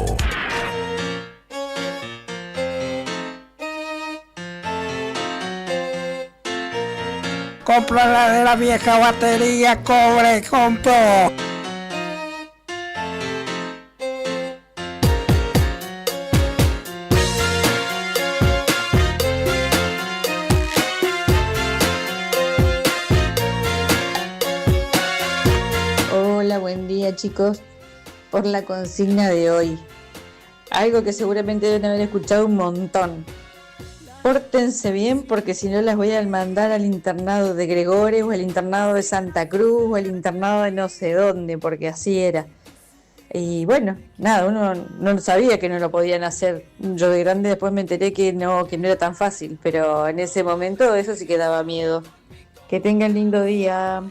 Compra la de la vieja batería, cobre, compró. Hola, buen día chicos. Por la consigna de hoy. Algo que seguramente deben haber escuchado un montón. Pórtense bien porque si no las voy a mandar al internado de Gregores o al internado de Santa Cruz o al internado de no sé dónde, porque así era. Y bueno, nada, uno no sabía que no lo podían hacer. Yo de grande después me enteré que no era tan fácil, pero en ese momento eso sí que daba miedo. Que tengan lindo día.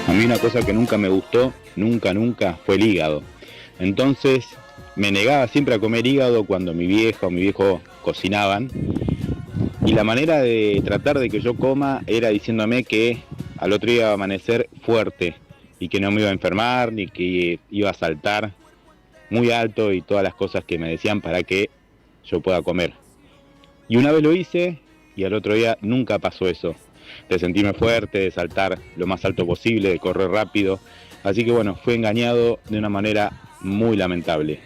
A mí una cosa que nunca me gustó, nunca, fue el hígado. Entonces me negaba siempre a comer hígado cuando mi vieja o mi viejo cocinaban. Y la manera de tratar de que yo coma era diciéndome que al otro día iba a amanecer fuerte y que no me iba a enfermar ni que iba a saltar muy alto y todas las cosas que me decían para que yo pueda comer. Y una vez lo hice y al otro día nunca pasó eso. De sentirme fuerte, de saltar lo más alto posible, de correr rápido. Así que bueno, fui engañado de una manera muy lamentable.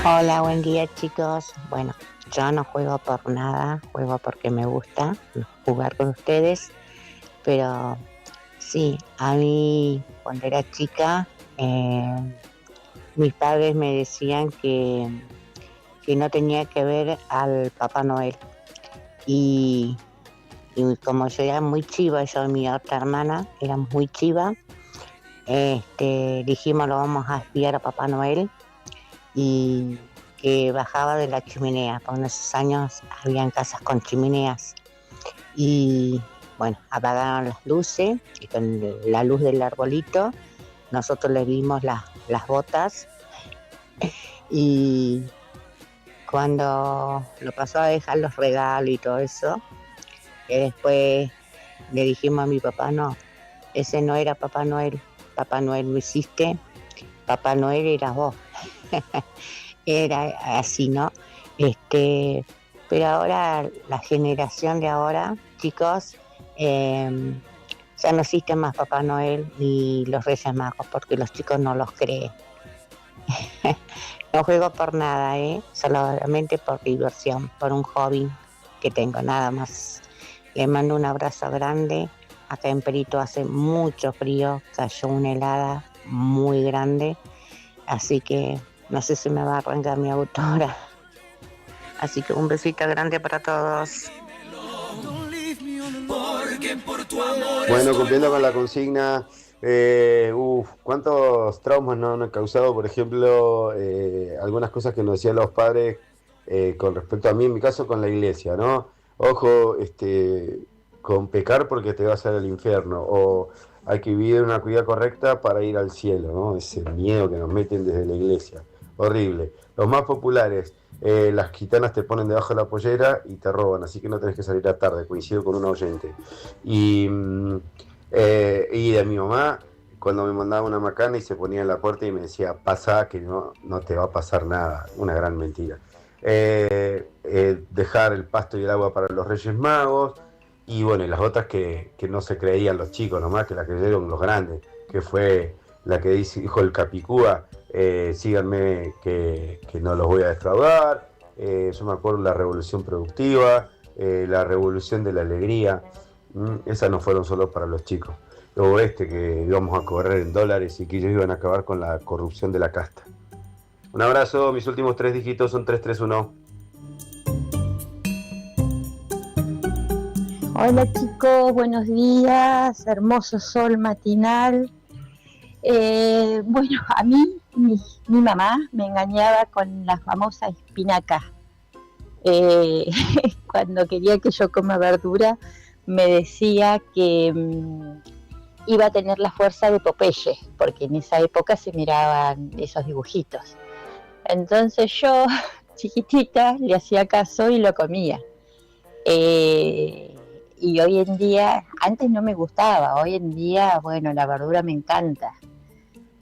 Hola, buen día chicos. Bueno, yo no juego por nada, juego porque me gusta jugar con ustedes, pero sí, a mí cuando era chica mis padres me decían que no tenía que ver al Papá Noel y como yo era muy chiva, yo y mi otra hermana éramos muy chiva, dijimos lo vamos a espiar a Papá Noel y que bajaba de la chimenea, porque en esos años habían casas con chimeneas y bueno, apagaron las luces y con la luz del arbolito nosotros le vimos las botas y cuando lo pasó a dejar los regalos y todo eso, que después le dijimos a mi papá, no, ese no era Papá Noel no hiciste, Papá Noel eras vos. Era así, ¿no? Pero ahora, la generación de ahora, chicos, ya no existe más Papá Noel ni los Reyes Magos porque los chicos no los creen. No juego por nada, solamente por diversión, por un hobby que tengo, nada más. Les mando un abrazo grande. Acá en Perito hace mucho frío, cayó una helada muy grande, así que no sé si me va a arrancar mi auto ahora. Así que un besito grande para todos. Bueno, cumpliendo con la consigna, cuántos traumas no han causado, por ejemplo, algunas cosas que nos decían los padres con respecto a mí, en mi caso, con la iglesia, ¿no? Ojo, con pecar porque te vas al infierno, o hay que vivir una vida correcta para ir al cielo, ¿no? Ese miedo que nos meten desde la iglesia, horrible. Los más populares, las gitanas te ponen debajo de la pollera y te roban, así que no tenés que salir a tarde, coincido con un oyente. Y de mi mamá, cuando me mandaba una macana y se ponía en la puerta y me decía, pasa que no te va a pasar nada, una gran mentira. Dejar el pasto y el agua para los Reyes Magos, y bueno, y las otras que no se creían los chicos nomás, que la creyeron los grandes, que fue la que dijo el Capicúa, síganme que no los voy a defraudar. Yo me acuerdo la revolución productiva, la revolución de la alegría, esas no fueron solo para los chicos. Luego que íbamos a cobrar en dólares y que ellos iban a acabar con la corrupción de la casta. Un abrazo, mis últimos 3 dígitos son 331. Hola chicos, buenos días, hermoso sol matinal. Bueno, a mí mi mamá me engañaba con la famosa espinaca. Cuando quería que yo coma verdura me decía que iba a tener la fuerza de Popeye, porque en esa época se miraban esos dibujitos. Entonces yo, chiquitita, le hacía caso y lo comía. Y hoy en día, antes no me gustaba, hoy en día, bueno, la verdura me encanta.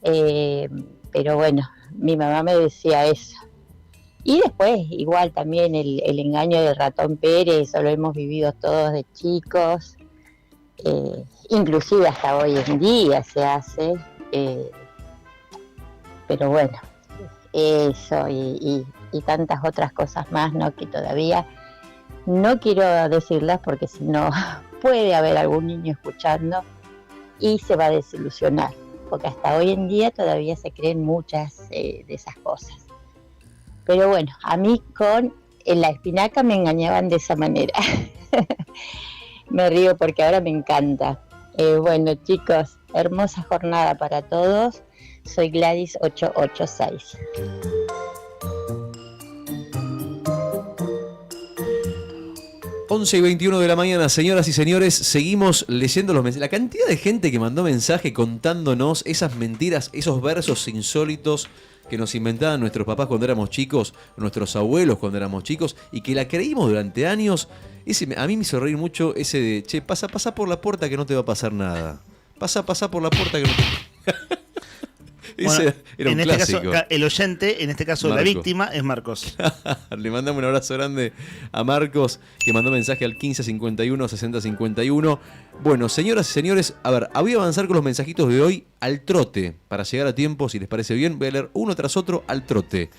Pero bueno, mi mamá me decía eso. Y después, igual también el engaño del ratón Pérez, eso lo hemos vivido todos de chicos. Inclusive hasta hoy en día se hace. Pero bueno, eso y tantas otras cosas más, ¿no? Que todavía no quiero decirlas porque si no puede haber algún niño escuchando y se va a desilusionar, porque hasta hoy en día todavía se creen muchas de esas cosas. Pero bueno, a mí con la espinaca me engañaban de esa manera. Me río porque ahora me encanta. Bueno chicos, hermosa jornada para todos. Soy Gladys 886. Once y 21 de la mañana, señoras y señores, seguimos leyendo los mensajes. La cantidad de gente que mandó mensaje contándonos esas mentiras, esos versos insólitos que nos inventaban nuestros papás cuando éramos chicos, nuestros abuelos cuando éramos chicos, y que la creímos durante años. A mí me hizo reír mucho ese de, che, pasa por la puerta que no te va a pasar nada. Pasa por la puerta que no te... Bueno, era un en este clásico. caso, el oyente, en este caso Marco. la víctima, es Marcos. Le mandamos un abrazo grande a Marcos, que mandó mensaje al 1551 6051. Bueno, señoras y señores, a ver, voy a avanzar con los mensajitos de hoy al trote, para llegar a tiempo, si les parece bien. Voy a leer uno tras otro al trote.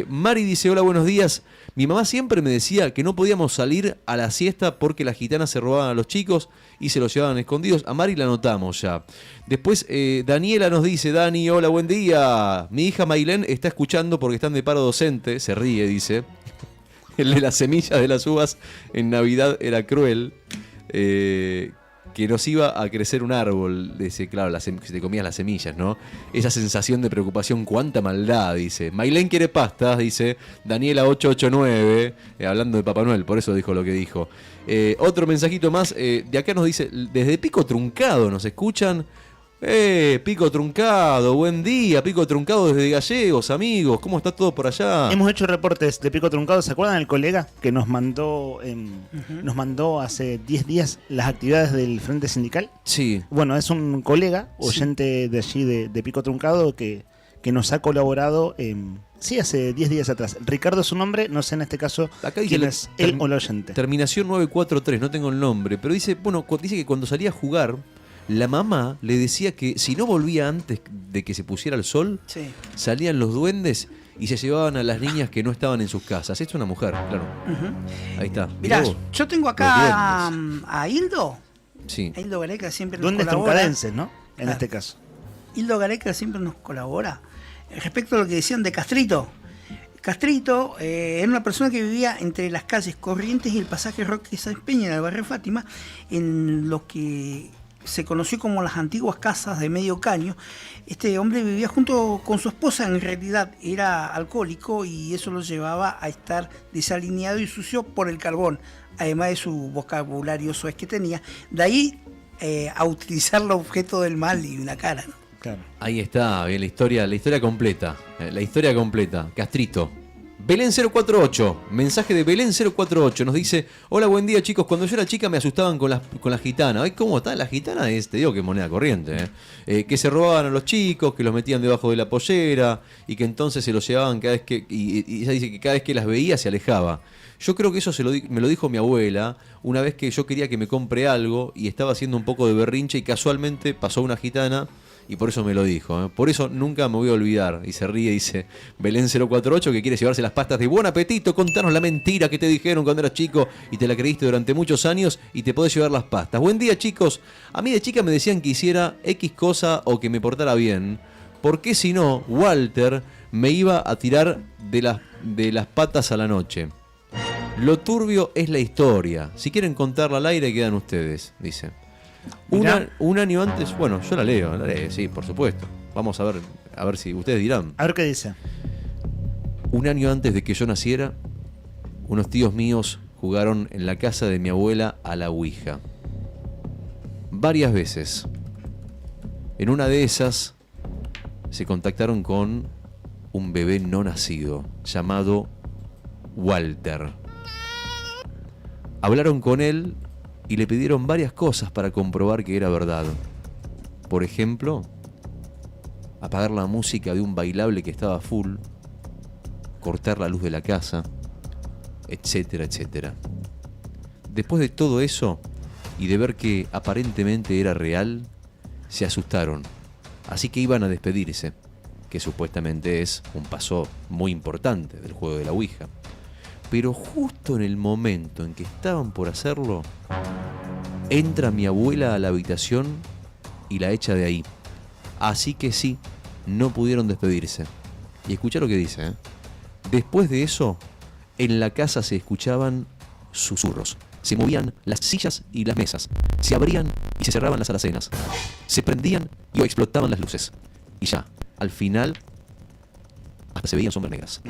Mari dice, hola, buenos días. Mi mamá siempre me decía que no podíamos salir a la siesta porque las gitanas se robaban a los chicos y se los llevaban escondidos. A Mari la anotamos ya. Después Daniela nos dice, Dani, hola, buen día. Mi hija Mailén está escuchando porque están de paro docente. Se ríe, dice. El de las semillas de las uvas en Navidad era cruel. Que nos iba a crecer un árbol. Dice, claro, si te comías las semillas, ¿no? Esa sensación de preocupación, cuánta maldad, dice. Mailén quiere pastas, dice Daniela 889, hablando de Papá Noel, por eso dijo lo que dijo. Otro mensajito más, de acá nos dice, desde Pico Truncado nos escuchan. Pico Truncado, buen día, Pico Truncado desde Gallegos, amigos, ¿cómo está todo por allá? Hemos hecho reportes de Pico Truncado. ¿Se acuerdan del colega que nos mandó hace 10 días las actividades del Frente Sindical? Sí. Bueno, es un colega, oyente de allí de Pico Truncado, que nos ha colaborado, hace 10 días atrás. Ricardo es su nombre, no sé en este caso acá quién es él o el oyente. Terminación 943, no tengo el nombre, pero dice que cuando salía a jugar, la mamá le decía que si no volvía antes de que se pusiera el sol, Sí. salían los duendes y se llevaban a las niñas que no estaban en sus casas. Esto es una mujer, claro. Ahí está. Mirá, vos, yo tengo acá a Hildo. Sí. A Hildo Gareca siempre nos Duendes colabora. truncadenses, ¿no? En este caso. Hildo Gareca siempre nos colabora. Respecto a lo que decían de Castrito. Castrito era una persona que vivía entre las calles Corrientes y el pasaje Roque Sáenz Peña en el barrio Fátima, en lo que se conoció como las antiguas casas de medio caño. Este hombre vivía junto con su esposa, en realidad era alcohólico y eso lo llevaba a estar desalineado y sucio por el carbón, además de su vocabulario soez que tenía. De ahí a utilizar el objeto del mal y una cara, ¿no? Claro. Ahí está, bien, la historia completa. La historia completa. Castrito. Belén 048, mensaje de Belén 048, nos dice: hola, buen día chicos, cuando yo era chica me asustaban con las gitanas. Ay, ¿cómo está? La gitana te digo que es moneda corriente, que se robaban a los chicos, que los metían debajo de la pollera y que entonces se los llevaban cada vez que, y ella dice que cada vez que las veía se alejaba. Yo creo que eso me lo dijo mi abuela una vez que yo quería que me compre algo y estaba haciendo un poco de berrinche y casualmente pasó una gitana. Y por eso me lo dijo, Por eso nunca me voy a olvidar. Y se ríe, dice Belén 048, que quiere llevarse las pastas de Buen Apetito. Contanos la mentira que te dijeron cuando eras chico y te la creíste durante muchos años y te podés llevar las pastas. Buen día, chicos. A mí de chica me decían que hiciera X cosa o que me portara bien, porque si no, Walter me iba a tirar de las patas a la noche. Lo turbio es la historia. Si quieren contarla al aire, quedan ustedes, dice. Un año antes, bueno, yo la leo, sí, por supuesto. Vamos a ver si ustedes dirán. A ver qué dice. Un año antes de que yo naciera, unos tíos míos jugaron en la casa de mi abuela a la Ouija. Varias veces. En una de esas se contactaron con un bebé no nacido llamado Walter. Hablaron con él y le pidieron varias cosas para comprobar que era verdad. Por ejemplo, apagar la música de un bailable que estaba full, cortar la luz de la casa, etcétera, etcétera. Después de todo eso, y de ver que aparentemente era real, se asustaron. Así que iban a despedirse, que supuestamente es un paso muy importante del juego de la Ouija. Pero justo en el momento en que estaban por hacerlo, entra mi abuela a la habitación y la echa de ahí. Así que sí, no pudieron despedirse. Y escuchá lo que dice, Después de eso, en la casa se escuchaban susurros. Se movían las sillas y las mesas. Se abrían y se cerraban las alacenas. Se prendían y explotaban las luces. Y ya, al final, hasta se veían sombras negras.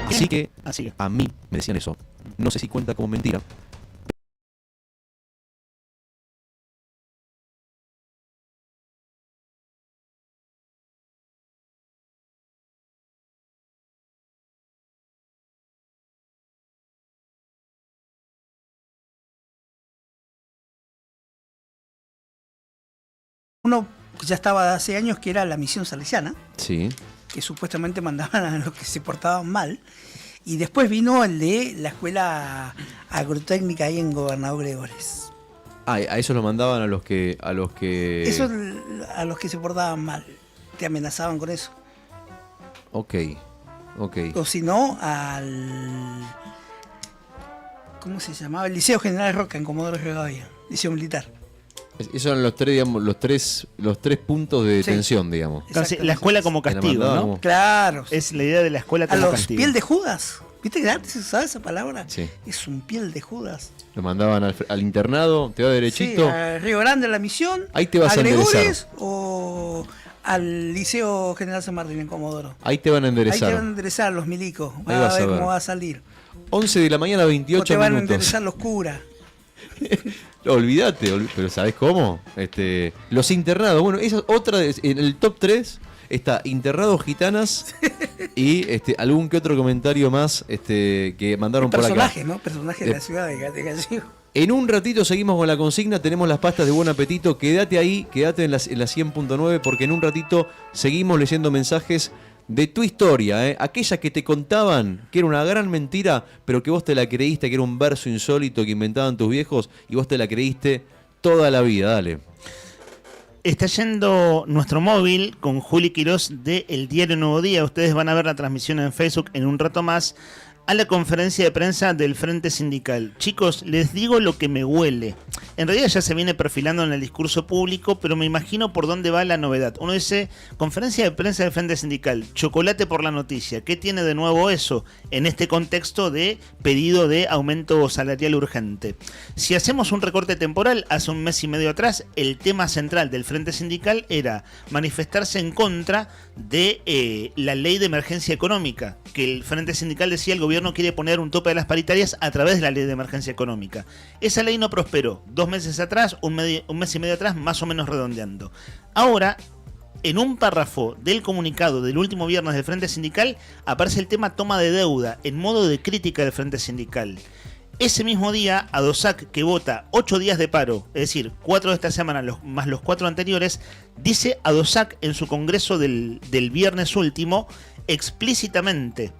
Así que a mí me decían eso. No sé si cuenta como mentira. Uno ya estaba de hace años que era la misión salesiana, Sí. que supuestamente mandaban a los que se portaban mal. Y después vino el de la escuela agrotécnica ahí en Gobernador Gregores. Ah, a eso lo mandaban a los que... Eso a los que se portaban mal. Te amenazaban con eso. Ok. O si no, al... ¿Cómo se llamaba? El Liceo General Roca en Comodoro Rivadavia. Liceo Militar. Esos eran los tres, digamos, los tres puntos de detención, digamos. La escuela como castigo, ¿no? Como... Claro. Es la idea de la escuela como castigo. A los piel de Judas. ¿Viste que antes se usaba esa palabra? Sí. Es un piel de Judas. Lo mandaban al internado, te va derechito. Sí, a Río Grande, a la misión. Ahí te vas a Gregores enderezar. O al Liceo General San Martín en Comodoro. Ahí te van a enderezar. Ahí te van a enderezar los milicos. Ahí vas a ver cómo va a salir. 11 de la mañana, 28 o te van minutos. a enderezar los curas. Olvídate, pero ¿sabés cómo? Los internados, bueno, esa es otra, en el top 3 está internados gitanas y algún que otro comentario más que mandaron por acá. Personajes, ¿no? Personajes de la ciudad de Gallego. En un ratito seguimos con la consigna, tenemos las pastas de Buen Apetito, quédate ahí, quédate en la 100.9 porque en un ratito seguimos leyendo mensajes de tu historia, aquella que te contaban que era una gran mentira, pero que vos te la creíste, que era un verso insólito que inventaban tus viejos y vos te la creíste toda la vida. Dale. Está yendo nuestro móvil con Juli Quirós de El Diario Nuevo Día. Ustedes van a ver la transmisión en Facebook en un rato más a la conferencia de prensa del Frente Sindical. Chicos, les digo lo que me huele. en realidad ya se viene perfilando en el discurso público, pero me imagino por dónde va la novedad. Uno dice, conferencia de prensa del Frente Sindical, chocolate por la noticia. ¿Qué tiene de nuevo eso en este contexto de pedido de aumento salarial urgente? Si hacemos un recorte temporal, hace un mes y medio atrás, el tema central del Frente Sindical era manifestarse en contra de la ley de emergencia económica, que el Frente Sindical decía el gobierno quiere poner un tope a las paritarias a través de la ley de emergencia económica. Esa ley no prosperó. 2 meses atrás, un mes y medio atrás, más o menos redondeando. Ahora, en un párrafo del comunicado del último viernes del Frente Sindical, aparece el tema toma de deuda, en modo de crítica del Frente Sindical. Ese mismo día, ADOSAC, que vota 8 días de paro, es decir, 4 de esta semana más los 4 anteriores, dice ADOSAC en su congreso del viernes último, explícitamente,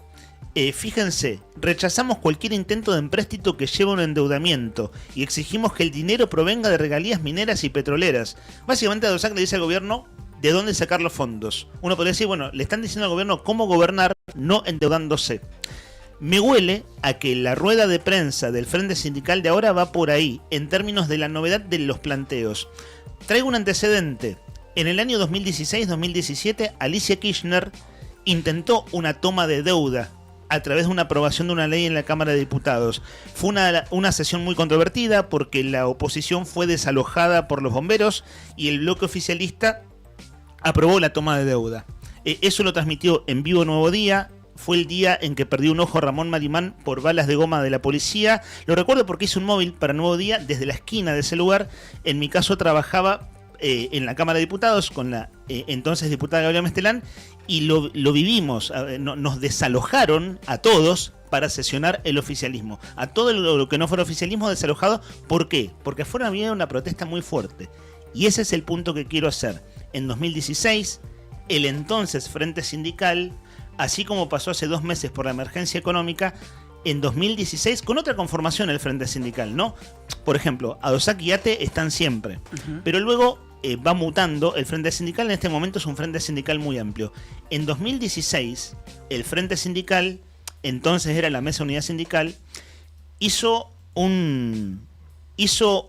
fíjense, rechazamos cualquier intento de empréstito que lleve a un endeudamiento y exigimos que el dinero provenga de regalías mineras y petroleras. Básicamente ADOSAC le dice al gobierno de dónde sacar los fondos. Uno podría decir, bueno, le están diciendo al gobierno cómo gobernar, no endeudándose. Me huele a que la rueda de prensa del Frente Sindical de ahora va por ahí, en términos de la novedad de los planteos. Traigo un antecedente. En el año 2016-2017, Alicia Kirchner intentó una toma de deuda a través de una aprobación de una ley en la Cámara de Diputados. Fue una sesión muy controvertida porque la oposición fue desalojada por los bomberos y el bloque oficialista aprobó la toma de deuda. Eso lo transmitió en vivo Nuevo Día. Fue el día en que perdió un ojo Ramón Marimán por balas de goma de la policía. Lo recuerdo porque hice un móvil para Nuevo Día desde la esquina de ese lugar. En mi caso trabajaba en la Cámara de Diputados con la entonces diputada Gabriela Mestelán y lo vivimos. Nos desalojaron a todos para sesionar el oficialismo. A todo lo que no fuera oficialismo desalojado. ¿Por qué? Porque afuera había una protesta muy fuerte. Y ese es el punto que quiero hacer. En 2016, el entonces Frente Sindical, así como pasó hace 2 meses por la emergencia económica, en 2016, con otra conformación el Frente Sindical, ¿no? Por ejemplo, ADOSAC y ATE están siempre, pero luego va mutando. El Frente Sindical en este momento es un Frente Sindical muy amplio. En 2016, el Frente Sindical, entonces era la Mesa Unidad Sindical, hizo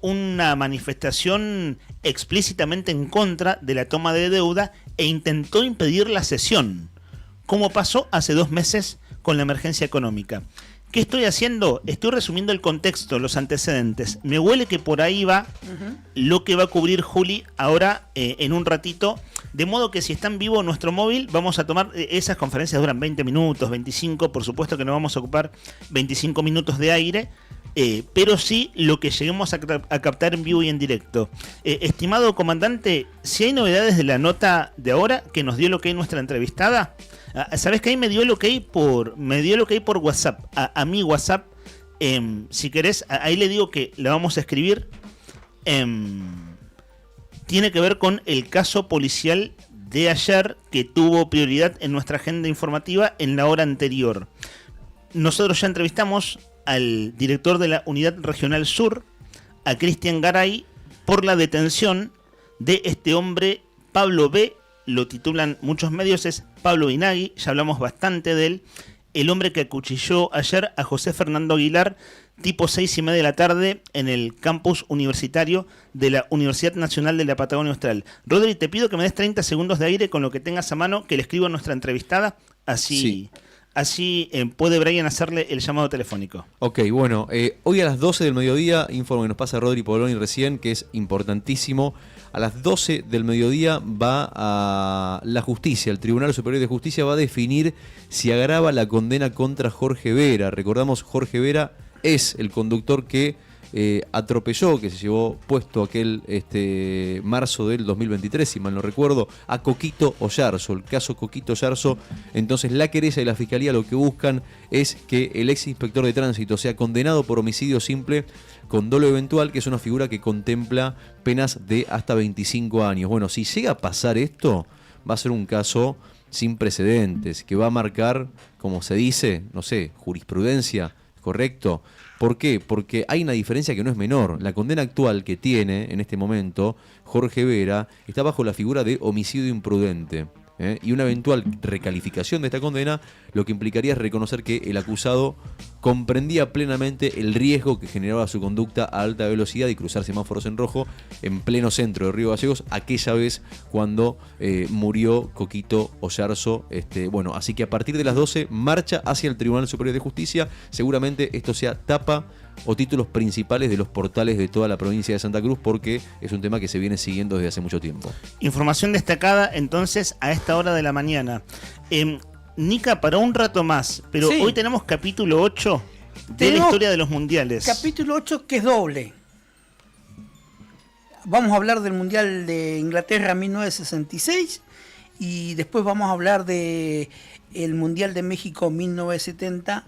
una manifestación explícitamente en contra de la toma de deuda e intentó impedir la sesión, como pasó hace 2 meses con la emergencia económica. ¿Qué estoy haciendo? Estoy resumiendo el contexto, los antecedentes. Me huele que por ahí va lo que va a cubrir Juli ahora en un ratito. De modo que si está en vivo nuestro móvil, vamos a tomar, esas conferencias duran 20 minutos, 25, por supuesto que no vamos a ocupar 25 minutos de aire, pero sí lo que lleguemos a captar en vivo y en directo. Estimado comandante, si hay novedades de la nota de ahora que nos dio el ok nuestra entrevistada, ¿sabes que ahí me dio el ok por WhatsApp? A mi WhatsApp, si querés, ahí le digo que la vamos a escribir. Tiene que ver con el caso policial de ayer que tuvo prioridad en nuestra agenda informativa en la hora anterior. Nosotros ya entrevistamos al director de la Unidad Regional Sur, a Cristian Garay, por la detención de este hombre, Pablo B., lo titulan muchos medios, es Pablo Inagui, ya hablamos bastante de él, el hombre que acuchilló ayer a José Fernando Aguilar, tipo 6:30 de la tarde, en el campus universitario de la Universidad Nacional de la Patagonia Austral. Rodri, te pido que me des 30 segundos de aire con lo que tengas a mano, que le escribo a nuestra entrevistada, así puede Brian hacerle el llamado telefónico. Ok, bueno, hoy a las 12 del mediodía, informe que nos pasa Rodri Poloni recién, que es importantísimo. A las 12 del mediodía va a la justicia, el Tribunal Superior de Justicia va a definir si agrava la condena contra Jorge Vera. Recordamos, Jorge Vera es el conductor que atropelló, que se llevó puesto aquel marzo del 2023, si mal no recuerdo, a Coquito Oyarzo, el caso Coquito Oyarzo. Entonces la querella y la fiscalía lo que buscan es que el ex inspector de tránsito sea condenado por homicidio simple con dolo eventual, que es una figura que contempla penas de hasta 25 años. Bueno, si llega a pasar esto, va a ser un caso sin precedentes, que va a marcar, como se dice, no sé, jurisprudencia, ¿correcto? ¿Por qué? Porque hay una diferencia que no es menor. La condena actual que tiene en este momento Jorge Vera está bajo la figura de homicidio imprudente. Y una eventual recalificación de esta condena lo que implicaría es reconocer que el acusado comprendía plenamente el riesgo que generaba su conducta a alta velocidad y cruzar semáforos en rojo en pleno centro de Río Gallegos aquella vez cuando murió Coquito Oyarzo. Bueno, así que a partir de las 12 marcha hacia el Tribunal Superior de Justicia. Seguramente esto sea tapa o títulos principales de los portales de toda la provincia de Santa Cruz, porque es un tema que se viene siguiendo desde hace mucho tiempo. Información destacada entonces a esta hora de la mañana. Nica, para un rato más, pero Sí. hoy tenemos capítulo 8 de la historia de los mundiales. Capítulo 8 que es doble. Vamos a hablar del Mundial de Inglaterra 1966 y después vamos a hablar de el Mundial de México 1970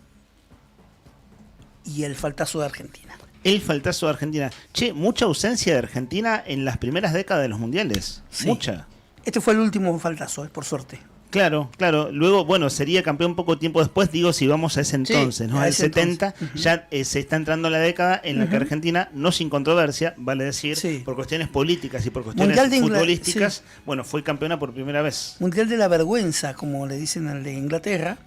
y el faltazo de Argentina. El faltazo de Argentina. Che, mucha ausencia de Argentina en las primeras décadas de los mundiales. Sí. Mucha. Este fue el último faltazo, por suerte. Claro, claro. Luego, bueno, sería campeón poco tiempo después, digo, si vamos a ese entonces, Sí, ¿no? a Al ese 70, entonces. ya se está entrando la década en la que Ujú. Argentina, no sin controversia, vale decir, Sí. por cuestiones políticas y por cuestiones Mundial de futbolísticas, sí. bueno, fue campeona por primera vez. Mundial de la vergüenza, como le dicen al de Inglaterra,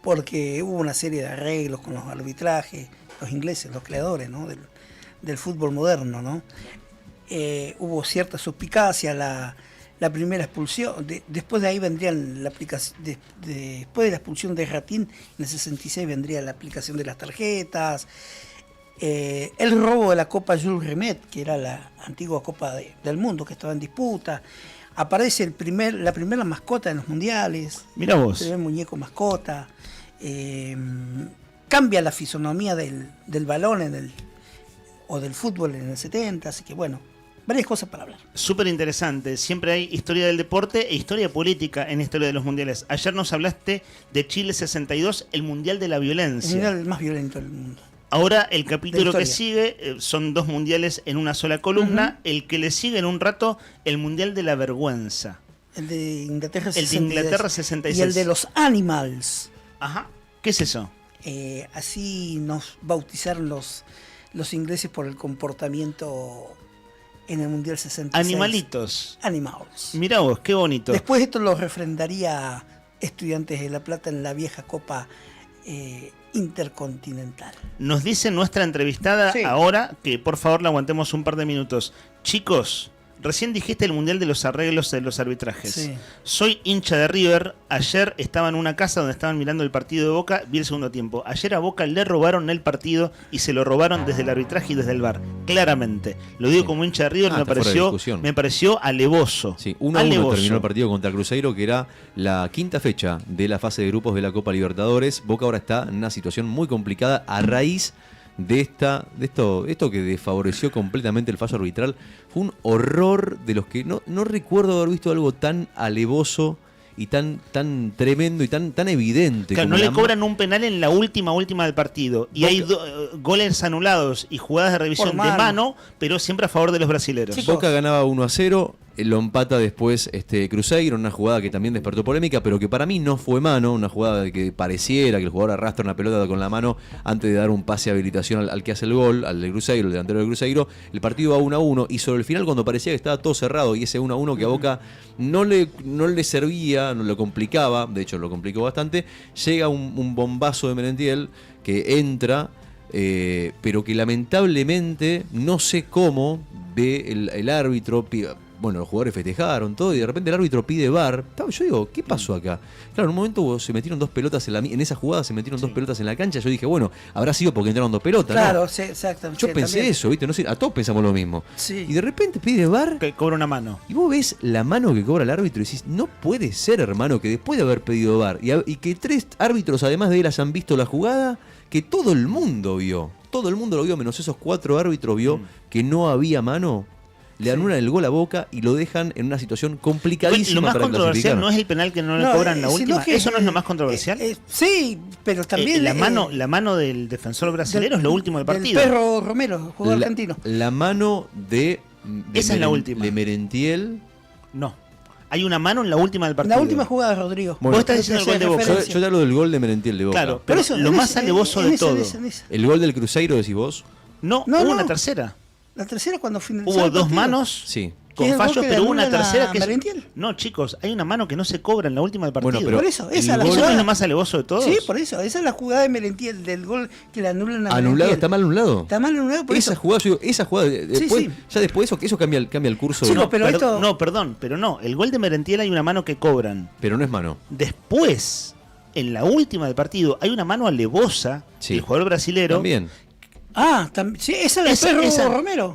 porque hubo una serie de arreglos con los arbitrajes, los ingleses, los creadores, ¿no? del fútbol moderno, ¿no? Hubo cierta suspicacia, la primera expulsión, después de ahí vendrían la aplicación, después de la expulsión de Ratín, en el 66 vendría la aplicación de las tarjetas, el robo de la Copa Jules Rimet, que era la antigua Copa del Mundo que estaba en disputa. Aparece la primera mascota en los mundiales. Mira vos. El primer muñeco mascota. Cambia la fisonomía del balón o del fútbol en el 70, así que bueno, varias cosas para hablar. Súper interesante. Siempre hay historia del deporte e historia política en la historia de los mundiales. Ayer nos hablaste de Chile 62, el Mundial de la El Violencia. mundial más violento del mundo. Ahora el capítulo De que historia. sigue son 2 mundiales en una sola columna. El que le sigue en un rato, el Mundial de la Vergüenza. El de Inglaterra El de 66. Inglaterra 66. Y el de los Animals. Ajá. ¿Qué es eso? Así nos bautizaron los ingleses por el comportamiento en el Mundial 66. Animalitos. Animals. Mirá vos, qué bonito. Después esto lo refrendaría Estudiantes de La Plata en la vieja Copa Intercontinental. Nos dice nuestra entrevistada Sí. ahora que por favor la aguantemos un par de minutos. Chicos, recién dijiste el Mundial de los arreglos de los arbitrajes. Sí. Soy hincha de River. Ayer estaba en una casa donde estaban mirando el partido de Boca. Vi el segundo tiempo. Ayer a Boca le robaron el partido y se lo robaron desde el arbitraje y desde el VAR. Claramente. Lo digo como hincha de River. Está fuera de discusión. Me pareció alevoso. Sí, 1-1 terminó el partido contra Cruzeiro, que era la quinta fecha de la fase de grupos de la Copa Libertadores. Boca ahora está en una situación muy complicada a raíz de esto que desfavoreció completamente el fallo arbitral. Fue un horror de los que no recuerdo haber visto algo tan alevoso y tan tremendo y tan evidente. Claro, como no le la- cobran un penal en la última del partido. Y hay goles anulados y jugadas de revisión Por de mano. mano, pero siempre a favor de los brasileros. Boca ganaba 1-0, lo empata después Cruzeiro, en una jugada que también despertó polémica, pero que para mí no fue mano, una jugada de que pareciera que el jugador arrastra una pelota con la mano antes de dar un pase de habilitación al que hace el gol, al de Cruzeiro, el delantero de Cruzeiro. El partido va 1-1 y sobre el final, cuando parecía que estaba todo cerrado y ese 1-1 que a Boca no le servía, no lo complicaba, de hecho lo complicó bastante, llega un bombazo de Merentiel que entra, pero que lamentablemente no sé cómo ve el árbitro. Bueno, los jugadores festejaron todo y de repente el árbitro pide VAR. Yo digo, ¿qué pasó acá? Claro, en un momento se metieron 2 pelotas en esa jugada, se metieron 2 pelotas en la cancha. Yo dije, bueno, habrá sido porque entraron 2 pelotas. Claro, ¿no? sí, exactamente. Yo sí, pensé también. eso, ¿viste? No sé, a todos pensamos lo mismo. Sí. Y de repente pide VAR. Que cobra una mano. Y vos ves la mano que cobra el árbitro y decís, no puede ser, hermano, que después de haber pedido VAR y que 3 árbitros además de él hayan visto la jugada, que todo el mundo vio. Todo el mundo lo vio, menos esos 4 árbitros vio que no había mano. Le anulan el gol a Boca y lo dejan en una situación complicadísima. Lo más para controversial clasificar. no es el penal que no le cobran la sino última. que- ¿Eso no es lo más controversial? Sí, pero también... la mano del defensor brasileño es lo último del partido. Del Perro Romero, jugador La- argentino. La mano de Esa es la última. de Merentiel. No. Hay una mano en la última del partido. La última jugada, Rodrigo. Bueno, Vos estás diciendo el gol de Boca. Yo te hablo del gol de Merentiel de Boca. Claro, pero eso, lo en más ese- alevoso en de ese- todo. en ese. El gol del Cruzeiro, decís vos. No, No, hubo no. una tercera. La tercera cuando finalizó Hubo el 2 partido. manos Sí. con ¿Es el fallos, gol que pero hubo una anula tercera que es... Merentiel? No, chicos, hay una mano que no se cobra en la última del partido. Bueno, pero Por eso, esa es la ¿Eso no jugada. es lo más alevoso de todos? Sí, por eso. Esa es la jugada de Merentiel, del gol que le anulan a Anulado, Merentiel. está mal anulado. Está mal anulado por Esa eso. jugada, yo digo, esa jugada, después, sí. ya después eso cambia el curso. Chicos, No, pero esto- No, perdón, pero no. El gol de Merentiel hay una mano que cobran. pero no es mano. Después, en la última del partido, hay una mano alevosa Sí. del jugador brasilero. También. Sí, esa es la de Perro Romero.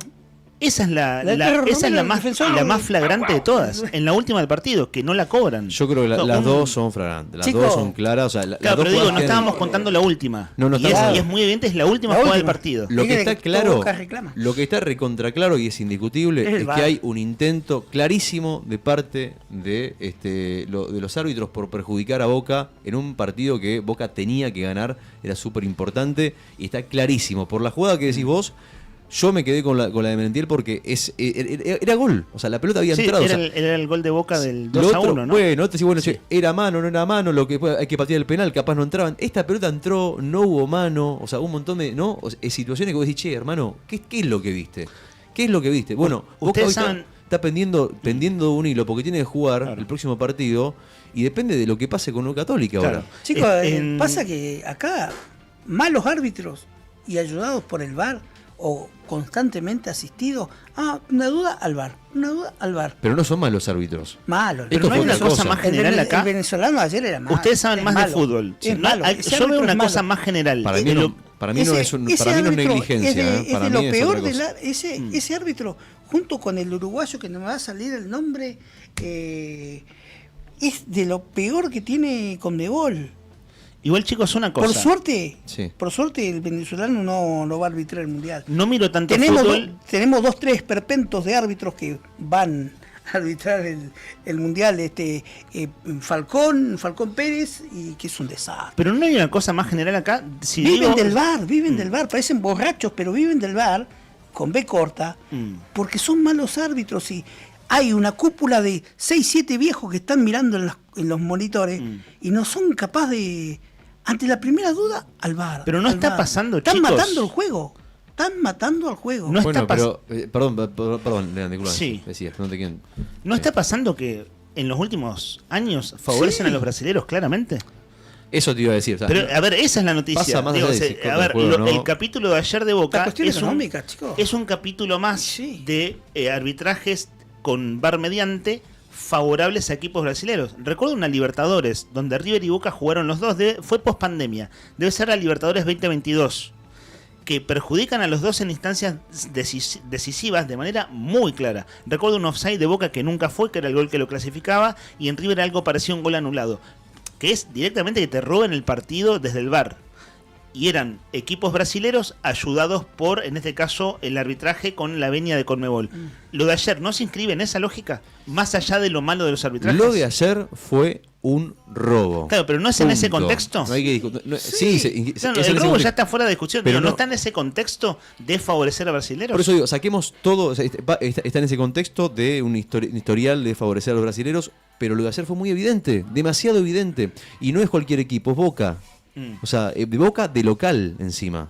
Esa es la del Perro esa es Romero, la el más, defensor. la más flagrante de todas. En la última del partido, que no la cobran. Yo creo que No, las un- dos son flagrantes. Las Chico. dos son claras. O sea, Claro, las dos pero digo, jugadas no quedan- estábamos contando la última. No, no y, estamos- y es muy evidente, es la última La jugada del última. partido. Lo que Fíjate está que todo claro, Boca reclama. lo que está recontra claro y es indiscutible Es el es VAR. que hay un intento clarísimo de parte de de los árbitros por perjudicar a Boca en un partido que Boca tenía que ganar, era súper importante y está clarísimo. Por la jugada que decís vos, yo me quedé con la de Merentiel porque era gol, o sea, la pelota había Sí, entrado. era, o sea, era el gol de Boca del lo 2-1, otro, ¿no? bueno, te decís, bueno, Sí. che, era mano, no era mano, lo que hay que patear el penal, capaz no entraban. Esta pelota entró, no hubo mano, o sea, un montón de situaciones que vos decís, che, hermano, ¿qué es lo que viste? ¿Qué es lo que viste? Bueno, Boca ustedes hoy saben- está pendiendo un hilo porque tiene que jugar el próximo partido y depende de lo que pase con Unión Católica Claro. ahora. Chicos, pasa que acá malos árbitros y ayudados por el VAR o constantemente asistidos, una duda al VAR, una duda al VAR. Pero no son malos árbitros. Malo. Esto Pero no hay fue una otra cosa más general acá. El venezolano ayer era malo. Ustedes saben es más malo. de fútbol. Es No, malo. hay- Ese yo veo árbitro una es cosa malo. más general. Para mí no, para mí no es árbitro negligencia. es de para lo mí es peor otra cosa. ese árbitro, junto con el uruguayo que no me va a salir el nombre, es de lo peor que tiene Conmebol. Igual, chicos, una cosa. Por suerte el venezolano no va a arbitrar el mundial. No miro tanto Tenemos fútbol. tenemos 2-3 perpentos de árbitros que van a arbitrar el mundial, Falcón Pérez, y que es un desastre. Pero no hay una cosa más general acá. Si Viven digo- del VAR, parecen borrachos, pero viven del VAR, con B corta, porque son malos árbitros y hay una cúpula de 6-7 viejos que están mirando en los monitores y no son capaces de, ante la primera duda, al VAR. Pero no al está VAR. pasando, Están chicos. matando el juego. Están matando al juego. No Bueno, está pero, perdón, Leandro, disculpa, Sí. decías, no te quiero. ¿No está pasando que en los últimos años favorecen Sí. a los brasileños claramente? Eso te iba a decir. O sea, Pero, a ver, esa es la noticia. pasa más Digo, allá de si corta a el ver, juego o no. el capítulo de ayer de Boca La cuestión es económica, chicos. es un capítulo más de arbitrajes con VAR mediante favorables a equipos brasileños. Recuerdo una Libertadores donde River y Boca jugaron los dos, fue post pandemia. Debe ser la Libertadores 2022, que perjudican a los dos en instancias decisivas de manera muy clara. Recuerdo un offside de Boca que nunca fue, que era el gol que lo clasificaba, y en River algo parecía un gol anulado, que es directamente que te roben el partido desde el VAR. Y eran equipos brasileros ayudados por, en este caso, el arbitraje con la venia de Conmebol. Lo de ayer, ¿no se inscribe en esa lógica? Más allá de lo malo de los arbitrajes. Lo de ayer fue un robo. Claro, pero no es en ese Punto. contexto. No hay que discutir. Sí, O sea, es en el ese robo contexto. ya está fuera de discusión, Pero pero no no- está en ese contexto de favorecer a brasileños. Por eso digo, saquemos todo, o sea, está en ese contexto de un historial de favorecer a los brasileros, pero lo de ayer fue muy evidente, demasiado evidente. Y no es cualquier equipo, es Boca. O sea, de Boca de local encima.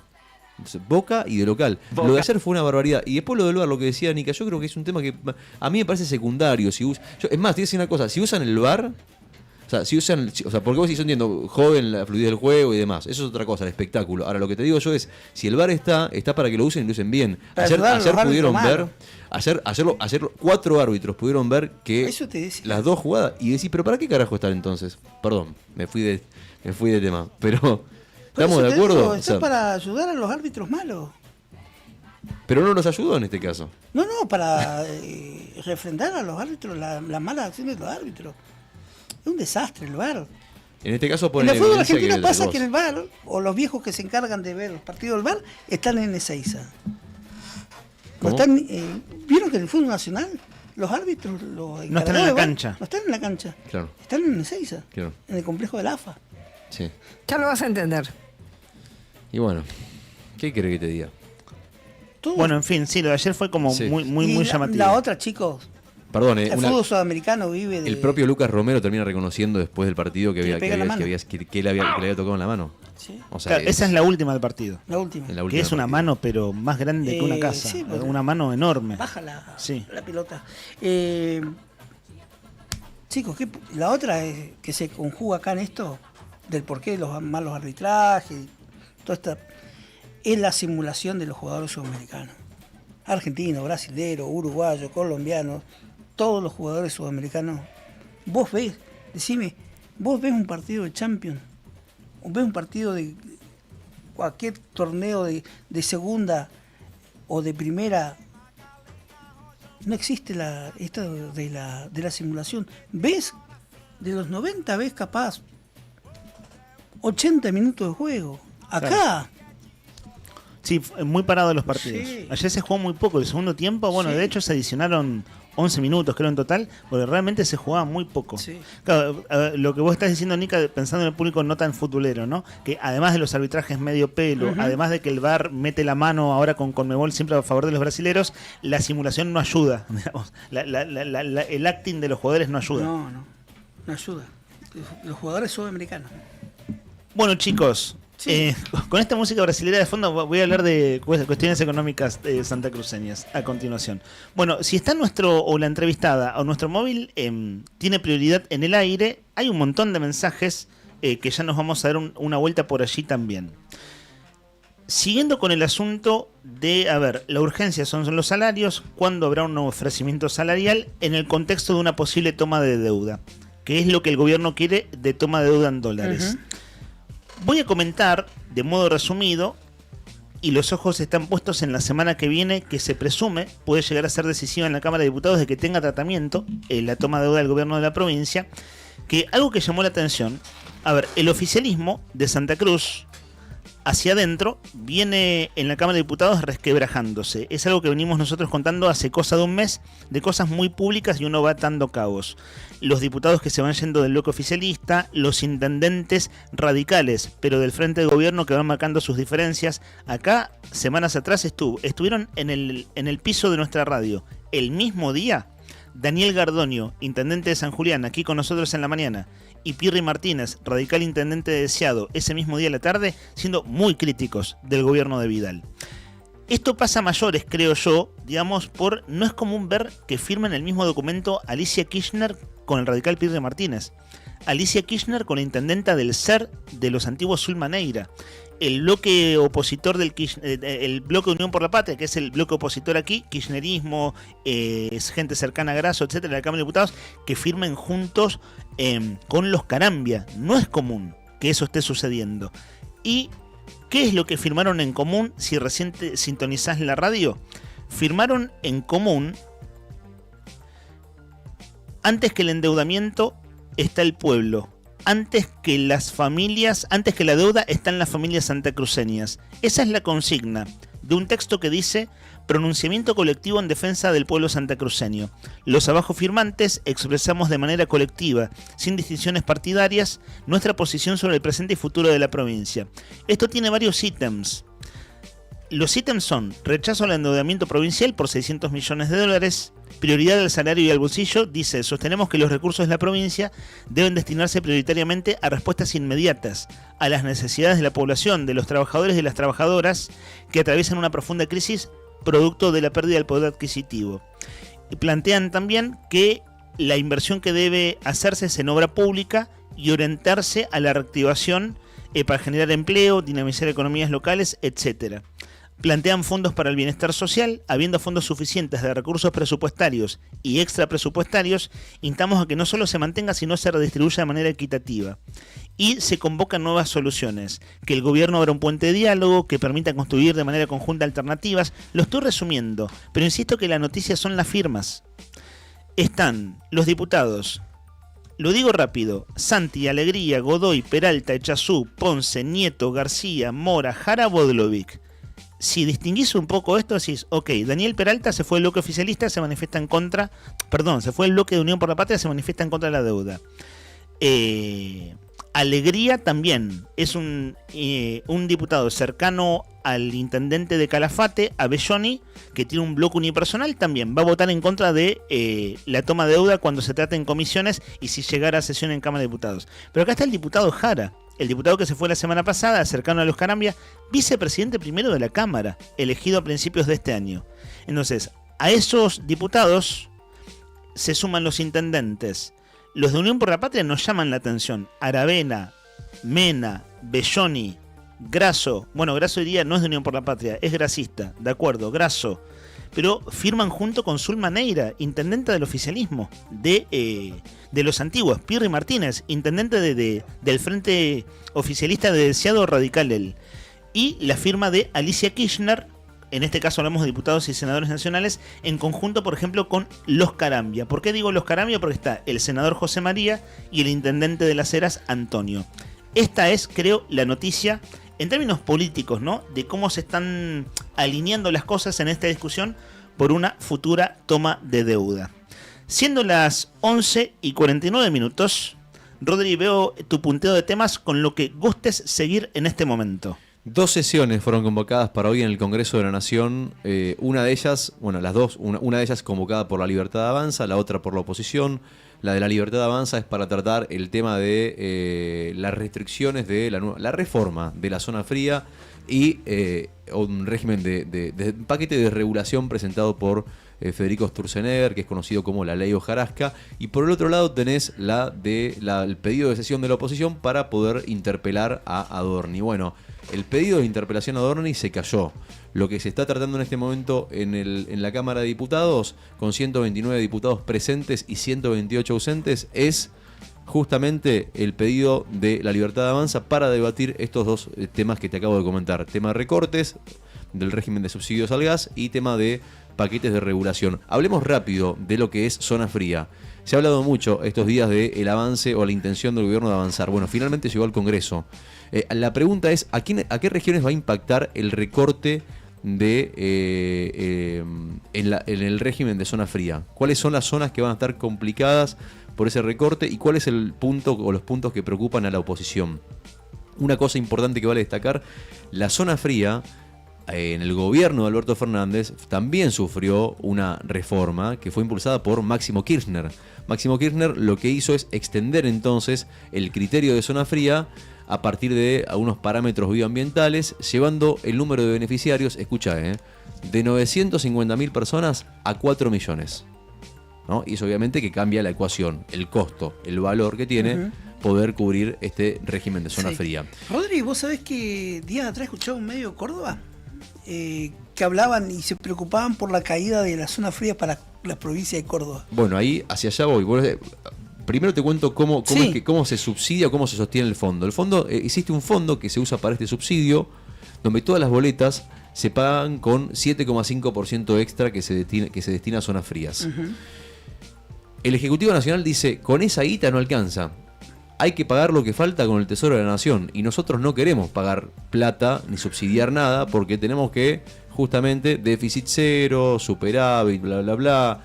Boca y de local. Boca. Lo de ayer fue una barbaridad. Y después lo del VAR, lo que decía Nica, yo creo que es un tema que a mí me parece secundario. Es más, te voy a decir una cosa, si usan el VAR, porque vos decís, yo entiendo, joven, la fluidez del juego y demás, eso es otra cosa, el espectáculo. Ahora, lo que te digo yo es, si el VAR está para que lo usen y lo usen bien. Para Ayer, ayudar a los ayer árbitros pudieron ver, malos. ayer 4 árbitros pudieron ver que Eso te decía. las dos jugadas, y decís, pero ¿para qué carajo están entonces? Perdón, me fui de tema, pero Por ¿estamos eso de te acuerdo? digo, O está sea, para ayudar a los árbitros malos. pero no nos ayudó en este caso. No, para refrendar a los árbitros las malas acciones de los árbitros. Es un desastre el VAR. En este caso En ponen el fútbol evidencia argentino pasa vos. que el VAR, o los viejos que se encargan de ver los partidos del VAR, están en Ezeiza. No ¿Cómo? están, ¿vieron que en el fútbol nacional los árbitros No están en la cancha. No están en la cancha. Claro, Están en Ezeiza, claro, en el complejo del AFA. sí. Ya lo vas a entender. Y bueno, ¿qué querés que te diga? Bueno, en fin, sí, lo de ayer fue como Sí. muy Y llamativo. la otra, chicos, Perdón, El fútbol sudamericano vive de... el propio Lucas Romero termina reconociendo después del partido que le pega la mano. que le había tocado en la mano. Sí. O sea, Claro, esa es la última del partido. La última. Que es una mano, pero más grande que una casa. Sí, una mano enorme. Baja la Sí. pelota. Chicos, la otra es que se conjuga acá en esto, del porqué de los malos arbitrajes, toda esta, es la simulación de los jugadores sudamericanos. Argentinos, brasileros, uruguayos, colombianos, todos los jugadores sudamericanos. Vos ves, decime, vos ves un partido de Champions, o ves un partido de cualquier torneo de segunda o de primera. No existe esta de la simulación. ¿Ves? De los 90 ves capaz 80 minutos de juego. Acá. Claro. Sí, muy parados los partidos. Sí. Ayer se jugó muy poco. El segundo tiempo, bueno, Sí. de hecho se adicionaron 11 minutos, creo, en total, porque realmente se jugaba muy poco. Sí. Claro, lo que vos estás diciendo, Nica, pensando en el público no tan futbolero, ¿no? Que además de los arbitrajes medio pelo, Ujú. además de que el VAR mete la mano ahora con Conmebol siempre a favor de los brasileros, la simulación no ayuda. Digamos. El acting de los jugadores no ayuda. No ayuda. Los jugadores sudamericanos. Bueno, chicos, con esta música brasilera de fondo voy a hablar de cuestiones económicas santacruceñas a continuación. Bueno, si está la entrevistada o nuestro móvil tiene prioridad en el aire, hay un montón de mensajes que ya nos vamos a dar una vuelta por allí también. Siguiendo con el asunto de, la urgencia son los salarios, ¿cuándo habrá un ofrecimiento salarial en el contexto de una posible toma de deuda? Que es lo que el gobierno quiere de toma de deuda en dólares. Voy a comentar de modo resumido, y los ojos están puestos en la semana que viene, que se presume puede llegar a ser decisiva en la Cámara de Diputados de que tenga tratamiento la toma de deuda del gobierno de la provincia, que algo que llamó la atención, el oficialismo de Santa Cruz hacia adentro viene en la Cámara de Diputados resquebrajándose. Es algo que venimos nosotros contando hace cosa de un mes, de cosas muy públicas, y uno va atando cabos. Los diputados que se van yendo del bloque oficialista, los intendentes radicales, pero del frente de gobierno, que van marcando sus diferencias. Acá, semanas atrás, estuvieron en el piso de nuestra radio, el mismo día, Daniel Gardoño, intendente de San Julián, aquí con nosotros en la mañana, y Pirri Martínez, radical intendente de Deseado, ese mismo día a la tarde, siendo muy críticos del gobierno de Vidal. Esto pasa a mayores, creo yo, digamos, no es común ver que firmen el mismo documento Alicia Kirchner con el radical Pirri Martínez. Alicia Kirchner con la intendenta del SER de los antiguos Zulma Neira. El bloque opositor el bloque Unión por la Patria, que es el bloque opositor aquí, kirchnerismo, es gente cercana a Grasso, etcétera, de la Cámara de Diputados, que firmen juntos con los Carambia. No es común que eso esté sucediendo. ¿Y qué es lo que firmaron en común si recién sintonizás la radio? Firmaron en común, antes que el endeudamiento está el pueblo. Antes que las familias, antes que la deuda, están las familias santacruceñas. Esa es la consigna de un texto que dice: pronunciamiento colectivo en defensa del pueblo santacruceño. Los abajo firmantes expresamos de manera colectiva, sin distinciones partidarias, nuestra posición sobre el presente y futuro de la provincia. Esto tiene varios ítems. Los ítems son: rechazo al endeudamiento provincial por 600 millones de dólares, prioridad al salario y al bolsillo. Dice: sostenemos que los recursos de la provincia deben destinarse prioritariamente a respuestas inmediatas a las necesidades de la población, de los trabajadores y de las trabajadoras que atraviesan una profunda crisis producto de la pérdida del poder adquisitivo. Y plantean también que la inversión que debe hacerse es en obra pública y orientarse a la reactivación para generar empleo, dinamizar economías locales, etcétera. Plantean fondos para el bienestar social. Habiendo fondos suficientes de recursos presupuestarios y extrapresupuestarios, instamos a que no solo se mantenga, sino se redistribuya de manera equitativa. Y se convocan nuevas soluciones. Que el gobierno abra un puente de diálogo, que permita construir de manera conjunta alternativas. Lo estoy resumiendo, pero insisto que la noticia son las firmas. Están los diputados, lo digo rápido: Santi, Alegría, Godoy, Peralta, Echazú, Ponce, Nieto, García, Mora, Jara, Bodlovic. Si distinguís un poco esto, decís: ok, Daniel Peralta se fue el bloque oficialista, se manifiesta en contra, se fue el bloque de Unión por la Patria, se manifiesta en contra de la deuda. Alegría también es un diputado cercano al intendente de Calafate, a Belloni, que tiene un bloque unipersonal, también va a votar en contra de la toma de deuda cuando se trate en comisiones y si llegara a sesión en Cámara de Diputados. Pero acá está el diputado Jara, el diputado que se fue la semana pasada, cercano a los Carambia, vicepresidente primero de la Cámara, elegido a principios de este año. Entonces, a esos diputados se suman los intendentes. Los de Unión por la Patria nos llaman la atención. Aravena, Mena, Belloni, Grasso. Bueno, Grasso diría no es de Unión por la Patria, es grasista, de acuerdo, Grasso. Pero firman junto con Zulma Neira, intendente del oficialismo de los antiguos. Pirri Martínez, intendente del Frente Oficialista de Deseado Radical él. Y la firma de Alicia Kirchner, en este caso hablamos de diputados y senadores nacionales, en conjunto, por ejemplo, con los Carambia. ¿Por qué digo los Carambia? Porque está el senador José María y el intendente de Las Heras, Antonio. Esta es, creo, la noticia en términos políticos, ¿no? De cómo se están alineando las cosas en esta discusión por una futura toma de deuda. Siendo las 11:49, Rodri, veo tu punteo de temas con lo que gustes seguir en este momento. 2 sesiones fueron convocadas para hoy en el Congreso de la Nación. Una de ellas, bueno, las dos, una de ellas convocada por La Libertad Avanza, la otra por la oposición. La de La Libertad Avanza es para tratar el tema de las restricciones de la reforma de la zona fría y un régimen de paquete de regulación presentado por Federico Sturzenegger, que es conocido como la Ley Hojarasca. Y por el otro lado tenés el pedido de sesión de la oposición para poder interpelar a Adorni. Bueno, el pedido de interpelación a Adorni se cayó. Lo que se está tratando en este momento en la Cámara de Diputados, con 129 diputados presentes y 128 ausentes, es justamente el pedido de La Libertad Avanza para debatir estos dos temas que te acabo de comentar. Tema de recortes del régimen de subsidios al gas y tema de paquetes de regulación. Hablemos rápido de lo que es zona fría. Se ha hablado mucho estos días del avance o la intención del gobierno de avanzar. Bueno, finalmente llegó al Congreso. La pregunta es, ¿a qué regiones va a impactar el recorte en el régimen de zona fría? ¿Cuáles son las zonas que van a estar complicadas por ese recorte y cuál es el punto o los puntos que preocupan a la oposición? Una cosa importante que vale destacar, la zona fría en el gobierno de Alberto Fernández también sufrió una reforma que fue impulsada por Máximo Kirchner. Máximo Kirchner lo que hizo es extender entonces el criterio de zona fría a partir de algunos parámetros bioambientales, llevando el número de beneficiarios, escucha, de 950.000 personas a 4 millones. ¿No? Y eso obviamente que cambia la ecuación, el costo, el valor que tiene poder cubrir este régimen de zona fría. Rodri, vos sabés que días atrás escuchaba un medio de Córdoba que hablaban y se preocupaban por la caída de la zona fría para la provincia de Córdoba. Bueno, ahí hacia allá voy. Primero te cuento cómo se subsidia o cómo se sostiene el fondo. El fondo, existe un fondo que se usa para este subsidio, donde todas las boletas se pagan con 7,5% extra que se destina a zonas frías. El Ejecutivo Nacional dice, con esa guita no alcanza. Hay que pagar lo que falta con el Tesoro de la Nación. Y nosotros no queremos pagar plata ni subsidiar nada porque tenemos que, justamente, déficit cero, superávit, bla, bla, bla,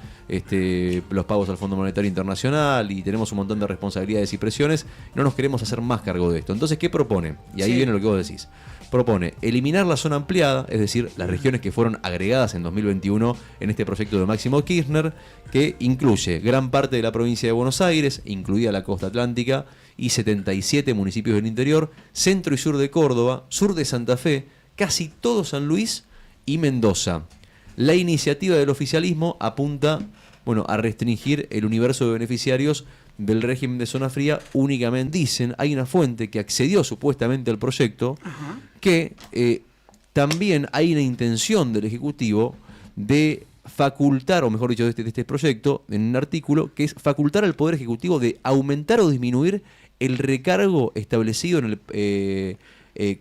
los pagos al Fondo Monetario Internacional y tenemos un montón de responsabilidades y presiones. No nos queremos hacer más cargo de esto. Entonces, ¿qué propone? Y ahí viene lo que vos decís. Propone eliminar la zona ampliada, es decir, las regiones que fueron agregadas en 2021 en este proyecto de Máximo Kirchner, que incluye gran parte de la provincia de Buenos Aires, incluida la costa atlántica, y 77 municipios del interior, centro y sur de Córdoba, sur de Santa Fe, casi todo San Luis y Mendoza. La iniciativa del oficialismo apunta, a restringir el universo de beneficiarios del régimen de zona fría únicamente. Dicen, hay una fuente que accedió supuestamente al proyecto, que también hay una intención del Ejecutivo de facultar, o mejor dicho, de este proyecto, en un artículo, que es facultar al Poder Ejecutivo de aumentar o disminuir el recargo establecido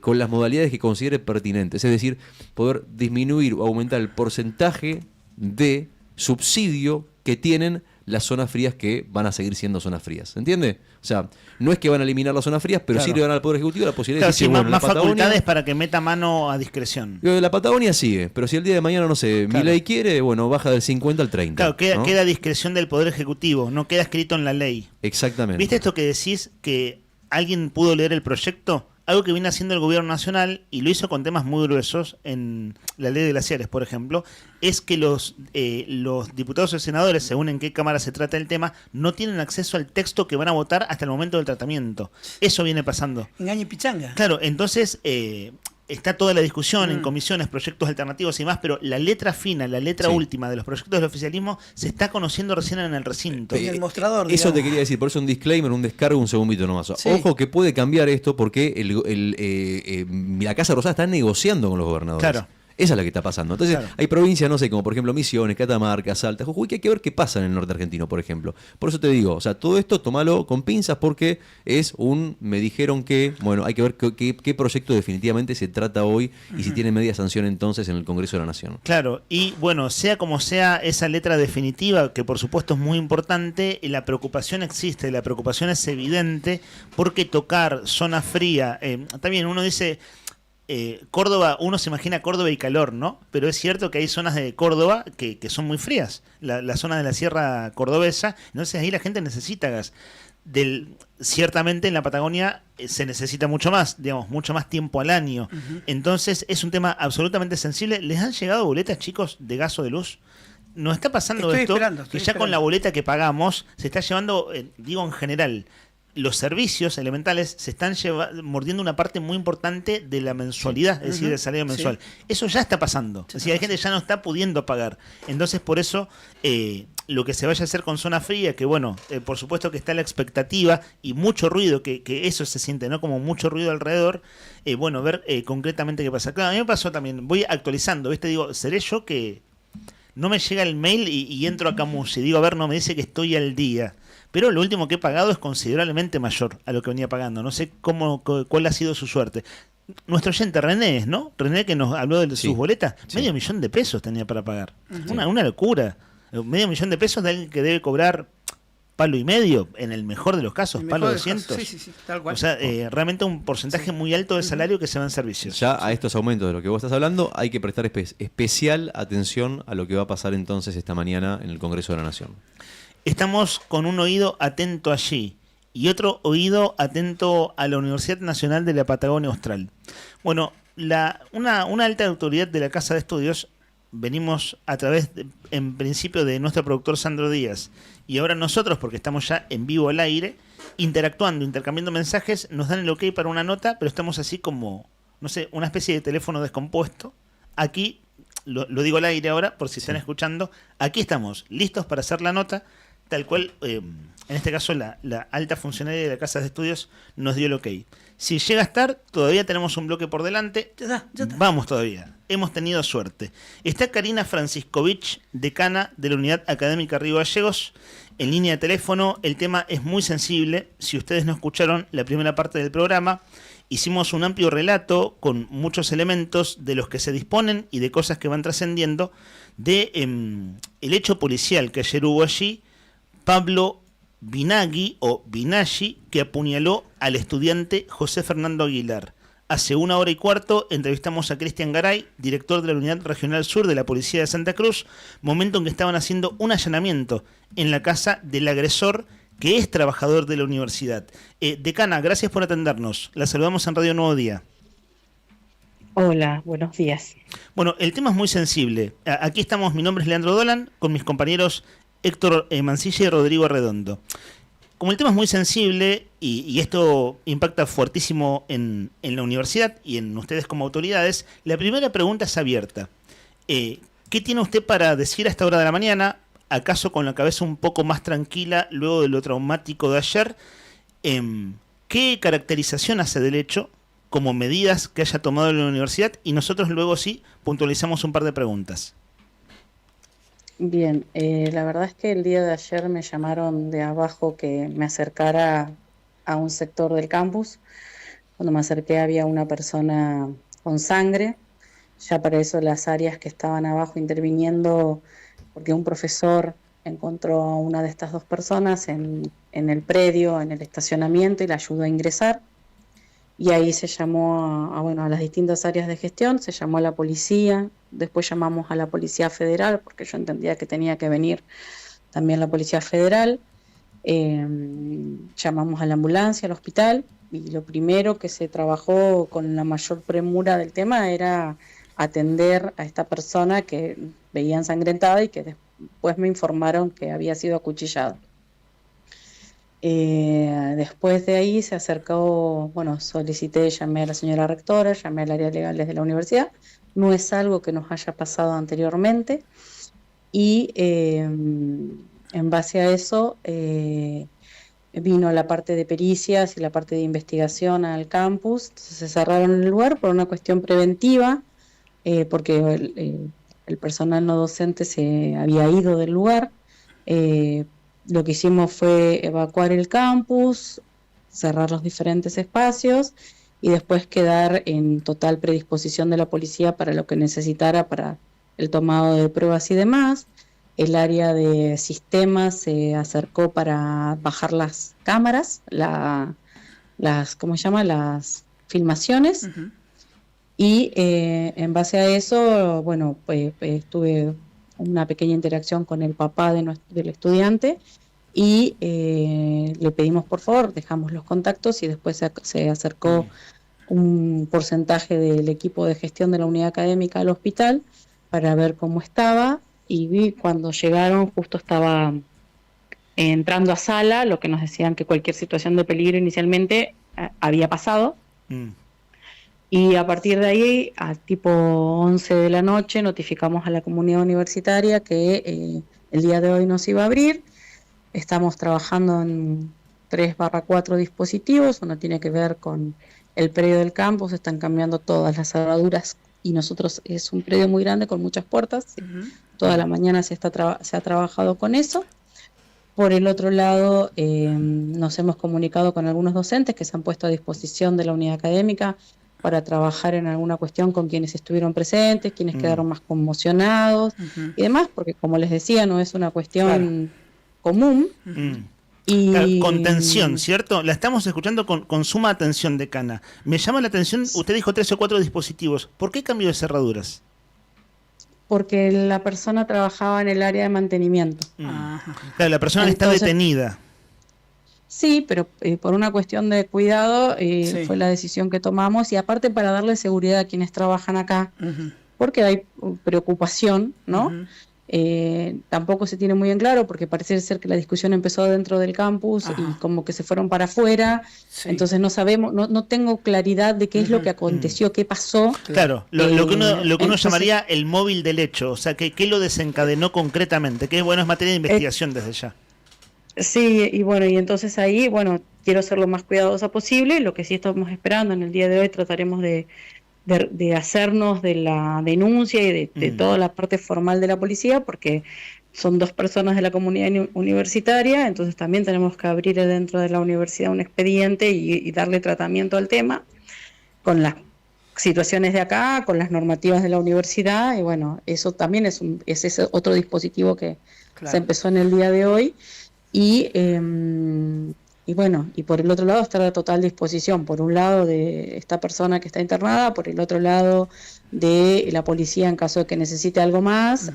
con las modalidades que considere pertinentes. Es decir, poder disminuir o aumentar el porcentaje de subsidio que tienen las zonas frías que van a seguir siendo zonas frías. ¿Entiende? O sea, no es que van a eliminar las zonas frías, pero sí le dan al Poder Ejecutivo la posibilidad de decir, más facultades para que meta mano a discreción. La Patagonia sigue, pero si el día de mañana, no sé, Milei quiere, baja del 50 al 30. Claro, queda a discreción del Poder Ejecutivo, no queda escrito en la ley. Exactamente. ¿Viste esto que decís que ¿alguien pudo leer el proyecto? Algo que viene haciendo el gobierno nacional, y lo hizo con temas muy gruesos, en la ley de glaciares, por ejemplo, es que los diputados o senadores, según en qué cámara se trata el tema, no tienen acceso al texto que van a votar hasta el momento del tratamiento. Eso viene pasando. Engaño y pichanga. Claro, entonces está toda la discusión en comisiones, proyectos alternativos y más, pero la letra fina, la letra última de los proyectos del oficialismo se está conociendo recién en el recinto. En el mostrador, Eso digamos. te quería decir, por eso un disclaimer, un descargo, un segundito nomás. Sí. Ojo que puede cambiar esto porque la Casa Rosada está negociando con los gobernadores. Claro. Esa es la que está pasando. Entonces, hay provincias, no sé, como por ejemplo Misiones, Catamarca, Salta, Jujuy, que hay que ver qué pasa en el norte argentino, por ejemplo. Por eso te digo, o sea, todo esto tómalo con pinzas porque es me dijeron que, bueno, hay que ver qué proyecto definitivamente se trata hoy y si tiene media sanción entonces en el Congreso de la Nación. Claro, y bueno, sea como sea esa letra definitiva, que por supuesto es muy importante, la preocupación existe, la preocupación es evidente, porque tocar zona fría, también uno dice... Córdoba, uno se imagina Córdoba y calor, ¿no? Pero es cierto que hay zonas de Córdoba que son muy frías, la zona de la sierra cordobesa, entonces ahí la gente necesita gas. Ciertamente en la Patagonia se necesita mucho más, digamos, mucho más tiempo al año. Entonces es un tema absolutamente sensible. ¿Les han llegado boletas, chicos, de gas o de luz? Nos está pasando esto, que ya con la boleta que pagamos se está llevando, digo en general, los servicios elementales se están mordiendo una parte muy importante de la mensualidad, es decir, del salario mensual. Eso ya está pasando. Es decir, hay gente que ya no está pudiendo pagar. Entonces, por eso, lo que se vaya a hacer con zona fría, que bueno, por supuesto que está la expectativa y mucho ruido, que eso se siente, ¿no? Como mucho ruido alrededor. Bueno, ver concretamente qué pasa. Claro, a mí me pasó también, voy actualizando, ¿viste? Digo, ¿seré yo que no me llega el mail y entro a Camus y digo, a ver, no me dice que estoy al día? Pero lo último que he pagado es considerablemente mayor a lo que venía pagando. No sé cuál ha sido su suerte. Nuestro oyente René, ¿no? René, que nos habló de sus boletas. Medio millón de pesos tenía para pagar. Una locura. Medio millón de pesos de alguien que debe cobrar palo y medio, en el mejor de los casos, palo 200. Sí, tal cual. O sea, realmente un porcentaje muy alto del salario que se va en servicios. Ya a estos aumentos de lo que vos estás hablando hay que prestar especial atención a lo que va a pasar entonces esta mañana en el Congreso de la Nación. Estamos con un oído atento allí y otro oído atento a la Universidad Nacional de la Patagonia Austral. Bueno, una alta autoridad de la Casa de Estudios, venimos a través, en principio, de nuestro productor Sandro Díaz, y ahora nosotros, porque estamos ya en vivo al aire, interactuando, intercambiando mensajes, nos dan el ok para una nota, pero estamos así como, no sé, una especie de teléfono descompuesto. Aquí, lo digo al aire ahora, por si están escuchando, aquí estamos, listos para hacer la nota, tal cual, en este caso la alta funcionaria de la Casa de Estudios nos dio el ok. Si llega a estar, todavía tenemos un bloque por delante. Ya está. Vamos todavía. Hemos tenido suerte. Está Karina Franciscovich, decana de la Unidad Académica Río Gallegos, en línea de teléfono. El tema es muy sensible. Si ustedes no escucharon la primera parte del programa, hicimos un amplio relato con muchos elementos de los que se disponen y de cosas que van trascendiendo de el hecho policial que ayer hubo allí. Pablo Binaghi o Binaghi, que apuñaló al estudiante José Fernando Aguilar. Hace 1 hora y cuarto entrevistamos a Cristian Garay, director de la Unidad Regional Sur de la Policía de Santa Cruz, momento en que estaban haciendo un allanamiento en la casa del agresor, que es trabajador de la universidad. Decana, gracias por atendernos. La saludamos en Radio Nuevo Día. Hola, buenos días. Bueno, el tema es muy sensible. Aquí estamos, mi nombre es Leandro Dolan, con mis compañeros Héctor Mancilla y Rodrigo Arredondo. Como el tema es muy sensible y esto impacta fuertísimo en la universidad y en ustedes como autoridades, la primera pregunta es abierta. ¿Qué tiene usted para decir a esta hora de la mañana? ¿Acaso con la cabeza un poco más tranquila luego de lo traumático de ayer? ¿Qué caracterización hace del hecho como medidas que haya tomado la universidad? Y nosotros luego sí puntualizamos un par de preguntas. Bien, la verdad es que el día de ayer me llamaron de abajo que me acercara a un sector del campus. Cuando me acerqué había una persona con sangre. Ya para eso las áreas que estaban abajo interviniendo, porque un profesor encontró a una de estas dos personas en el predio, en el estacionamiento, y la ayudó a ingresar. Y ahí se llamó a las distintas áreas de gestión, se llamó a la policía, después llamamos a la Policía Federal, porque yo entendía que tenía que venir también la Policía Federal, Llamamos a la ambulancia, al hospital, y lo primero que se trabajó con la mayor premura del tema era atender a esta persona que veía ensangrentada y que después me informaron que había sido acuchillado. Después de ahí se acercó, solicité, llamé a la señora rectora, llamé al área legal de la universidad. No es algo que nos haya pasado anteriormente y en base a eso vino la parte de pericias y la parte de investigación al campus. Entonces se cerraron el lugar por una cuestión preventiva, porque el personal no docente se había ido del lugar. Lo que hicimos fue evacuar el campus, cerrar los diferentes espacios y después quedar en total predisposición de la policía para lo que necesitara para el tomado de pruebas y demás. El área de sistemas se acercó para bajar las cámaras, las filmaciones. Uh-huh. Y en base a eso, tuve una pequeña interacción con el papá del estudiante y le pedimos por favor, dejamos los contactos y después se acercó un porcentaje del equipo de gestión de la unidad académica al hospital para ver cómo estaba, y cuando llegaron justo estaba entrando a sala, lo que nos decían que cualquier situación de peligro inicialmente había pasado. Y a partir de ahí, a tipo 11 de la noche, notificamos a la comunidad universitaria que el día de hoy nos iba a abrir. Estamos trabajando en 3/4 dispositivos. Uno tiene que ver con el predio del campus, están cambiando todas las cerraduras y nosotros es un predio muy grande con muchas puertas. Uh-huh. Toda la mañana se ha trabajado con eso. Por el otro lado, nos hemos comunicado con algunos docentes que se han puesto a disposición de la unidad académica para trabajar en alguna cuestión con quienes estuvieron presentes, quienes quedaron más conmocionados y demás, porque como les decía, no es una cuestión común. Y claro, con tensión, ¿cierto? La estamos escuchando con suma atención, decana. Me llama la atención, usted dijo 3 o 4 dispositivos. ¿Por qué cambio de cerraduras? Porque la persona trabajaba en el área de mantenimiento. Claro, la persona está detenida. Sí, pero por una cuestión de cuidado fue la decisión que tomamos, y aparte para darle seguridad a quienes trabajan acá, porque hay preocupación, ¿no? Tampoco se tiene muy en claro, porque parece ser que la discusión empezó dentro del campus y como que se fueron para afuera, entonces no sabemos, no tengo claridad de qué es lo que aconteció, qué pasó. Claro, lo que uno llamaría el móvil del hecho, o sea, ¿qué lo desencadenó concretamente? Que es materia de investigación desde ya. Sí, y entonces ahí, quiero ser lo más cuidadosa posible. Lo que sí estamos esperando en el día de hoy, trataremos de hacernos de la denuncia y de toda la parte formal de la policía, porque son 2 personas de la comunidad universitaria, entonces también tenemos que abrir dentro de la universidad un expediente y darle tratamiento al tema con las situaciones de acá, con las normativas de la universidad, y eso también es ese otro dispositivo que se empezó en el día de hoy. Y por el otro lado estar a total disposición, por un lado de esta persona que está internada, por el otro lado de la policía en caso de que necesite algo más.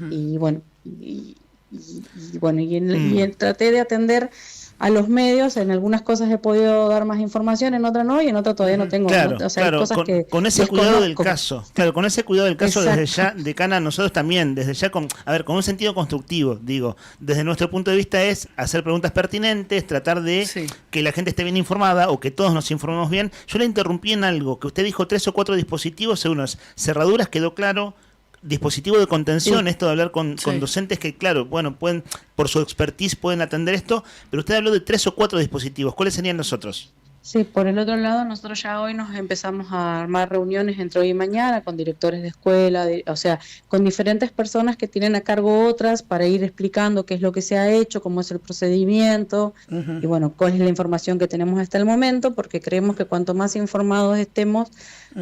Traté de atender a los medios. En algunas cosas he podido dar más información, en otras no, y en otras todavía no tengo. Claro, ¿no? O sea, hay cosas con ese cuidado del caso. Claro, con ese cuidado del caso. Exacto. Desde ya, decana, nosotros también, desde ya con un sentido constructivo, digo, desde nuestro punto de vista es hacer preguntas pertinentes, tratar de que la gente esté bien informada o que todos nos informemos bien. Yo le interrumpí en algo, que usted dijo 3 o 4 dispositivos, según las cerraduras, quedó claro. Dispositivo de contención, esto de hablar con docentes que, pueden, por su expertise pueden atender esto, pero usted habló de 3 o 4 dispositivos. ¿Cuáles serían los otros? Sí, por el otro lado, nosotros ya hoy nos empezamos a armar reuniones entre hoy y mañana con directores de escuela, con diferentes personas que tienen a cargo otras, para ir explicando qué es lo que se ha hecho, cómo es el procedimiento y cuál es la información que tenemos hasta el momento, porque creemos que cuanto más informados estemos,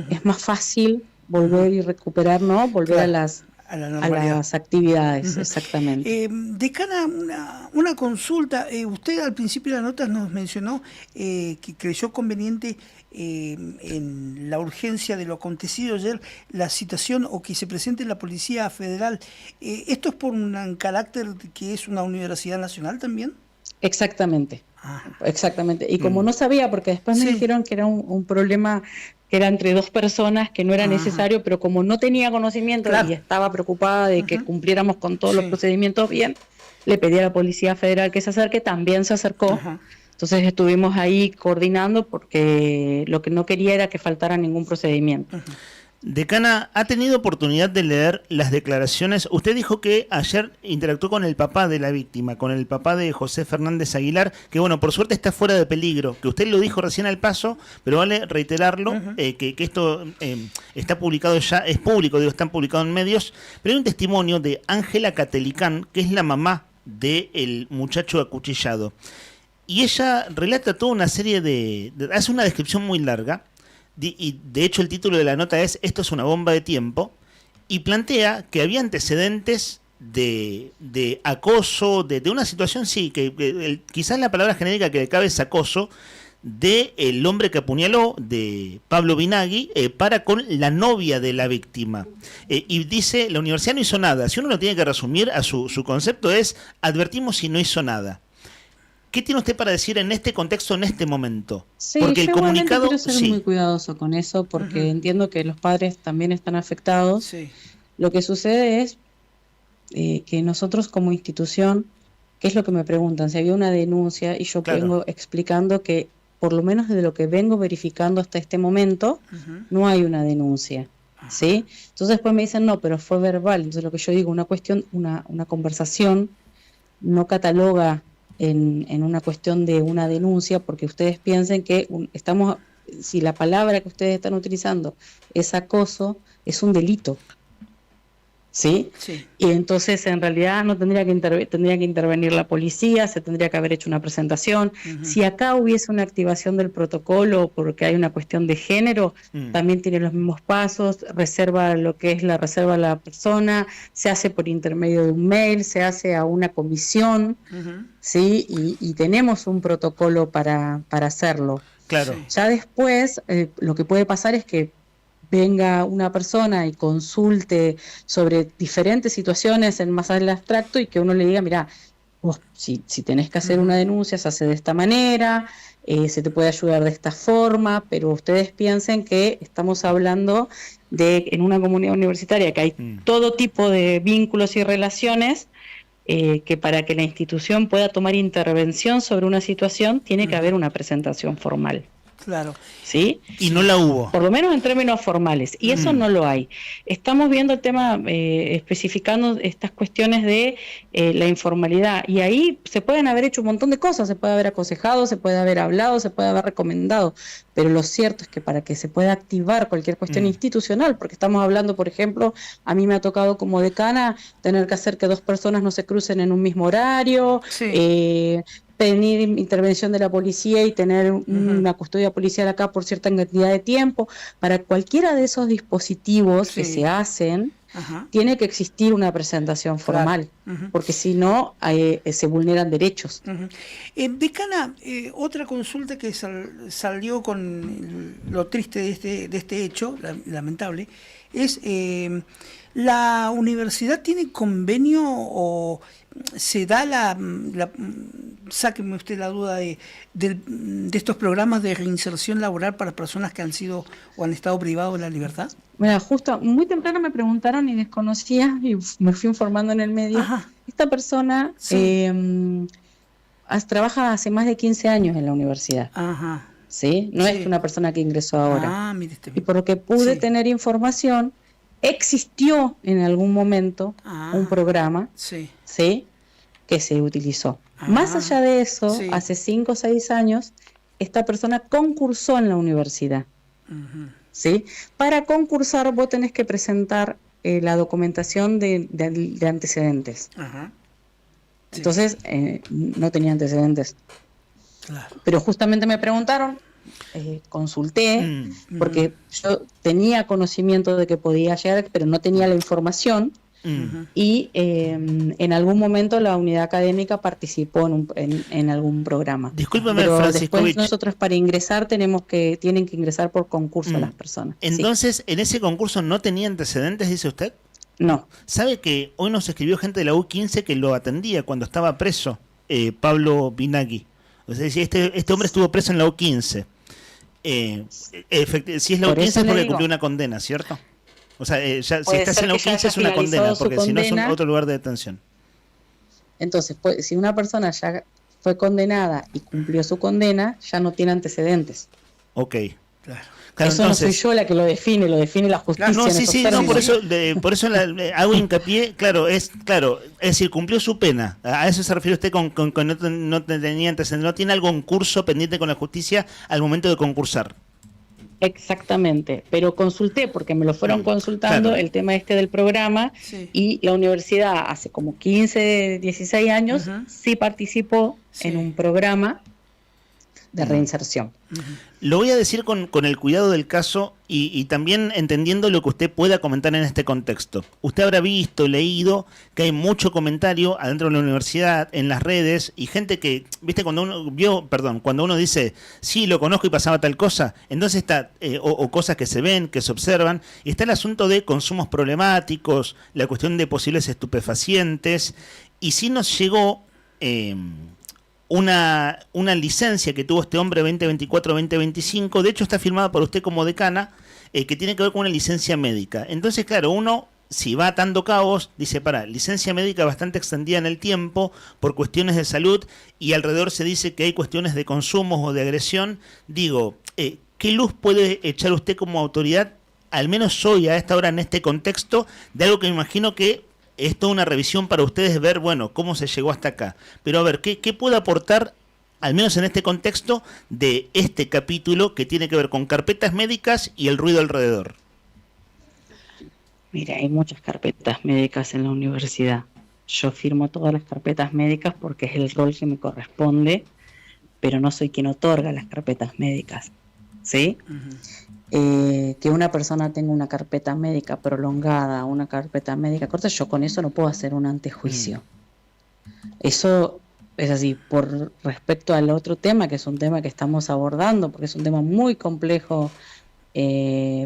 es más fácil volver y recuperar, ¿no? Volver a las actividades, exactamente. Decana, una consulta. Usted al principio de la nota nos mencionó que creyó conveniente en la urgencia de lo acontecido ayer, la citación o que se presente en la Policía Federal. ¿Esto es por un carácter que es una universidad nacional también? Exactamente. Exactamente. Y como no sabía, porque después me dijeron que era un problema que era entre dos personas, que no era necesario, pero como no tenía conocimiento y estaba preocupada de que cumpliéramos con todos los procedimientos bien, le pedí a la Policía Federal que se acerque, también se acercó. Entonces estuvimos ahí coordinando porque lo que no quería era que faltara ningún procedimiento. Decana, ¿ha tenido oportunidad de leer las declaraciones? Usted dijo que ayer interactuó con el papá de la víctima, con el papá de José Fernández Aguilar, que bueno, por suerte está fuera de peligro, que usted lo dijo recién al paso, pero vale reiterarlo, que esto está publicado ya, es público, digo, están publicados en medios, pero hay un testimonio de Ángela Catelicán, que es la mamá del muchacho acuchillado. Y ella relata toda una serie hace una descripción muy larga, y de hecho el título de la nota es "Esto es una bomba de tiempo", y plantea que había antecedentes de acoso, de una situación, sí, que quizás la palabra genérica que le cabe es acoso, del hombre que apuñaló, de Pablo Binagui, para con la novia de la víctima. Y dice, la universidad no hizo nada. Si uno lo tiene que resumir a su concepto es, advertimos y no hizo nada. ¿Qué tiene usted para decir en este contexto, en este momento? Sí, porque el yo comunicado... quiero ser muy cuidadoso con eso porque entiendo que los padres también están afectados. Lo que sucede es que nosotros como institución, ¿qué es lo que me preguntan? Si había una denuncia y yo vengo explicando que por lo menos desde lo que vengo verificando hasta este momento, no hay una denuncia. ¿Sí? Entonces después me dicen, no, pero fue verbal. Entonces lo que yo digo, una cuestión, una conversación no cataloga en una cuestión de una denuncia, porque ustedes piensen que si la palabra que ustedes están utilizando es acoso, es un delito. ¿Sí? Y entonces en realidad no tendría que intervenir la policía, se tendría que haber hecho una presentación. Si acá hubiese una activación del protocolo porque hay una cuestión de género, también tiene los mismos pasos, reserva lo que es la reserva a la persona, se hace por intermedio de un mail, se hace a una comisión, ¿sí? Y tenemos un protocolo para hacerlo. Claro. Ya después lo que puede pasar es que venga una persona y consulte sobre diferentes situaciones en más al abstracto y que uno le diga, mira, vos si tenés que hacer una denuncia se hace de esta manera, se te puede ayudar de esta forma, pero ustedes piensen que estamos hablando de en una comunidad universitaria que hay todo tipo de vínculos y relaciones, que para que la institución pueda tomar intervención sobre una situación tiene que haber una presentación formal. Claro. ¿Sí? Y no la hubo. Por lo menos en términos formales. Y eso no lo hay. Estamos viendo el tema, especificando estas cuestiones de la informalidad. Y ahí se pueden haber hecho un montón de cosas. Se puede haber aconsejado, se puede haber hablado, se puede haber recomendado. Pero lo cierto es que para que se pueda activar cualquier cuestión institucional, porque estamos hablando, por ejemplo, a mí me ha tocado como decana tener que hacer que dos personas no se crucen en un mismo horario, pedir intervención de la policía y tener una custodia policial acá por cierta cantidad de tiempo. Para cualquiera de esos dispositivos que se hacen, tiene que existir una presentación formal, porque si no, se vulneran derechos. Decana, otra consulta que salió con lo triste de este hecho, lamentable, es ¿la universidad tiene convenio o se da sáqueme usted la duda de estos programas de reinserción laboral para personas que han sido o han estado privados de la libertad? Mira, justo muy temprano me preguntaron y desconocía y me fui informando en el medio. Esta persona trabaja hace más de 15 años en la universidad. ¿Sí? No es una persona que ingresó ahora. Y por lo que pude tener información, existió en algún momento un programa que se utilizó. Más allá de eso, hace 5 o 6 años, esta persona concursó en la universidad. ¿Sí? Para concursar vos tenés que presentar la documentación de antecedentes. Entonces, no tenía antecedentes. Pero justamente me preguntaron, consulté, porque yo tenía conocimiento de que podía llegar, pero no tenía la información. Y en algún momento la unidad académica participó en algún programa. Discúlpeme, pero Franciscovich. después nosotros para ingresar tienen que ingresar por concurso las personas. Entonces, ¿en ese concurso no tenía antecedentes, dice usted? No. ¿Sabe que hoy nos escribió gente de la U15 que lo atendía cuando estaba preso? Pablo Binagui. O sea, este hombre estuvo preso en la U15. Si es la Por U15 eso es le porque digo. cumplió una condena, ¿cierto? O sea, si Puede estás ser en la que ya U15 haya es una condena, finalizado su porque si no es condena. otro lugar de detención. Entonces, pues, si una persona ya fue condenada y cumplió su condena, ya no tiene antecedentes. Ok. Eso no soy entonces- yo la que lo define la justicia. No, en sí, esos sí, no, por términos. eso, por eso hago hincapié, es decir, cumplió su pena. A eso se refiere usted con que no tenía antecedentes, no tiene algo en curso pendiente con la justicia al momento de concursar. Exactamente, pero consulté porque me lo fueron consultando claro. el tema del programa y la universidad hace como 15, 16 años sí participó en un programa de reinserción. Lo voy a decir con el cuidado del caso y también entendiendo lo que usted pueda comentar en este contexto. Usted habrá visto, leído que hay mucho comentario adentro de la universidad, en las redes, y gente que, viste, cuando uno dice, sí, lo conozco y pasaba tal cosa, entonces está, o cosas que se ven, que se observan, y está el asunto de consumos problemáticos, la cuestión de posibles estupefacientes, y sí nos llegó una licencia que tuvo este hombre 2024-2025, de hecho está firmada por usted como decana, que tiene que ver con una licencia médica. Entonces, claro, uno, si va atando cabos, dice, licencia médica bastante extendida en el tiempo por cuestiones de salud, y alrededor se dice que hay cuestiones de consumos o de agresión. Digo, ¿qué luz puede echar usted como autoridad, al menos hoy, a esta hora, en este contexto, de algo que me imagino que es toda una revisión para ustedes ver, bueno, cómo se llegó hasta acá? Pero a ver, ¿qué puede aportar, al menos en este contexto, de este capítulo que tiene que ver con carpetas médicas y el ruido alrededor? Mira, hay muchas carpetas médicas en la universidad. Yo firmo todas las carpetas médicas porque es el rol que me corresponde, pero no soy quien otorga las carpetas médicas, ¿sí? Que una persona tenga una carpeta médica prolongada, una carpeta médica corta, yo con eso no puedo hacer un antejuicio. Eso es así. Por respecto al otro tema, que es un tema que estamos abordando, porque es un tema muy complejo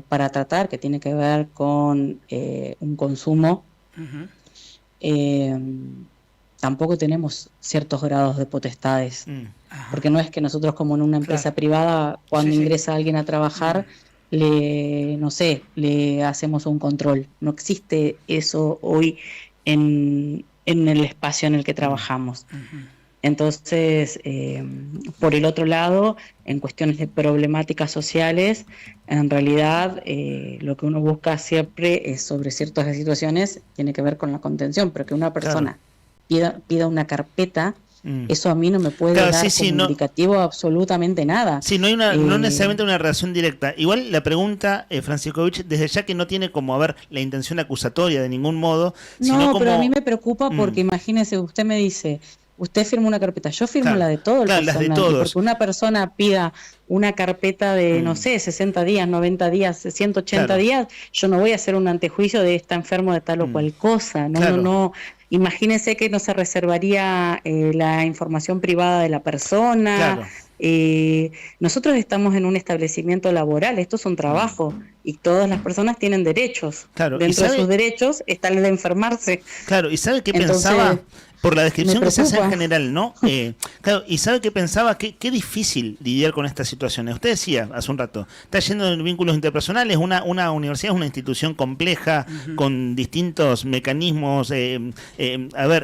para tratar, que tiene que ver con un consumo, tampoco tenemos ciertos grados de potestades, porque no es que nosotros, como en una empresa privada, cuando ingresa alguien a trabajar, le hacemos un control. No existe eso hoy en el espacio en el que trabajamos. Entonces, por el otro lado, en cuestiones de problemáticas sociales, en realidad lo que uno busca siempre es, sobre ciertas situaciones, tiene que ver con la contención, pero que una persona pida una carpeta, eso a mí no me puede dar como indicativo absolutamente nada. Sí, no hay no necesariamente una relación directa. Igual la pregunta, Franciscovich, desde ya que no tiene como, la intención acusatoria de ningún modo, sino No, como... pero a mí me preocupa porque imagínese, usted me dice, usted firma una carpeta, yo firmo la de todo el personal, las de todos. porque una persona pida una carpeta de, 60 días, 90 días, 180 días, yo no voy a hacer un antejuicio de está enfermo de tal o cual cosa, no. Imagínese que no se reservaría la información privada de la persona. Nosotros estamos en un establecimiento laboral, esto es un trabajo y todas las personas tienen derechos. Dentro de sus derechos está el de enfermarse. Claro, ¿y sabe qué Entonces, pensaba? Por la descripción me que se hace en preocupa. general, ¿no? ¿Y sabe qué pensaba? Qué difícil lidiar con estas situaciones. Usted decía hace un rato, está yendo en vínculos interpersonales, una universidad es una institución compleja, con distintos mecanismos,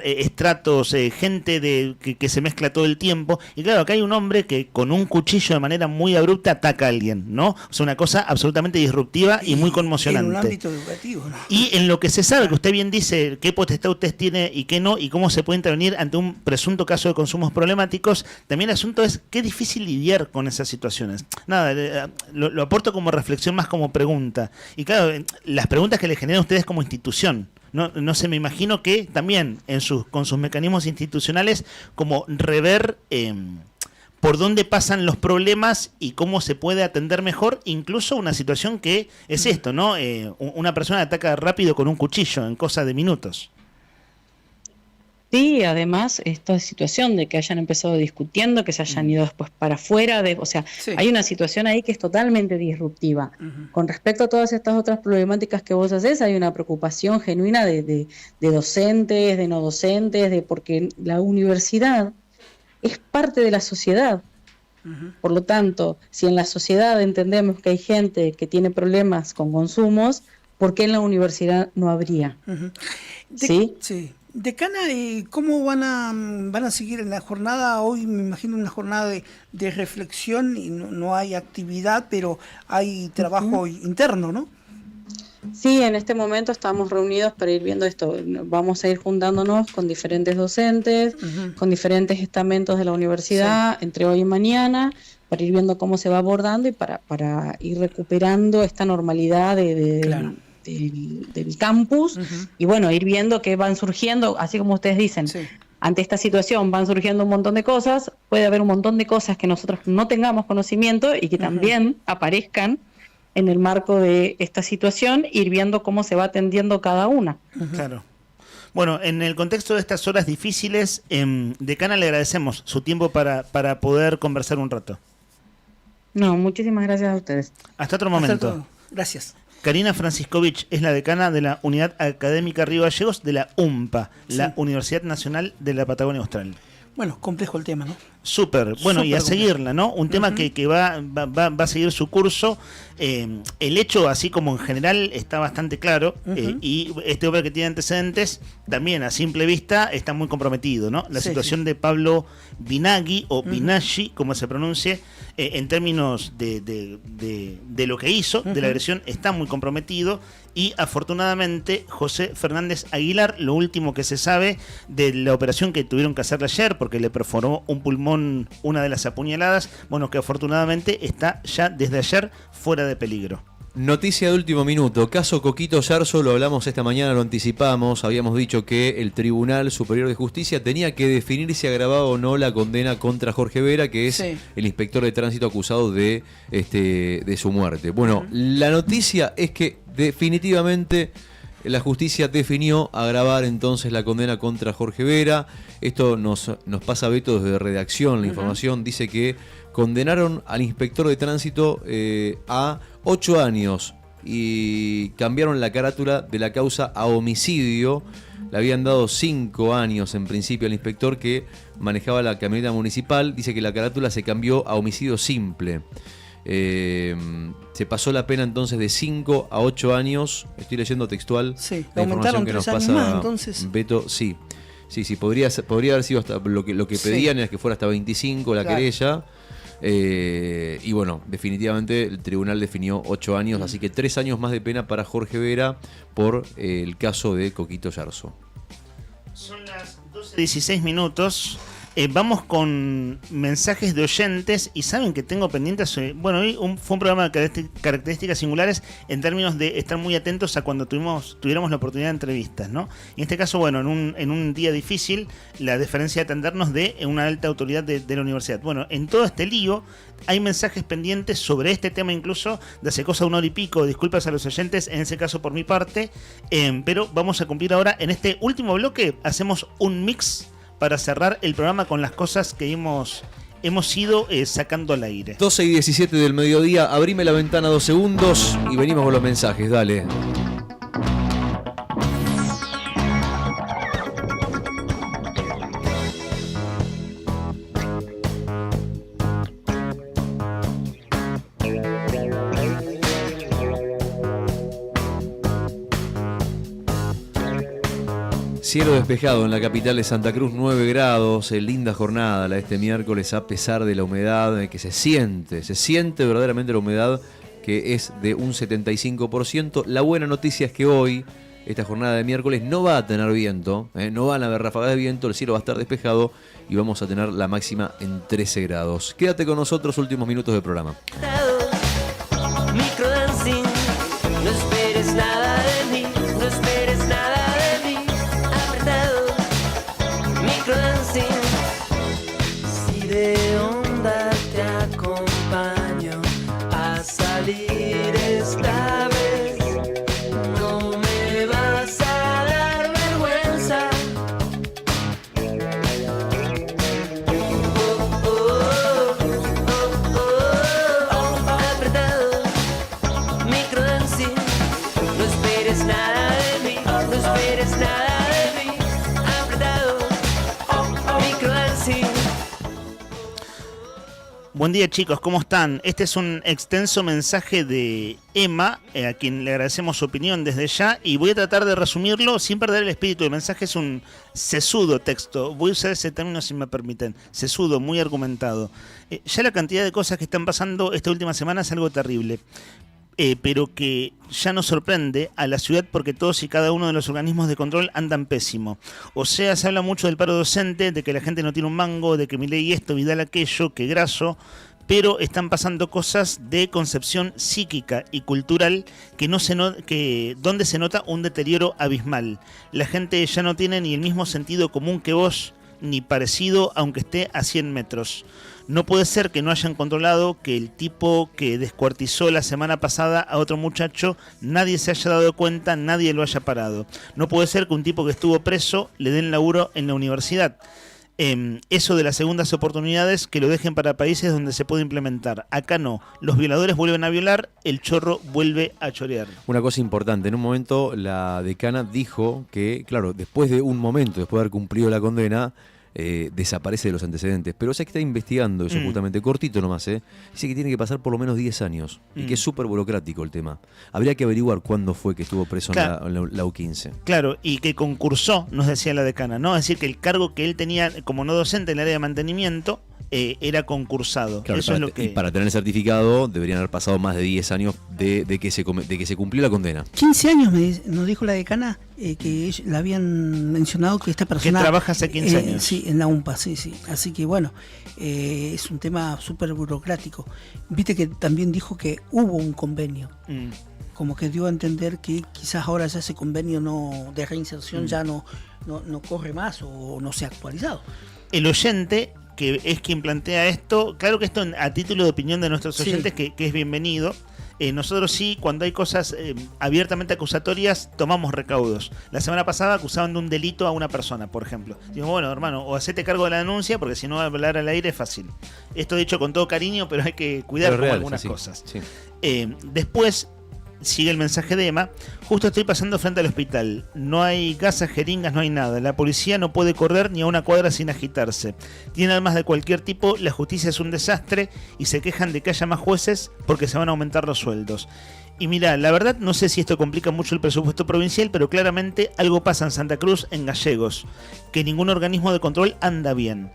estratos, gente que se mezcla todo el tiempo. Y claro, acá hay un hombre que con un cuchillo de manera muy abrupta ataca a alguien, ¿no? O sea, una cosa absolutamente disruptiva y muy conmocionante. En un ámbito educativo, ¿no? Y en lo que se sabe, que usted bien dice qué potestad usted tiene y qué no, y cómo se puede intervenir ante un presunto caso de consumos problemáticos, también el asunto es qué difícil lidiar con esas situaciones. Nada, lo aporto como reflexión, más como pregunta. Y claro, las preguntas que le generan a ustedes como institución. No sé, me imagino que también con sus mecanismos institucionales, como rever por dónde pasan los problemas y cómo se puede atender mejor, incluso una situación que es esto, ¿no? Una persona ataca rápido con un cuchillo en cosa de minutos. Sí, además, esta situación de que hayan empezado discutiendo, que se hayan ido después para afuera, hay una situación ahí que es totalmente disruptiva. Con respecto a todas estas otras problemáticas que vos hacés, hay una preocupación genuina de docentes, de no docentes, porque la universidad parte de la sociedad. Por lo tanto, si en la sociedad entendemos que hay gente que tiene problemas con consumos, ¿por qué en la universidad no habría? ¿Sí? Sí. Decana, ¿cómo van a seguir en la jornada? Hoy me imagino una jornada de reflexión y no hay actividad, pero hay trabajo interno, ¿no? Sí, en este momento estamos reunidos para ir viendo esto. Vamos a ir juntándonos con diferentes docentes, con diferentes estamentos de la universidad, entre hoy y mañana, para ir viendo cómo se va abordando y para ir recuperando esta normalidad del campus y bueno, ir viendo que van surgiendo, así como ustedes dicen, ante esta situación van surgiendo un montón de cosas, puede haber un montón de cosas que nosotros no tengamos conocimiento y que también aparezcan en el marco de esta situación, ir viendo cómo se va atendiendo cada una. Claro. Bueno, en el contexto de estas horas difíciles, Decana, le agradecemos su tiempo para poder conversar un rato. No, muchísimas gracias a ustedes. Hasta otro momento. Gracias. Karina Franciscovich es la decana de la Unidad Académica Río Gallegos de la UMPA, la Universidad Nacional de la Patagonia Austral. Bueno, complejo el tema, ¿no? Súper, bueno, Súper y a complejo. seguirla, ¿no? Un tema que va a seguir su curso. El hecho, así como en general, está bastante claro, y este obra que tiene antecedentes, también a simple vista, está muy comprometido, ¿no? La situación de Pablo Binaghi, o Binaghi, como se pronuncie, en términos de lo que hizo, de la agresión, está muy comprometido. Y afortunadamente José Fernández Aguilar, lo último que se sabe de la operación que tuvieron que hacerle ayer, porque le perforó un pulmón una de las apuñaladas, bueno, que afortunadamente está ya desde ayer fuera de peligro. Noticia de último minuto, caso Coquito Yarzo, lo hablamos esta mañana, lo anticipamos, habíamos dicho que el Tribunal Superior de Justicia tenía que definir si agravaba o no la condena contra Jorge Vera, que es el inspector de tránsito acusado de su muerte. Bueno, la noticia es que definitivamente la justicia definió agravar entonces la condena contra Jorge Vera. Esto nos pasa Beto desde redacción, la información dice que condenaron al inspector de tránsito a 8 años y cambiaron la carátula de la causa a homicidio. Le habían dado 5 años en principio al inspector que manejaba la camioneta municipal. Dice que la carátula se cambió a homicidio simple. Se pasó la pena entonces de 5 a 8 años. Estoy leyendo textual la información que nos pasa más, entonces. Beto. Sí, podría haber sido hasta lo que pedían era que fuera hasta 25 la querella. Y bueno, definitivamente el tribunal definió 8 años, así que 3 años más de pena para Jorge Vera por el caso de Coquito Yarzo. Son las 12:16. Vamos con mensajes de oyentes y saben que tengo pendientes. Bueno, hoy fue un programa de características singulares en términos de estar muy atentos a cuando tuviéramos la oportunidad de entrevistas, ¿no? Y en este caso, bueno, en un día difícil, la deferencia de atendernos de una alta autoridad de la universidad. Bueno, en todo este lío hay mensajes pendientes sobre este tema, incluso de hace cosa 1 hora y pico. Disculpas a los oyentes, en ese caso por mi parte, pero vamos a cumplir ahora. En este último bloque hacemos un mix para cerrar el programa con las cosas que hemos ido sacando al aire. 12:17 del mediodía, abrime la ventana 2 segundos y venimos con los mensajes, dale. Cielo despejado en la capital de Santa Cruz, 9 grados, linda jornada la de este miércoles a pesar de la humedad que se siente verdaderamente la humedad que es de un 75%. La buena noticia es que hoy, esta jornada de miércoles, no va a tener viento, no van a haber ráfagas de viento, el cielo va a estar despejado y vamos a tener la máxima en 13 grados. Quédate con nosotros, últimos minutos del programa. Microdancing, no esperes nada de mí, no esperes nada de mí. Apretado, microdancing, si de onda te acompaño a salir esta vez, no me vas a dar vergüenza. Apretado, microdancing, no esperes nada de mí, no esperes nada de mí. Apretado, microdancing. Buen día, chicos, ¿cómo están? Este es un extenso mensaje de Emma, a quien le agradecemos su opinión desde ya, y voy a tratar de resumirlo sin perder el espíritu. El mensaje es un sesudo texto. Voy a usar ese término si me permiten. Sesudo, muy argumentado. Ya la cantidad de cosas que están pasando esta última semana es algo terrible. Pero que ya nos sorprende a la ciudad porque todos y cada uno de los organismos de control andan pésimo. O sea, se habla mucho del paro docente, de que la gente no tiene un mango, de que Milei esto, Vidal aquello, que Grasso, pero están pasando cosas de concepción psíquica y cultural que donde se nota un deterioro abismal. La gente ya no tiene ni el mismo sentido común que vos, ni parecido, aunque esté a 100 metros. No puede ser que no hayan controlado que el tipo que descuartizó la semana pasada a otro muchacho, nadie se haya dado cuenta, nadie lo haya parado. No puede ser que un tipo que estuvo preso le den laburo en la universidad. Eso de las segundas oportunidades, que lo dejen para países donde se puede implementar. Acá no. Los violadores vuelven a violar, el chorro vuelve a chorear. Una cosa importante, en un momento la decana dijo que, claro, después de haber cumplido la condena, desaparece de los antecedentes, pero se está investigando eso justamente, cortito nomás, dice que tiene que pasar por lo menos 10 años y que es súper burocrático el tema. Habría que averiguar cuándo fue que estuvo preso en la U15. Claro, y que concursó, nos decía la decana, ¿no? Es decir, que el cargo que él tenía como no docente en el área de mantenimiento era concursado. Claro, eso es lo que... Y para tener el certificado deberían haber pasado más de 10 años de que se cumplió la condena. 15 años nos dijo la decana que la habían mencionado que esta persona... Que trabaja hace 15 años. Sí, en la UMPA, sí. Así que bueno, es un tema súper burocrático. Viste que también dijo que hubo un convenio. Como que dio a entender que quizás ahora ya ese convenio de reinserción ya no corre más o no se ha actualizado. El oyente, que es quien plantea esto, claro que esto a título de opinión de nuestros oyentes, que es bienvenido. Nosotros sí, cuando hay cosas abiertamente acusatorias, tomamos recaudos. La semana pasada acusaban de un delito a una persona, por ejemplo. Digo, bueno, hermano, o hacete cargo de la denuncia, porque si no hablar al aire es fácil. Esto dicho con todo cariño, pero hay que cuidar con algunas cosas. Sí. Después sigue el mensaje de Emma. Justo estoy pasando frente al hospital. No hay gasas, jeringas, no hay nada. La policía no puede correr ni a una cuadra sin agitarse. Tiene armas de cualquier tipo, la justicia es un desastre y se quejan de que haya más jueces porque se van a aumentar los sueldos. Y mira, la verdad no sé si esto complica mucho el presupuesto provincial, pero claramente algo pasa en Santa Cruz, en Gallegos, que ningún organismo de control anda bien.